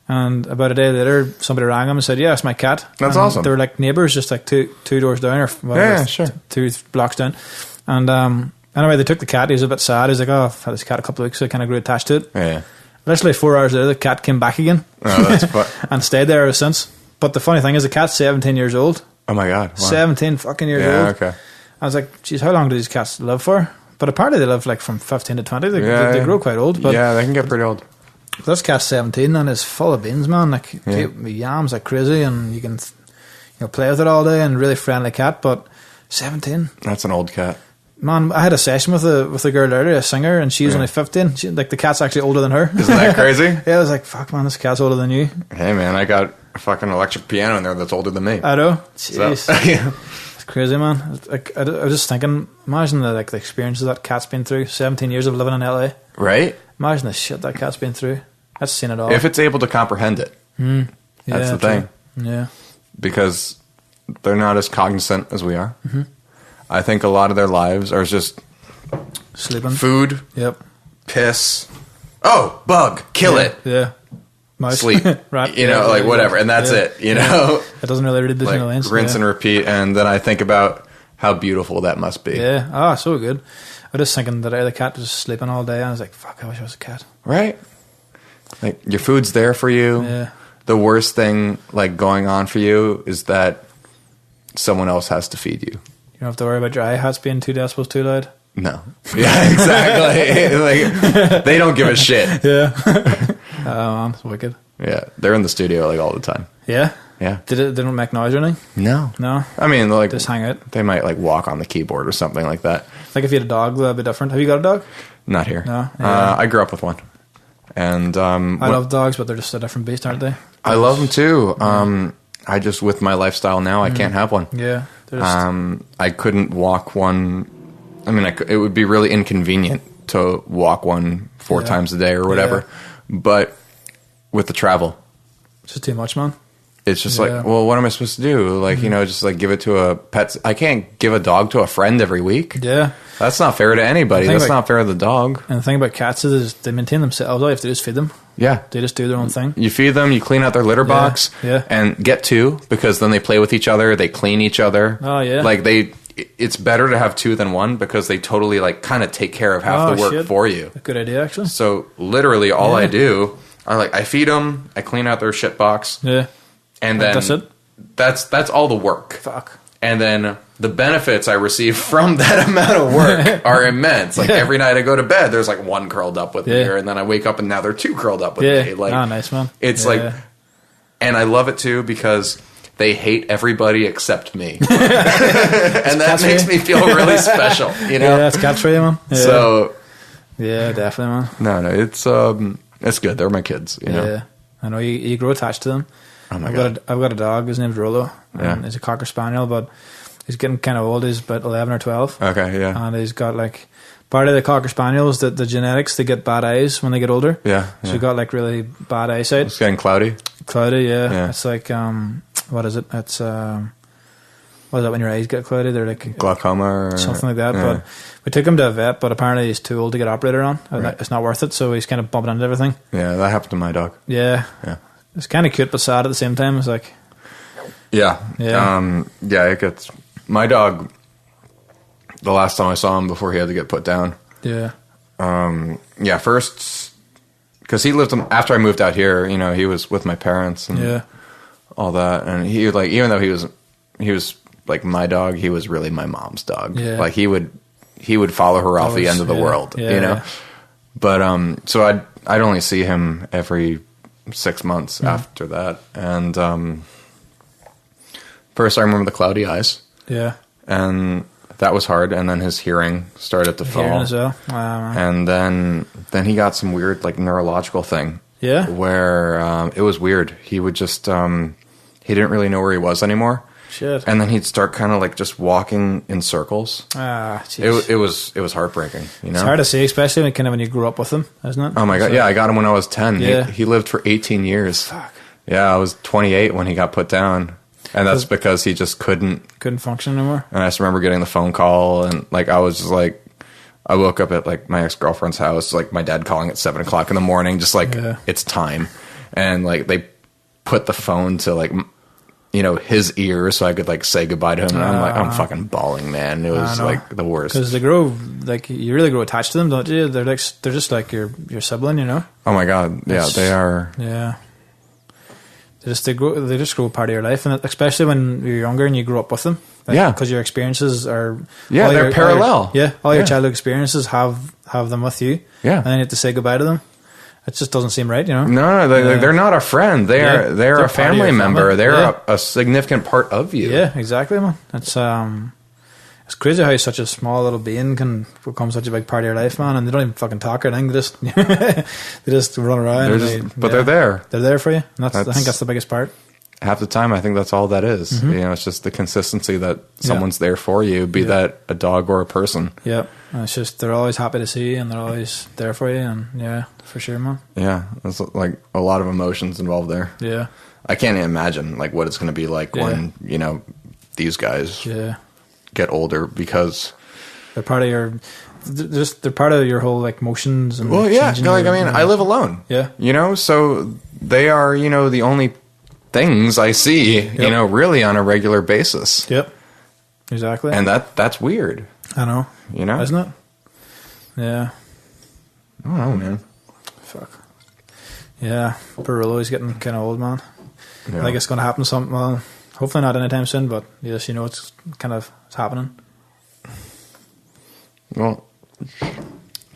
And about a day later, somebody rang him and said, "Yeah, it's my cat." That's and awesome. They were like neighbours, just like two doors down, or whatever, 2 blocks down. And anyway, they took the cat. He was a bit sad. He was like, "Oh, I've had this cat a couple of weeks, so I kind of grew attached to it." Yeah. Literally 4 hours later, the cat came back again. Oh, that's fun. And stayed there ever since. But the funny thing is, the cat's 17 years old. Oh my god, wow. 17 fucking years old. Yeah, okay. I was like, "Geez, how long do these cats live for?" But apparently, they live like from 15 to 20. They grow quite old. But yeah, they can get pretty old. This cat's 17 and is full of beans, man. Like yams like crazy, and you can play with it all day, and really friendly cat. But 17, that's an old cat. Man, I had a session with a girl earlier, a singer, and she was only 15. Like the cat's actually older than her. Isn't that crazy? Yeah, I was like, "Fuck, man, this cat's older than you." Hey, man, I got a fucking electric piano in there that's older than me. I know. Jeez, so, yeah. It's crazy, man. I was just thinking, imagine the experiences that cat's been through. 17 years of living in LA. Right. Imagine the shit that cat's been through. That's seen it all. If it's able to comprehend it, that's the thing. Yeah, because they're not as cognizant as we are. Mm-hmm. I think a lot of their lives are just sleeping, food, piss, bug, kill it, mouse, sleep, right? Whatever, and that's it. It doesn't really read between the lines. Rinse and repeat, and then I think about how beautiful that must be. Yeah, so good. I was just thinking that the cat was sleeping all day, and I was like, "Fuck, I wish I was a cat." Right. Like your food's there for you. Yeah. The worst thing going on for you is that someone else has to feed you. You don't have to worry about your hi-hats being 2 decibels too loud. No. Yeah, exactly. They don't give a shit. Yeah. Oh man, it's wicked. Yeah, they're in the studio all the time. Yeah. Yeah. They don't make noise or anything? No. I mean, just hang out. They might walk on the keyboard or something like that. Like if you had a dog, that'd be different. Have you got a dog? Not here. No. Yeah. I grew up with one. And I love dogs, but they're just a different beast, aren't they? I love them too. I just, with my lifestyle now, I can't have one. Yeah. I couldn't walk one. I mean, it would be really inconvenient to walk one 4 times a day or whatever. Yeah. But with the travel, it's just too much, man. It's just well, what am I supposed to do? Just give it to a pet. I can't give a dog to a friend every week. Yeah. That's not fair to anybody. That's not fair to the dog. And the thing about cats is they maintain themselves. All you have to do is feed them. Yeah. They just do their own thing. You feed them, you clean out their litter box, and get 2, because then they play with each other, they clean each other. Oh, yeah. It's better to have 2 than 1, because they totally kind of take care of half the work for you. A good idea, actually. So literally all I do, I feed them, I clean out their shit box. Yeah. And then that's it. That's all the work. Fuck. And then the benefits I receive from that amount of work are immense. Every night I go to bed, there's 1 curled up with me, and then I wake up and now there are 2 curled up with me. Nice, man. It's and I love it too because they hate everybody except me. And that makes me feel really special, Yeah, that's cats for you, man. Yeah. So, yeah, definitely, man. No, it's good. They're my kids, you know. Yeah, I know you grow attached to them. Oh my God. I've got a dog. His name's Rolo. And he's a Cocker Spaniel, but he's getting kind of old. He's about 11 or 12. Okay, yeah. And he's got part of the Cocker Spaniels, the genetics, they get bad eyes when they get older. Yeah. So he got really bad eyesight. It's getting cloudy. Cloudy, yeah. It's what is it? It's what is that when your eyes get cloudy? They're glaucoma or something like that. Yeah. But we took him to a vet, but apparently he's too old to get operated on. Right. It's not worth it. So he's kind of bumping into everything. Yeah, that happened to my dog. Yeah. It's kind of cute but sad at the same time. It's it gets my dog. The last time I saw him before he had to get put down. Yeah. First, because he lived after I moved out here. He was with my parents and all that, and he even though he was my dog, he was really my mom's dog. Yeah. He would follow her off the end of the world. Yeah. But so I'd only see him every 6 months after that. And first I remember the cloudy eyes. Yeah. And that was hard. And then his hearing started to fall. As well. And then he got some weird like neurological thing. Yeah. Where it was weird. He would just he didn't really know where he was anymore. Shit. And then he'd start kind of like just walking in circles. It was heartbreaking, you know? It's hard to see, especially when you grew up with him, isn't it? Oh my God. Yeah, I got him when I was 10. Yeah. He lived for 18 years. Fuck. Yeah, I was 28 when he got put down. And that's because he just couldn't function anymore. And I just remember getting the phone call, and like I was just like, I woke up at like my ex-girlfriend's house, like my dad calling at 7:00 in the morning, just like it's time. And like they put the phone to like, you know, his ear so I could like say goodbye to him. And I'm fucking bawling, man. It was like the worst. Because they grow, like you really grow attached to them, don't you? They're just like your sibling, you know? Oh my God. Yeah, they are. Yeah. They just grow part of your life, and especially when you're younger and you grow up with them. Like, because your experiences are they're parallel. All your childhood experiences have them with you. Yeah, and then you have to say goodbye to them. It just doesn't seem right, you know. No, they're not a friend. They're a family member. They're a significant part of you. Yeah, exactly, man. It's crazy how such a small little being can become such a big part of your life, man. And they don't even fucking talk or anything. They just run around. They're there. They're there for you. And I think that's the biggest part. Half the time, I think that's all that is. Mm-hmm. You know, it's just the consistency that someone's there for you, be that a dog or a person. Yeah. And it's just, they're always happy to see you, and they're always there for you. And yeah, for sure, man. Yeah. There's like a lot of emotions involved there. Yeah. I can't imagine like what it's going to be like when, you know, these guys get older, because they're part of your whole like motions and I live alone. Yeah. You know, so they are, you know, the only things I see, you know, really on a regular basis. Yep. Exactly. And that's weird. I know. You know? Isn't it? Yeah. I don't know, man. Fuck. Yeah. Perillo's getting kind of old, man. Yeah. I think it's going to happen well, hopefully not anytime soon, but yes, you know, it's happening. Well,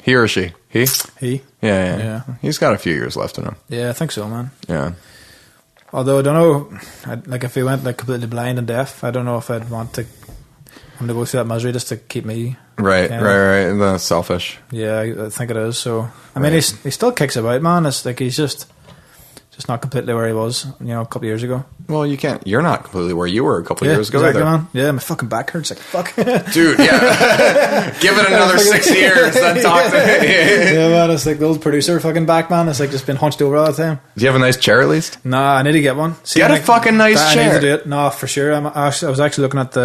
he or she? He? He. Yeah. He's got a few years left in him. Yeah, I think so, man. Yeah. Although I don't know, like if he went like completely blind and deaf, I don't know if I'd want to go through that misery just to keep me. Right. That's selfish. Yeah, I think it is. So I mean, he still kicks about, man. It's like he's just not completely where he was, you know, a couple of years ago. Well, you're not completely where you were a couple of years ago either. Man. Yeah, my fucking back hurts. Like, fuck. Dude, yeah. Give it another 6 years, then talk to me. Yeah, man, it's like the old producer fucking back, man. It's like just been hunched over all the time. Do you have a nice chair at least? Nah, I need to get one. Get a fucking nice chair. I need to do it. No, for sure. I was actually looking at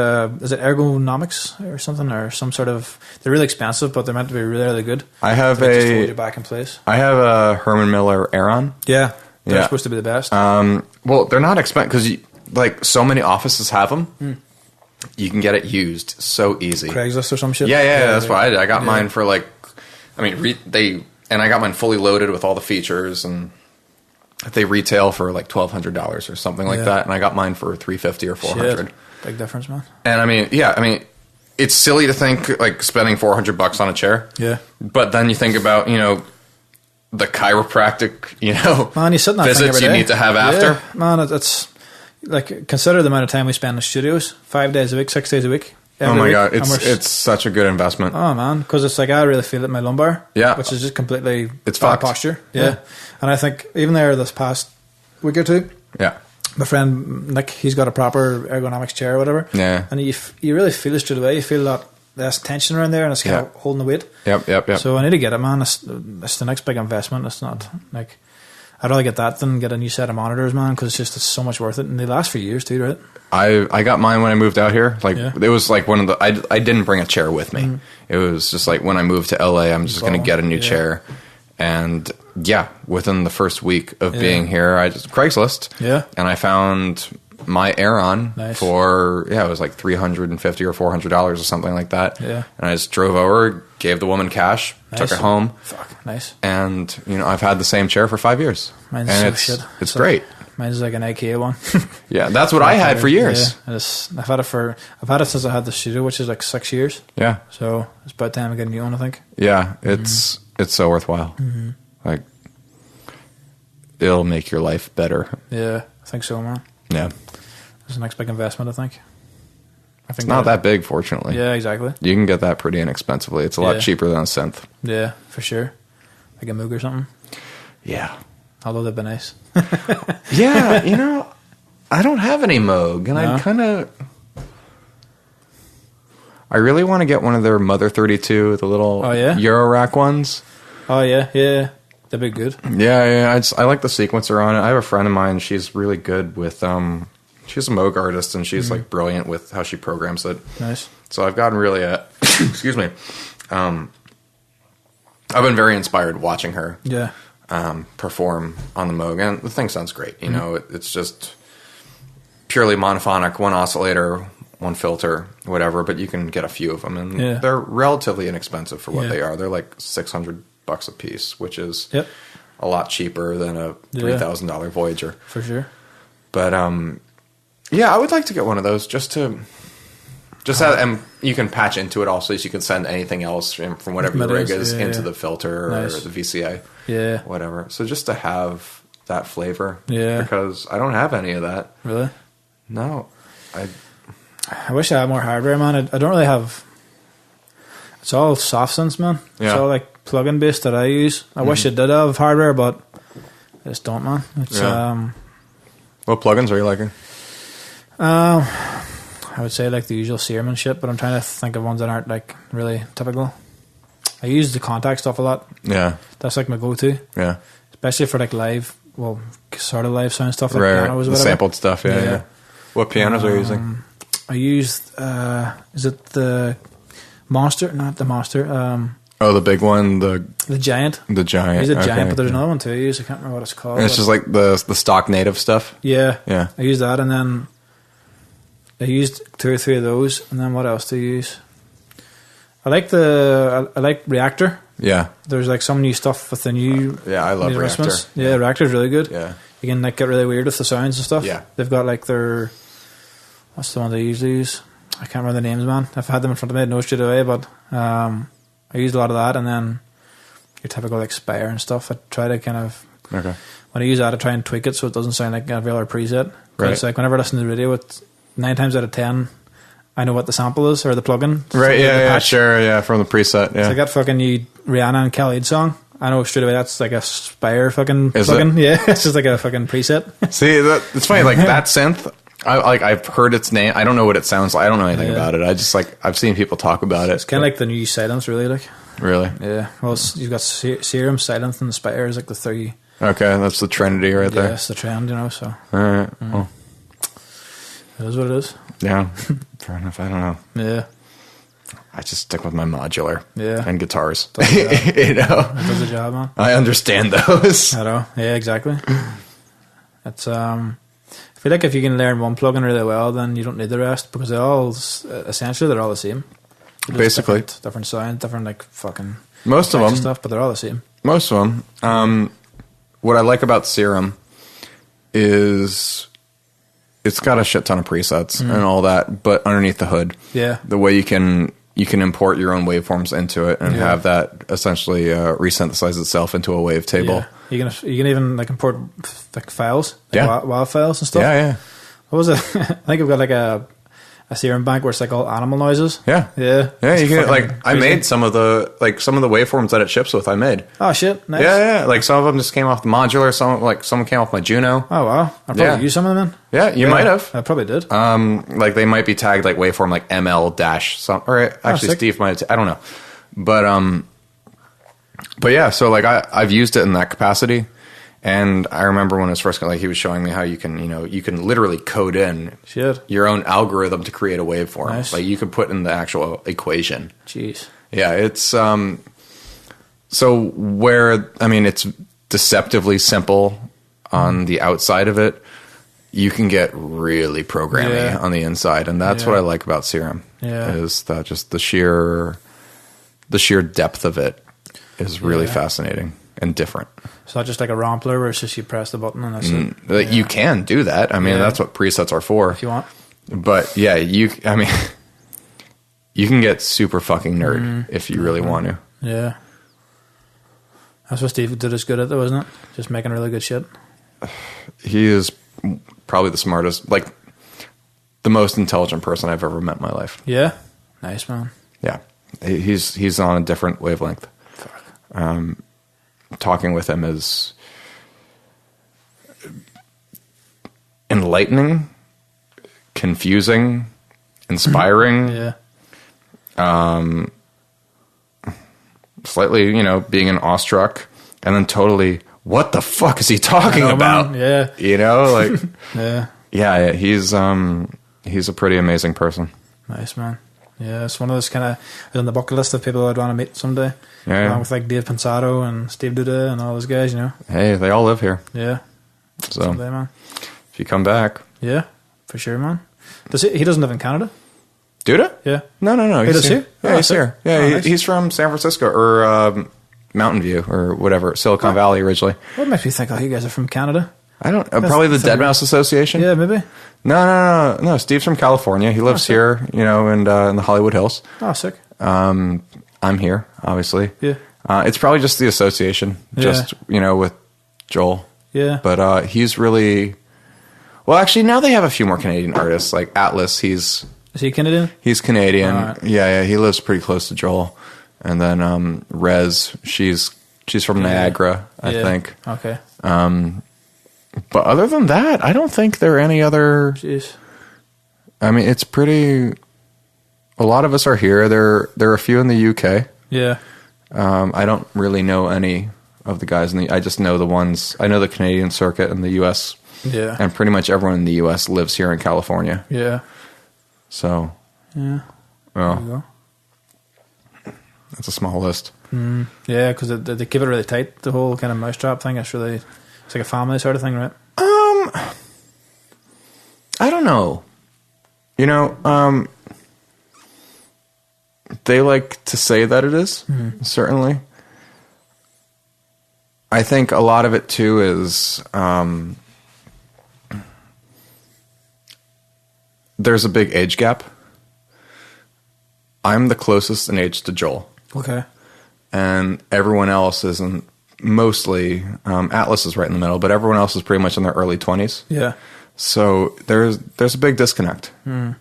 is it ergonomics or something, or some sort of, they're really expensive, but they're meant to be really, really good. I have just hold you back in place. I have a Herman Miller Aeron. Yeah. They're supposed to be the best. Well, they're not expensive because like so many offices have them. You can get it used so easy. Craigslist or some shit. Yeah. That's what I did. I got mine for like, I mean, and I got mine fully loaded with all the features, and they retail for like $1,200 or something like that, and I got mine for $350 or $400. Big difference, man. And I mean, it's silly to think like spending $400 on a chair. Yeah. But then you think about, you know, the chiropractic, you know, man, you sit in that visits you need to have after. Yeah, man, it's like, consider the amount of time we spend in the studios, 5 days a week, 6 days a week. Oh my God, it's such a good investment. Oh man, because it's like I really feel it in my lumbar, which is just completely it's bad posture. Yeah, and I think even there this past week or two, my friend Nick, he's got a proper ergonomics chair or whatever. Yeah, and you really feel it straight away. You feel that less tension around there, and it's kind of holding the weight. Yep. So I need to get it, man. It's the next big investment. It's not like, I'd rather get that than get a new set of monitors, man, because it's so much worth it, and they last for years too, right? I got mine when I moved out here. Like it was like one of the I didn't bring a chair with me. Mm-hmm. It was just like when I moved to LA, I'm just going to get a new chair. And within the first week of being here, I just Craigslist. Yeah, and I found my Aeron for it was like $350 or $400 or something like that. Yeah, and I just drove over, gave the woman cash, took it home. Fuck, nice. And you know, I've had the same chair for 5 years. Mine's and it's great. Mine's like an IKEA one. Yeah, that's what I had for years. Yeah, I've had it since I had the studio, which is like 6 years. Yeah, so it's about time to get a new one, I think. Yeah, it's so worthwhile. Mm-hmm. Like, it'll make your life better. Yeah, I think so, man. Yeah. It's the next big investment, I think. It's not that big, fortunately. Yeah, exactly. You can get that pretty inexpensively. It's a lot cheaper than a synth. Yeah, for sure. Like a Moog or something. Yeah. Although they'd be nice. Yeah, you know, I don't have any Moog, and I really want to get one of their Mother 32, the little Eurorack ones. Oh, yeah, yeah. That'd be good. Yeah. I like the sequencer on it. I have a friend of mine, she's really good with... she's a Moog artist, and she's like brilliant with how she programs it. Nice. So I've gotten really, excuse me. I've been very inspired watching her. Yeah. Perform on the Moog, and the thing sounds great. You know, it's just purely monophonic, one oscillator, one filter, whatever. But you can get a few of them, and they're relatively inexpensive for what they are. They're like $600 a piece, which is a lot cheaper than a $3,000 Voyager for sure. But yeah, I would like to get one of those and you can patch into it also, so you can send anything else from whatever your rig is into the filter or the VCA, whatever. So just to have that flavor, because I don't have any of that. Really? No, I wish I had more hardware, man. I don't really have. It's all soft synths, man. Yeah. It's all like plug-in based that I use. I wish I did have hardware, but I just don't, man. It's What plugins are you liking? I would say like the usual Serum and shit, but I'm trying to think of ones that aren't like really typical. I use the Contact stuff a lot. Yeah. That's like my go-to. Yeah. Especially for like live, well, sort of live sound stuff like pianos or whatever. Sampled stuff, yeah. What pianos are you using? I used, is it the Monster? Not the Monster. The big one, the Giant. The Giant. I use a Giant, but there's another one too I use. I can't remember what it's called. And it's just like the stock native stuff? Yeah. Yeah. I used that, and then I used 2 or 3 of those, and then what else do you use? I like Reactor. Yeah. There's like some new stuff with the new. Yeah, I love Reactor. Yeah, Reactor's really good. Yeah. You can like get really weird with the sounds and stuff. Yeah. They've got like their, what's the one they usually use? I can't remember the names, man. If I had them in front of me, I'd know straight away. But I used a lot of that, and then your typical like Spire and stuff. I try to kind of when I use that, I try and tweak it so it doesn't sound like a regular preset. Right. It's like whenever I listen to the radio, it's 9 times out of 10. I know what the sample is or the plugin. Right, yeah, sure, yeah, from the preset, yeah. So I got fucking new Rihanna and Khalid song. I know straight away that's like a Spire fucking plugin. Yeah, it's just like a fucking preset. See, it's funny, like that synth, I've heard its name. I don't know what it sounds like. I don't know anything about it. I just like, I've seen people talk about it. It's kind of like the new Silence, really, like. Really? Yeah. Well, you've got Serum, Silence, and Spire is like the 3. Okay, that's the Trinity right there. Yeah, it's the trend, you know, so. All right, well. It is what it is. Yeah, fair enough. I don't know. Yeah. I just stick with my modular and guitars. You know? That does the job, man. I understand those. I know. Yeah, exactly. It's I feel like if you can learn one plugin really well, then you don't need the rest, because they're all essentially they're all the same. Basically, different sound, different like fucking most of them stuff, but they're all the same. Most of them. What I like about Serum is it's got a shit ton of presets and all that, but underneath the hood, the way you can import your own waveforms into it and have that essentially resynthesize itself into a wavetable. Yeah. You can even like import like files, like WAV files and stuff. Yeah. What was it? I think I've got like a Serum bank where it's like all animal noises. Yeah. You can like I made some of the waveforms that it ships with. I made. Oh shit! Nice. Yeah. Like some of them just came off the modular. Some came off my Juno. Oh wow! I probably used some of them then. Yeah, you might have. I probably did. Like they might be tagged like waveform like ML dash some, or actually Steve might. I don't know, but yeah. So like I've used it in that capacity. And I remember when it was first, like he was showing me how you can literally code in your own algorithm to create a waveform. Nice. Like you can put in the actual equation. Jeez. Yeah, it's so it's deceptively simple on the outside of it. You can get really programmy on the inside, and that's what I like about Serum. Yeah, is that just the sheer depth of it is really fascinating and different. It's not just like a Rompler where it's just you press the button and that's it. You can do that. I mean, that's what presets are for. If you want. But yeah, you can get super fucking nerd if you really want to. Yeah. That's what Steve did as good at though, isn't it? Just making really good shit. he is probably the smartest, like the most intelligent person I've ever met in my life. Yeah, nice, man. Yeah, he's on a different wavelength. Talking with him is enlightening, confusing, inspiring. Yeah. Slightly, being an awestruck, and then totally, what the fuck is he talking about? Man. Yeah. Like, yeah. He's a pretty amazing person. Nice, man. Yeah, it's one of those kind of on the bucket list of people I'd want to meet someday. Yeah. Along with like Dave Pensado and Steve Duda and all those guys, Hey, they all live here. Yeah. So, someday, man. If you come back. Yeah, for sure, man. He doesn't live in Canada? Duda? Yeah. No. He does here? Yeah, he's here. Yeah, nice. He's from San Francisco or Mountain View or whatever, Silicon Valley originally. What makes me think, you guys are from Canada? I don't probably the Dead Mouse Association. Yeah, maybe. No. Steve's from California. He lives here, in the Hollywood Hills. Oh, sick. I'm here, obviously. Yeah. It's probably just the association, with Joel. Yeah. But he's really... Well, actually, now they have a few more Canadian artists, like Atlas. Is he Canadian? He's Canadian. Right. Yeah. He lives pretty close to Joel. And then Rez, she's from Niagara, I think. Okay. But other than that, I don't think there are any other... Jeez. I mean, it's pretty... A lot of us are here. There are a few in the UK. Yeah. I don't really know any of the guys I just know the ones... I know the Canadian circuit and the US. Yeah. And pretty much everyone in the US lives here in California. Yeah. So... Yeah. Well... There you go. That's a small list. Yeah, because they keep it really tight, the whole kind of mousetrap thing. It's like a family sort of thing, right? I don't know. They like to say that it is, certainly. I think a lot of it, too, is there's a big age gap. I'm the closest in age to Joel. Okay. And everyone else isn't, mostly, Atlas is right in the middle, but everyone else is pretty much in their early 20s. Yeah. So there's a big disconnect, And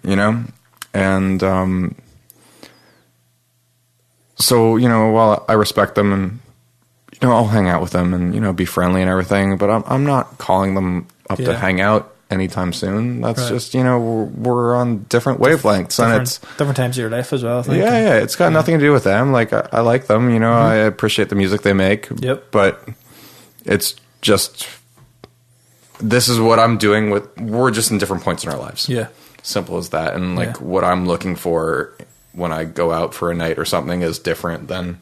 so, while I respect them and, I'll hang out with them and, be friendly and everything, but I'm not calling them up to hang out anytime soon. That's just, we're on different wavelengths, and it's different times of your life as well, I think. Yeah. It's got nothing to do with them. Like, I like them, I appreciate the music they make. Yep. But it's just, this is what I'm doing we're just in different points in our lives. Yeah. Simple as that. And what I'm looking for when I go out for a night or something is different than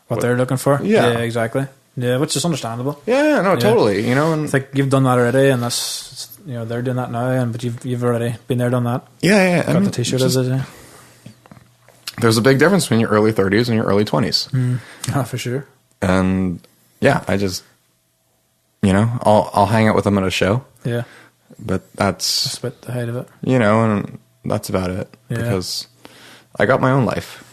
what they're looking for. Yeah. Yeah, exactly. Yeah, which is understandable. Yeah, no, totally. And it's like you've done that already, and that's they're doing that now, but you've already been there, done that. Yeah. Got the T-shirt as it. Yeah. There's a big difference between your early 30s and your early 20s. Oh, for sure. And I just, I'll hang out with them at a show. Yeah. But that's about the height of it. And that's about it. Yeah. Because I got my own life,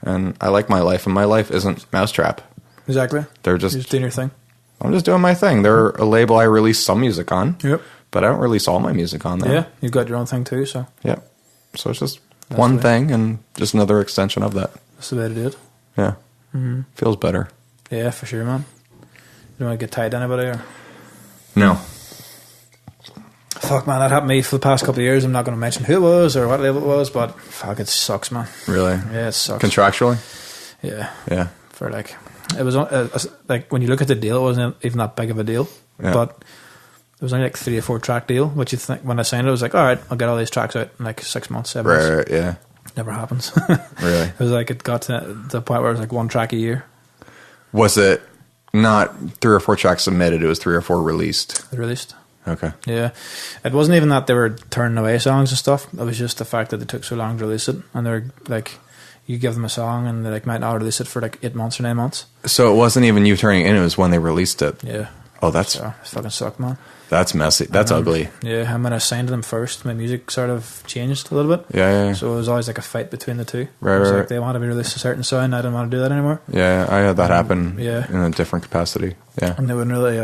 and I like my life, and my life isn't Mousetrap. Exactly. You're just doing your thing. I'm just doing my thing. They're a label I release some music on. Yep. But I don't release all my music on there. Yeah, you've got your own thing too, so. Yep. So it's just one thing and just another extension of that. That's the way to do it. Yeah. Feels better. Yeah, for sure, man. You don't want to get tied to anybody or? No. Fuck, man, that happened to me for the past couple of years. I'm not going to mention who it was or what label it was, but fuck, it sucks, man. Really? Yeah, it sucks. Contractually? Yeah. Yeah. For it was like when you look at the deal, it wasn't even that big of a deal, but it was only like 3 or 4 track deal. Which you think when I signed it, I was like, all right, I'll get all these tracks out in like 6 months, 7 months. Right, yeah. Never happens. Really? It was like it got to the point where it was like 1 track a year. Was it not 3 or 4 tracks submitted? It was 3 or 4 released. Released. Okay. Yeah, it wasn't even that they were turning away songs and stuff. It was just the fact that they took so long to release it, and they're like, you give them a song and they might not release it for like 8 months or 9 months. So it wasn't even you turning it in; it was when they released it. Yeah. Oh, that's it fucking sucked, man. That's messy. That's ugly. Yeah, and when I signed to them first, my music sort of changed a little bit. Yeah. So it was always like a fight between the two. Right, it was right. like they wanted me to release a certain sound, I didn't want to do that anymore. Yeah, I had that happen. Yeah. In a different capacity. Yeah. And they wouldn't really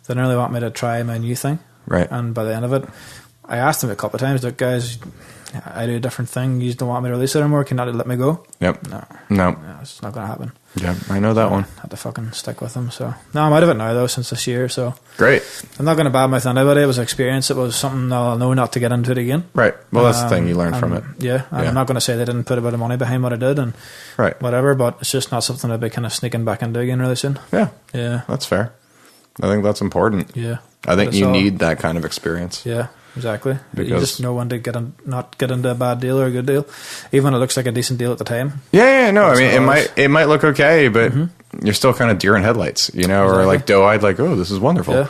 They didn't really want me to try my new thing. Right. And by the end of it, I asked them a couple of times, look, guys, I do a different thing. You don't want me to release it anymore. Can you not let me go? Yep. No, it's not going to happen. Yeah, I know that one. I had to fucking stick with them. So no, I'm out of it now though since this year. So great. I'm not going to badmouth anybody. It was an experience. It was something I'll know not to get into it again. Right. Well, that's the thing you learn from it. Yeah. And I'm not going to say they didn't put a bit of money behind what I did and whatever, but it's just not something I'd be kind of sneaking back into again really soon. Yeah. Yeah. That's fair. I think that's important. Yeah. I think you need that kind of experience. Yeah. Exactly. Because you just know when to not get into a bad deal or a good deal, even when it looks like a decent deal at the time. Yeah, no. I mean, it might look okay, but you're still kind of deer in headlights, or like doe-eyed, like, oh, this is wonderful. Yeah.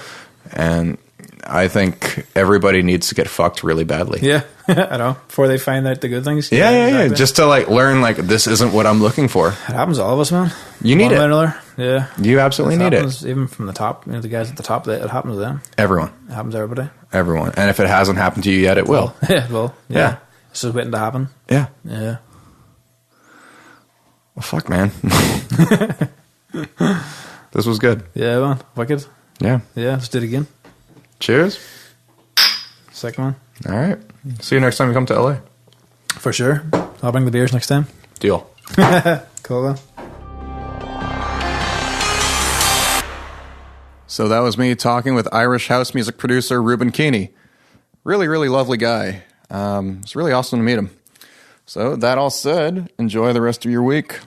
And I think everybody needs to get fucked really badly. Yeah, I know. Before they find out the good things. Yeah. Just to like learn, like, this isn't what I'm looking for. It happens to all of us, man. You need it. One way or another. Yeah. You absolutely need it. Even from the top, the guys at the top, it happens to them. Everyone. It happens to everybody. Everyone. And if it hasn't happened to you yet, it will. Yeah, it will. Yeah. It's just waiting to happen. Yeah. Yeah. Well, fuck, man. This was good. Yeah, man. Wicked. Yeah. Yeah, let's do it again. Cheers. Second one. All right. See you next time you come to LA. For sure. I'll bring the beers next time. Deal. Cool, man. So that was me talking with Irish house music producer Reuben Keeney. Really, really lovely guy. It's really awesome to meet him. So that all said, enjoy the rest of your week.